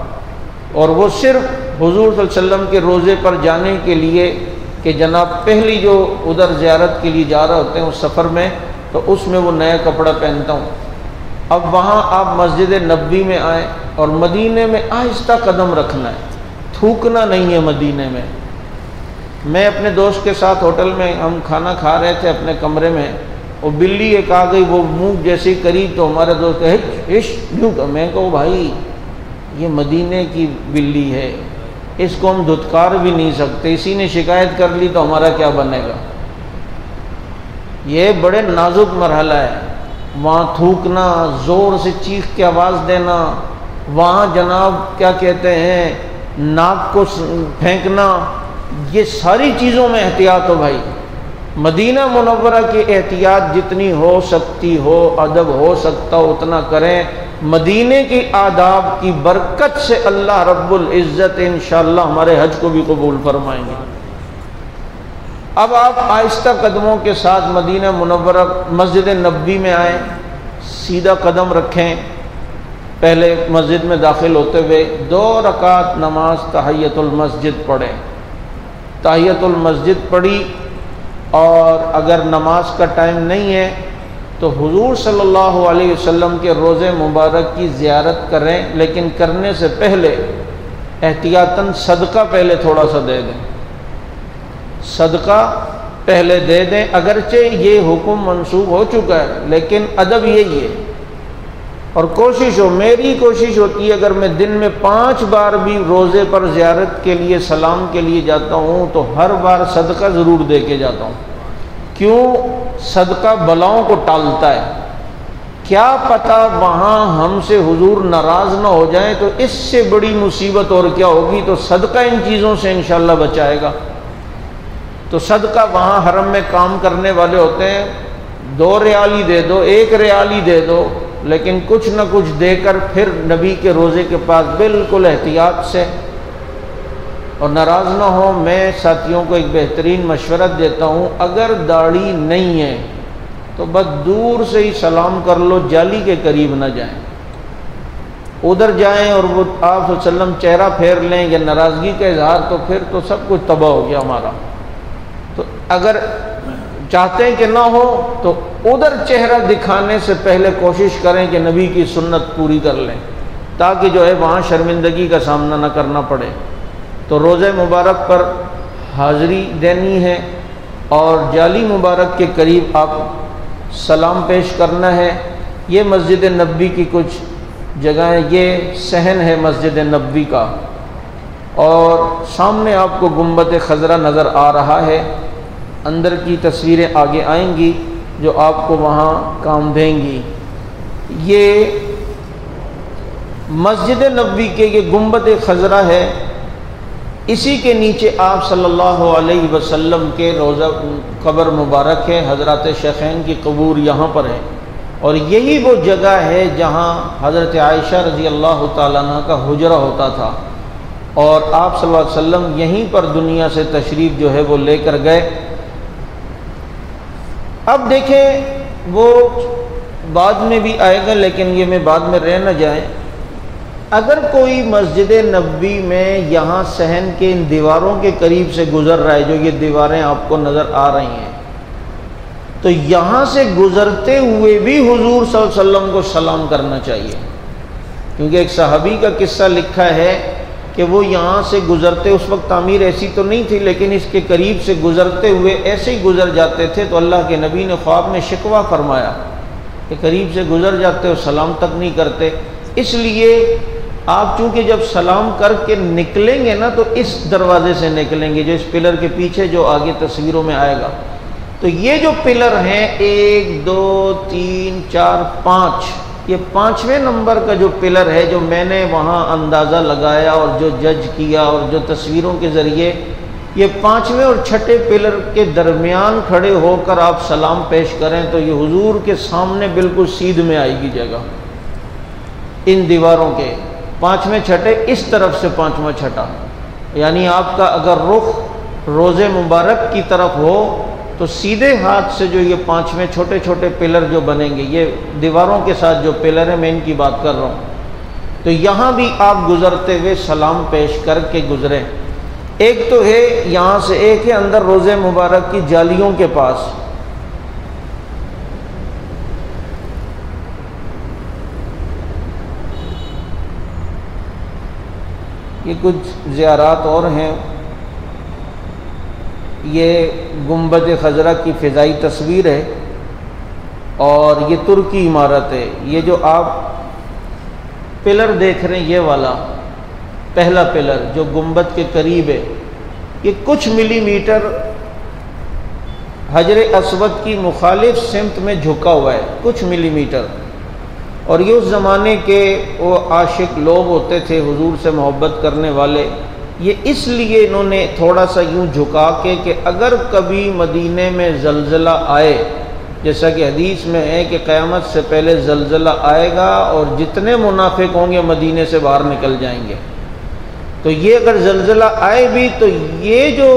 اور وہ صرف حضور صلی اللہ علیہ وسلم کے روزے پر جانے کے لیے کہ جناب پہلی جو ادھر زیارت کے لیے جا رہے ہوتے ہیں اس سفر میں، تو اس میں وہ نیا کپڑا پہنتا ہوں۔ اب وہاں آپ مسجد نبوی میں آئیں اور مدینے میں آہستہ قدم رکھنا ہے، تھوکنا نہیں ہے مدینے میں۔ میں اپنے دوست کے ساتھ ہوٹل میں ہم کھانا کھا رہے تھے اپنے کمرے میں، وہ بلی ایک آ گئی، وہ منہ جیسے قریب، تو ہمارے دوست میں کہو بھائی یہ مدینے کی بلی ہے، اس کو ہم دھتکار بھی نہیں سکتے، اسی نے شکایت کر لی تو ہمارا کیا بنے گا۔ یہ بڑے نازک مرحلہ ہے، وہاں تھوکنا، زور سے چیخ کے آواز دینا، وہاں جناب کیا کہتے ہیں ناک کو پھینکنا، یہ ساری چیزوں میں احتیاط ہو بھائی۔ مدینہ منورہ کی احتیاط جتنی ہو سکتی ہو، ادب ہو سکتا ہو اتنا کریں۔ مدینے کی آداب کی برکت سے اللہ رب العزت انشاءاللہ ہمارے حج کو بھی قبول فرمائیں گے۔ اب آپ آہستہ قدموں کے ساتھ مدینہ منورہ مسجد نبوی میں آئیں، سیدھا قدم رکھیں، پہلے مسجد میں داخل ہوتے ہوئے 2 رکعت نماز تحیۃ المسجد پڑھیں۔ تحیۃ المسجد پڑھی، اور اگر نماز کا ٹائم نہیں ہے تو حضور صلی اللہ علیہ وسلم کے روزے مبارک کی زیارت کریں، لیکن کرنے سے پہلے احتیاطاً صدقہ پہلے تھوڑا سا دے دیں، صدقہ پہلے دے دیں، اگرچہ یہ حکم منسوخ ہو چکا ہے لیکن ادب یہی ہے۔ اور کوشش ہو، میری کوشش ہوتی ہے اگر میں دن میں 5 بار بھی روزے پر زیارت کے لیے سلام کے لیے جاتا ہوں تو ہر بار صدقہ ضرور دے کے جاتا ہوں۔ کیوں؟ صدقہ بلاؤں کو ٹالتا ہے، کیا پتہ وہاں ہم سے حضور ناراض نہ ہو جائیں تو اس سے بڑی مصیبت اور کیا ہوگی، تو صدقہ ان چیزوں سے انشاءاللہ بچائے گا۔ تو صدقہ وہاں حرم میں کام کرنے والے ہوتے ہیں، 2 ریال ہی دے دو، 1 ریال ہی دے دو، لیکن کچھ نہ کچھ دے کر پھر نبی کے روزے کے پاس بالکل احتیاط سے، اور ناراض نہ ہو۔ میں ساتھیوں کو ایک بہترین مشورہ دیتا ہوں، اگر داڑھی نہیں ہے تو بس دور سے ہی سلام کر لو، جالی کے قریب نہ جائیں۔ ادھر جائیں اور وہ آپ صلی اللہ علیہ وسلم چہرہ پھیر لیں یا ناراضگی کا اظہار، تو پھر تو سب کچھ تباہ ہو گیا ہمارا۔ تو اگر چاہتے ہیں کہ نہ ہو تو ادھر چہرہ دکھانے سے پہلے کوشش کریں کہ نبی کی سنت پوری کر لیں، تاکہ جو ہے وہاں شرمندگی کا سامنا نہ کرنا پڑے۔ تو روزہ مبارک پر حاضری دینی ہے اور جالی مبارک کے قریب آپ سلام پیش کرنا ہے۔ یہ مسجد نبوی کی کچھ جگہیں، یہ صحن ہے مسجد نبوی کا، اور سامنے آپ کو گنبد خضرا نظر آ رہا ہے۔ اندر کی تصویریں آگے آئیں گی جو آپ کو وہاں کام دیں گی۔ یہ مسجد نبوی کے یہ گنبد خضرا ہے، اسی کے نیچے آپ صلی اللہ علیہ وسلم کے روضہ قبر مبارک ہے، حضرات شیخین کی قبور یہاں پر ہے، اور یہی وہ جگہ ہے جہاں حضرت عائشہ رضی اللہ تعالیٰ عنہ کا حجرہ ہوتا تھا، اور آپ صلی اللہ علیہ وسلم یہیں پر دنیا سے تشریف جو ہے وہ لے کر گئے۔ اب دیکھیں وہ بعد میں بھی آئے گا، لیکن یہ میں بعد میں رہ نہ جائیں، اگر کوئی مسجد نبوی میں یہاں صحن کے ان دیواروں کے قریب سے گزر رہا ہے، جو یہ دیواریں آپ کو نظر آ رہی ہیں، تو یہاں سے گزرتے ہوئے بھی حضور صلی اللہ علیہ وسلم کو سلام کرنا چاہیے، کیونکہ ایک صحابی کا قصہ لکھا ہے، کہ وہ یہاں سے گزرتے، اس وقت تعمیر ایسی تو نہیں تھی، لیکن اس کے قریب سے گزرتے ہوئے ایسے ہی گزر جاتے تھے، تو اللہ کے نبی نے خواب میں شکوہ فرمایا کہ قریب سے گزر جاتے ہو، سلام تک نہیں کرتے۔ اس لیے آپ چونکہ جب سلام کر کے نکلیں گے نا تو اس دروازے سے نکلیں گے، جو اس پلر کے پیچھے جو آگے تصویروں میں آئے گا۔ تو یہ جو پلر ہیں 1 2 3 4 5، یہ 5ویں نمبر کا جو پلر ہے، جو میں نے وہاں اندازہ لگایا اور جو جج کیا اور جو تصویروں کے ذریعے، یہ 5ویں اور 6ٹھے پلر کے درمیان کھڑے ہو کر آپ سلام پیش کریں تو یہ حضور کے سامنے بالکل سیدھ میں آئے گی جگہ، ان دیواروں کے 5ویں 6ٹھے اس طرف سے 5واں 6ٹھا، یعنی آپ کا اگر رخ روض مبارک کی طرف ہو تو سیدھے ہاتھ سے جو یہ 5ویں چھوٹے چھوٹے پلر جو بنیں گے، یہ دیواروں کے ساتھ جو پلر ہیں، میں ان کی بات کر رہا ہوں، تو یہاں بھی آپ گزرتے ہوئے سلام پیش کر کے گزریں۔ ایک تو ہے یہاں سے، ایک ہے اندر روضہ مبارک کی جالیوں کے پاس، یہ کچھ زیارات اور ہیں، یہ گنبد خضرا کی فضائی تصویر ہے اور یہ ترکی عمارت ہے۔ یہ جو آپ پلر دیکھ رہے ہیں، یہ والا پہلا پلر جو گنبد کے قریب ہے، یہ کچھ ملی میٹر حجر اسود کی مخالف سمت میں جھکا ہوا ہے، کچھ ملی میٹر، اور یہ اس زمانے کے وہ عاشق لوگ ہوتے تھے، حضور سے محبت کرنے والے، یہ اس لیے انہوں نے تھوڑا سا یوں جھکا کے کہ اگر کبھی مدینے میں زلزلہ آئے، جیسا کہ حدیث میں ہے کہ قیامت سے پہلے زلزلہ آئے گا اور جتنے منافق ہوں گے مدینے سے باہر نکل جائیں گے، تو یہ اگر زلزلہ آئے بھی تو یہ جو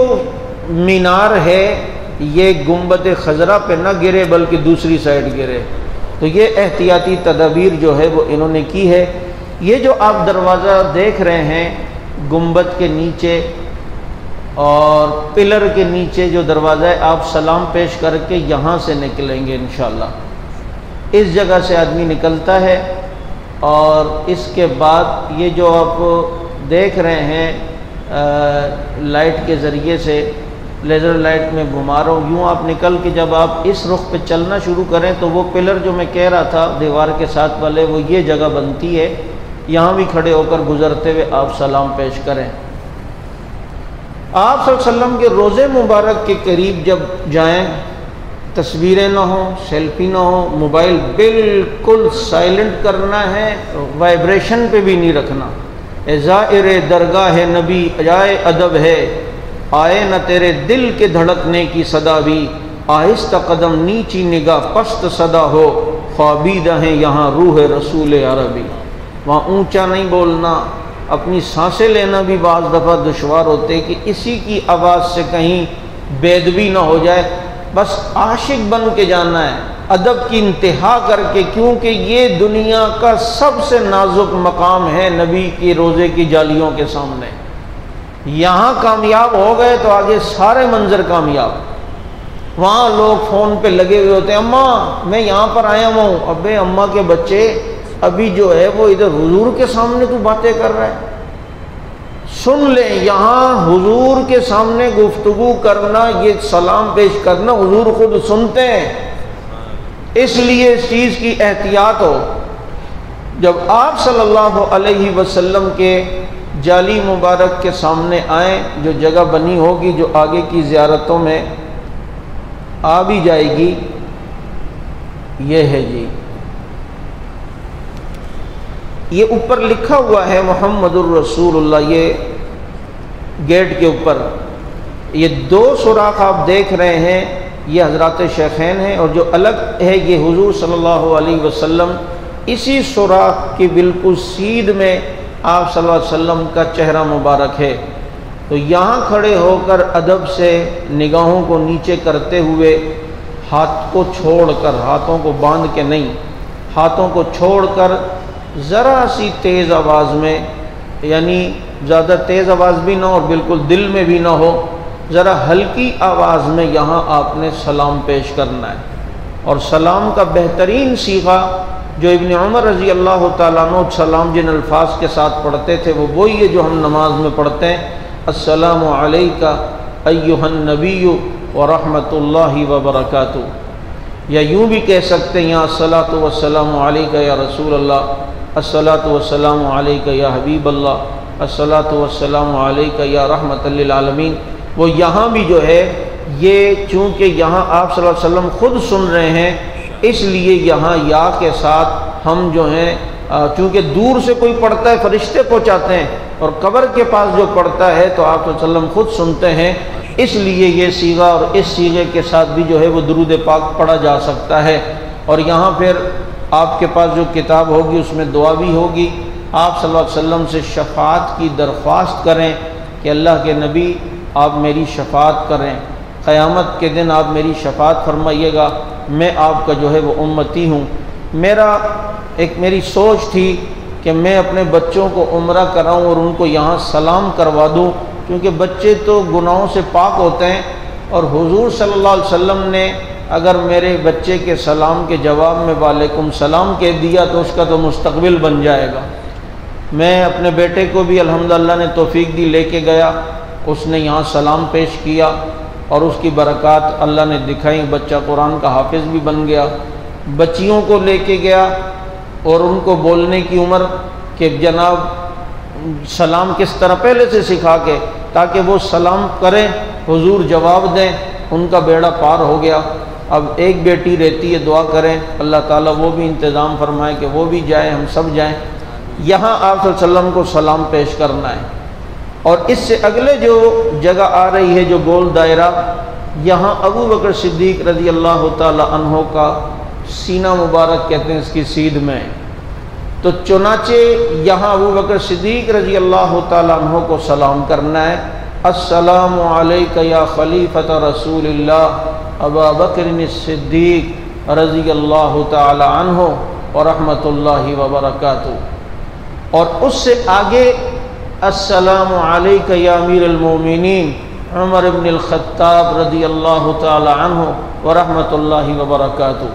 مینار ہے یہ گنبد خضرا پہ نہ گرے بلکہ دوسری سائڈ گرے، تو یہ احتیاطی تدابیر جو ہے وہ انہوں نے کی ہے۔ یہ جو آپ دروازہ دیکھ رہے ہیں گنبد کے نیچے اور پلر کے نیچے جو دروازہ ہے، آپ سلام پیش کر کے یہاں سے نکلیں گے انشاءاللہ، اس جگہ سے آدمی نکلتا ہے، اور اس کے بعد یہ جو آپ دیکھ رہے ہیں لائٹ کے ذریعے سے، لیزر لائٹ میں گھما رہا ہوں، یوں آپ نکل کے جب آپ اس رخ پہ چلنا شروع کریں تو وہ پلر جو میں کہہ رہا تھا دیوار کے ساتھ والے، وہ یہ جگہ بنتی ہے، یہاں بھی کھڑے ہو کر گزرتے ہوئے آپ سلام پیش کریں۔ آپ صلی اللہ علیہ وسلم کے روضے مبارک کے قریب جب جائیں، تصویریں نہ ہوں، سیلفی نہ ہو، موبائل بالکل سائلنٹ کرنا ہے، وائبریشن پہ بھی نہیں رکھنا۔ زائر درگاہ نبی جائے ادب ہے، آئے نہ تیرے دل کے دھڑکنے کی صدا بھی، آہستہ قدم نیچی نگاہ پست صدا ہو، خوابیدہ ہیں یہاں روح رسول عربی۔ وہاں اونچا نہیں بولنا، اپنی سانسیں لینا بھی بعض دفعہ دشوار ہوتے کہ اسی کی آواز سے کہیں بےادبی نہ ہو جائے، بس عاشق بن کے جانا ہے، ادب کی انتہا کر کے، کیونکہ یہ دنیا کا سب سے نازک مقام ہے نبی کی روضے کی جالیوں کے سامنے۔ یہاں کامیاب ہو گئے تو آگے سارے منظر کامیاب۔ وہاں لوگ فون پہ لگے ہوئے ہوتے ہیں، اماں میں یہاں پر آیا ہوں، ابے اماں کے بچے ابھی جو ہے وہ ادھر حضور کے سامنے تو باتیں کر رہا ہے۔ سن لیں، یہاں حضور کے سامنے گفتگو کرنا، یہ سلام پیش کرنا، حضور خود سنتے ہیں، اس لیے اس چیز کی احتیاط ہو۔ جب آپ صلی اللہ علیہ وسلم کے جالی مبارک کے سامنے آئیں، جو جگہ بنی ہوگی جو آگے کی زیارتوں میں آ بھی جائے گی، یہ ہے جی، یہ اوپر لکھا ہوا ہے محمد الرسول اللہ، یہ گیٹ کے اوپر یہ 2 سوراخ آپ دیکھ رہے ہیں، یہ حضرات شیخین ہیں، اور جو الگ ہے یہ حضور صلی اللہ علیہ وسلم، اسی سوراخ کی بالکل سیدھ میں آپ صلی اللہ علیہ وسلم کا چہرہ مبارک ہے۔ تو یہاں کھڑے ہو کر ادب سے نگاہوں کو نیچے کرتے ہوئے، ہاتھ کو چھوڑ کر، ہاتھوں کو باندھ کے نہیں، ہاتھوں کو چھوڑ کر ذرا سی تیز آواز میں، یعنی زیادہ تیز آواز بھی نہ ہو اور بالکل دل میں بھی نہ ہو، ذرا ہلکی آواز میں یہاں آپ نے سلام پیش کرنا ہے۔ اور سلام کا بہترین صیغہ جو ابن عمر رضی اللہ تعالیٰ عنہ سلام جن الفاظ کے ساتھ پڑھتے تھے وہ وہی ہے جو ہم نماز میں پڑھتے ہیں، السلام علیکہ ایہا النبی ورحمۃ اللہ وبرکاتہ، یا یوں بھی کہہ سکتے ہیں یا الصلاۃ والسلام علیکہ یا رسول اللہ، الصلاۃ والسلام علیکہ یا حبیب اللہ، الصلاۃ والسلام علیکہ یا رحمۃ للعالمین۔ وہ یہاں بھی جو ہے یہ چونکہ یہاں آپ صلی اللہ علیہ وسلم خود سن رہے ہیں، اس لیے یہاں یا کے ساتھ ہم جو ہیں چونکہ دور سے کوئی پڑھتا ہے فرشتے پہنچاتے ہیں، اور قبر کے پاس جو پڑھتا ہے تو آپ صلی اللہ علیہ وسلم خود سنتے ہیں، اس لیے یہ صیغہ اور اس صیغے کے ساتھ بھی جو ہے وہ درود پاک پڑھا جا سکتا ہے۔ اور یہاں پھر آپ کے پاس جو کتاب ہوگی اس میں دعا بھی ہوگی، آپ صلی اللہ علیہ وسلم سے شفاعت کی درخواست کریں کہ اللہ کے نبی آپ میری شفاعت کریں، قیامت کے دن آپ میری شفاعت فرمائیے گا، میں آپ کا جو ہے وہ امتی ہوں۔ میری سوچ تھی کہ میں اپنے بچوں کو عمرہ کراؤں اور ان کو یہاں سلام کروا دوں، کیونکہ بچے تو گناہوں سے پاک ہوتے ہیں، اور حضور صلی اللہ علیہ وسلم نے اگر میرے بچے کے سلام کے جواب میں وعلیکم السلام کہہ دیا تو اس کا تو مستقبل بن جائے گا۔ میں اپنے بیٹے کو بھی الحمدللہ نے توفیق دی، لے کے گیا، اس نے یہاں سلام پیش کیا اور اس کی برکات اللہ نے دکھائیں، بچہ قرآن کا حافظ بھی بن گیا۔ بچیوں کو لے کے گیا اور ان کو بولنے کی عمر کہ جناب سلام کس طرح پہلے سے سکھا کے، تاکہ وہ سلام کریں حضور جواب دیں، ان کا بیڑا پار ہو گیا۔ اب ایک بیٹی رہتی ہے، دعا کریں اللہ تعالیٰ وہ بھی انتظام فرمائے کہ وہ بھی جائیں، ہم سب جائیں۔ یہاں آپ صلی اللہ علیہ وسلم کو سلام پیش کرنا ہے۔ اور اس سے اگلے جو جگہ آ رہی ہے جو گول دائرہ، یہاں ابو بکر صدیق رضی اللہ تعالی عنہ کا سینہ مبارک کہتے ہیں اس کی سیدھ میں، تو چنانچہ یہاں ابو بکر صدیق رضی اللہ تعالی عنہ کو سلام کرنا ہے، السلام علیکہ یا خلیفۃ رسول اللہ ابا بکر الصدیق رضی اللہ تعالی عنہ ورحمۃ اللہ وبرکاتہ۔ اور اس سے آگے السلام علیکہ یا امیر المومنین عمر بن الخطاب رضی اللہ تعالی عنہ ورحمۃ اللہ وبرکاتہ۔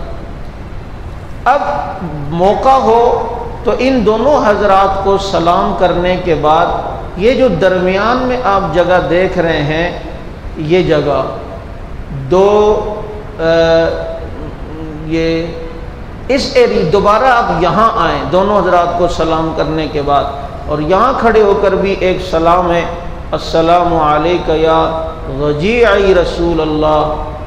اب موقع ہو تو ان دونوں حضرات کو سلام کرنے کے بعد یہ جو درمیان میں آپ جگہ دیکھ رہے ہیں، یہ جگہ دو اس ایری دوبارہ آپ یہاں آئیں دونوں حضرات کو سلام کرنے کے بعد، اور یہاں کھڑے ہو کر بھی ایک سلام ہے، السلام علیکہ یا وجیع رسول اللہ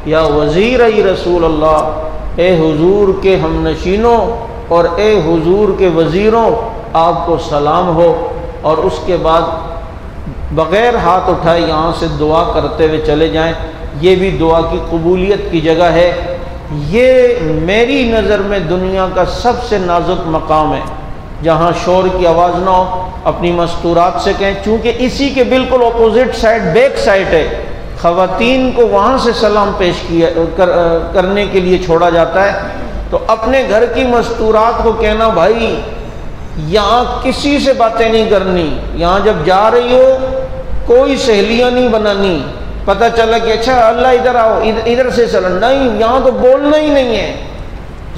یا وزیر رسول اللہ، اے حضور کے ہم نشینوں اور اے حضور کے وزیروں آپ کو سلام ہو۔ اور اس کے بعد بغیر ہاتھ اٹھائے یہاں سے دعا کرتے ہوئے چلے جائیں، یہ بھی دعا کی قبولیت کی جگہ ہے۔ یہ میری نظر میں دنیا کا سب سے نازک مقام ہے، جہاں شور کی آواز نہ ہو، اپنی مستورات سے کہیں، چونکہ اسی کے بالکل اپوزٹ سائڈ بیک سائڈ ہے، خواتین کو وہاں سے سلام پیش کرنے کے لیے چھوڑا جاتا ہے، تو اپنے گھر کی مستورات کو کہنا بھائی یہاں کسی سے باتیں نہیں کرنی، یہاں جب جا رہی ہو کوئی سہیلیاں نہیں بنانی، پتہ چلا کہ اچھا اللہ ادھر آؤ ادھر سے چلنا، نہیں یہاں تو بولنا ہی نہیں ہے،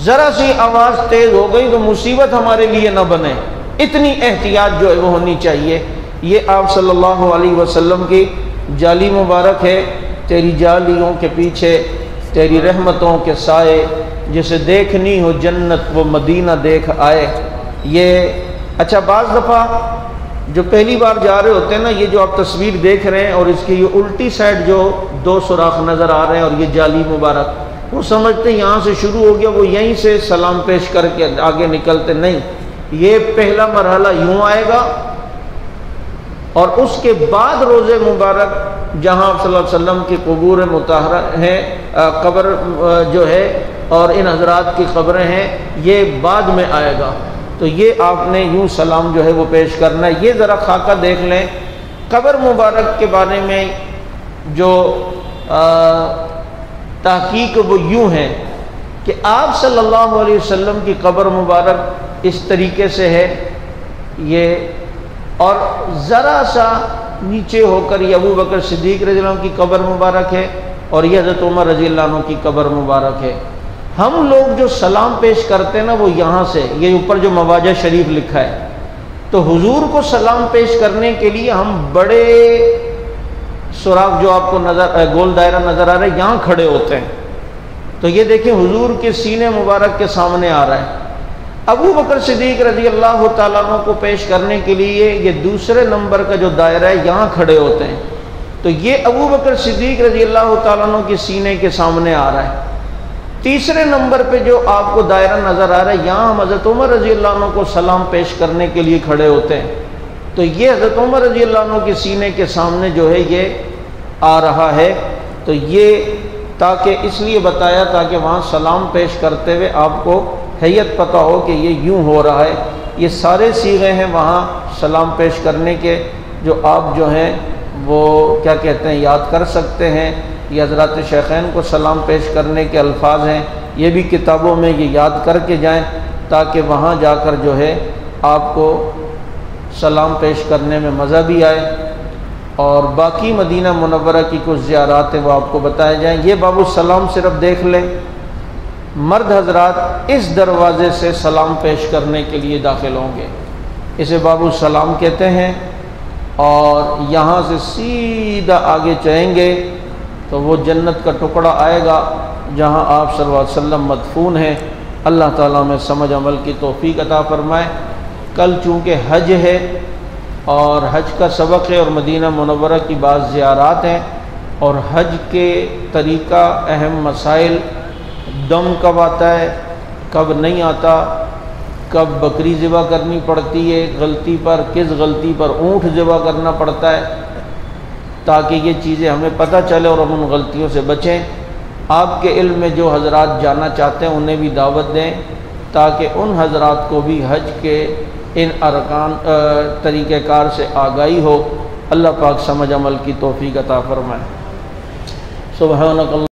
ذرا سی آواز تیز ہو گئی تو مصیبت ہمارے لیے نہ بنے، اتنی احتیاط جو ہے وہ ہونی چاہیے۔ یہ آپ صلی اللہ علیہ وسلم کی جالی مبارک ہے، تیری جالیوں کے پیچھے تیری رحمتوں کے سائے، جسے دیکھنی ہو جنت وہ مدینہ دیکھ آئے۔ یہ اچھا بعض دفعہ جو پہلی بار جا رہے ہوتے ہیں نا، یہ جو آپ تصویر دیکھ رہے ہیں اور اس کی یہ الٹی سائڈ جو دو سوراخ نظر آ رہے ہیں اور یہ جالی مبارک، وہ سمجھتے یہاں سے شروع ہو گیا وہ یہیں سے سلام پیش کر کے آگے نکلتے، نہیں، یہ پہلا مرحلہ یوں آئے گا، اور اس کے بعد روضے مبارک جہاں صلی اللہ علیہ وسلم کی قبور مطہرہ ہیں، قبر جو ہے اور ان حضرات کی قبریں ہیں، یہ بعد میں آئے گا، تو یہ آپ نے یوں سلام جو ہے وہ پیش کرنا ہے۔ یہ ذرا خاکہ دیکھ لیں، قبر مبارک کے بارے میں جو تحقیق وہ یوں ہے کہ آپ صلی اللہ علیہ وسلم کی قبر مبارک اس طریقے سے ہے، یہ اور ذرا سا نیچے ہو کر یہ ابو بکر صدیق رضی اللہ عنہ کی قبر مبارک ہے، اور یہ حضرت عمر رضی اللہ عنہ کی قبر مبارک ہے۔ ہم لوگ جو سلام پیش کرتے ہیں نا وہ یہاں سے، یہ اوپر جو مواجہ شریف لکھا ہے، تو حضور کو سلام پیش کرنے کے لیے ہم بڑے سوراخ جو آپ کو گول دائرہ نظر آ رہا ہے یہاں کھڑے ہوتے ہیں. تو یہ دیکھیں حضور کے سینے مبارک کے سامنے آ رہا ہے. ابو بکر صدیق رضی اللہ تعالیٰ عنہ کو پیش کرنے کے لیے یہ دوسرے نمبر کا جو دائرہ ہے یہاں کھڑے ہوتے ہیں. تو یہ ابو بکر صدیق رضی اللہ تعالیٰ عنہ کے سینے کے سامنے آ رہا ہے. تیسرے نمبر پہ جو آپ کو دائرہ نظر آ رہا ہے یہاں ہم حضرت عمر رضی اللہ عنہ کو سلام پیش کرنے کے لیے کھڑے ہوتے ہیں. تو یہ حضرت عمر رضی اللہ عنہ کے سینے کے سامنے جو ہے یہ آ رہا ہے. تو یہ تاکہ اس لیے بتایا تاکہ وہاں سلام پیش کرتے ہوئے آپ کو حیت پتہ ہو کہ یہ یوں ہو رہا ہے. یہ سارے صیغے ہیں وہاں سلام پیش کرنے کے جو آپ جو ہیں وہ کیا کہتے ہیں یاد کر سکتے ہیں. یہ حضرات شیخین کو سلام پیش کرنے کے الفاظ ہیں، یہ بھی کتابوں میں یہ یاد کر کے جائیں تاکہ وہاں جا کر جو ہے آپ کو سلام پیش کرنے میں مزہ بھی آئے. اور باقی مدینہ منورہ کی کچھ زیارات ہیں وہ آپ کو بتائے جائیں. یہ باب السلام صرف دیکھ لیں، مرد حضرات اس دروازے سے سلام پیش کرنے کے لیے داخل ہوں گے، اسے باب السلام کہتے ہیں. اور یہاں سے سیدھا آگے چلیں گے تو وہ جنت کا ٹکڑا آئے گا جہاں آپ صلی اللہ علیہ وسلم مدفون ہیں. اللہ تعالیٰ میں سمجھ عمل کی توفیق عطا فرمائے. کل چونکہ حج ہے اور حج کا سبق ہے اور مدینہ منورہ کی بعض زیارات ہیں، اور حج کے طریقہ اہم مسائل، دم کب آتا ہے کب نہیں آتا، کب بکری ذبح کرنی پڑتی ہے غلطی پر، کس غلطی پر اونٹ ذبح کرنا پڑتا ہے، تاکہ یہ چیزیں ہمیں پتہ چلے اور ہم ان غلطیوں سے بچیں. آپ کے علم میں جو حضرات جانا چاہتے ہیں انہیں بھی دعوت دیں تاکہ ان حضرات کو بھی حج کے ان ارکان طریقہ کار سے آگاہی ہو. اللہ پاک سمجھ عمل کی توفیق عطا فرمائے. سبحانک اللہ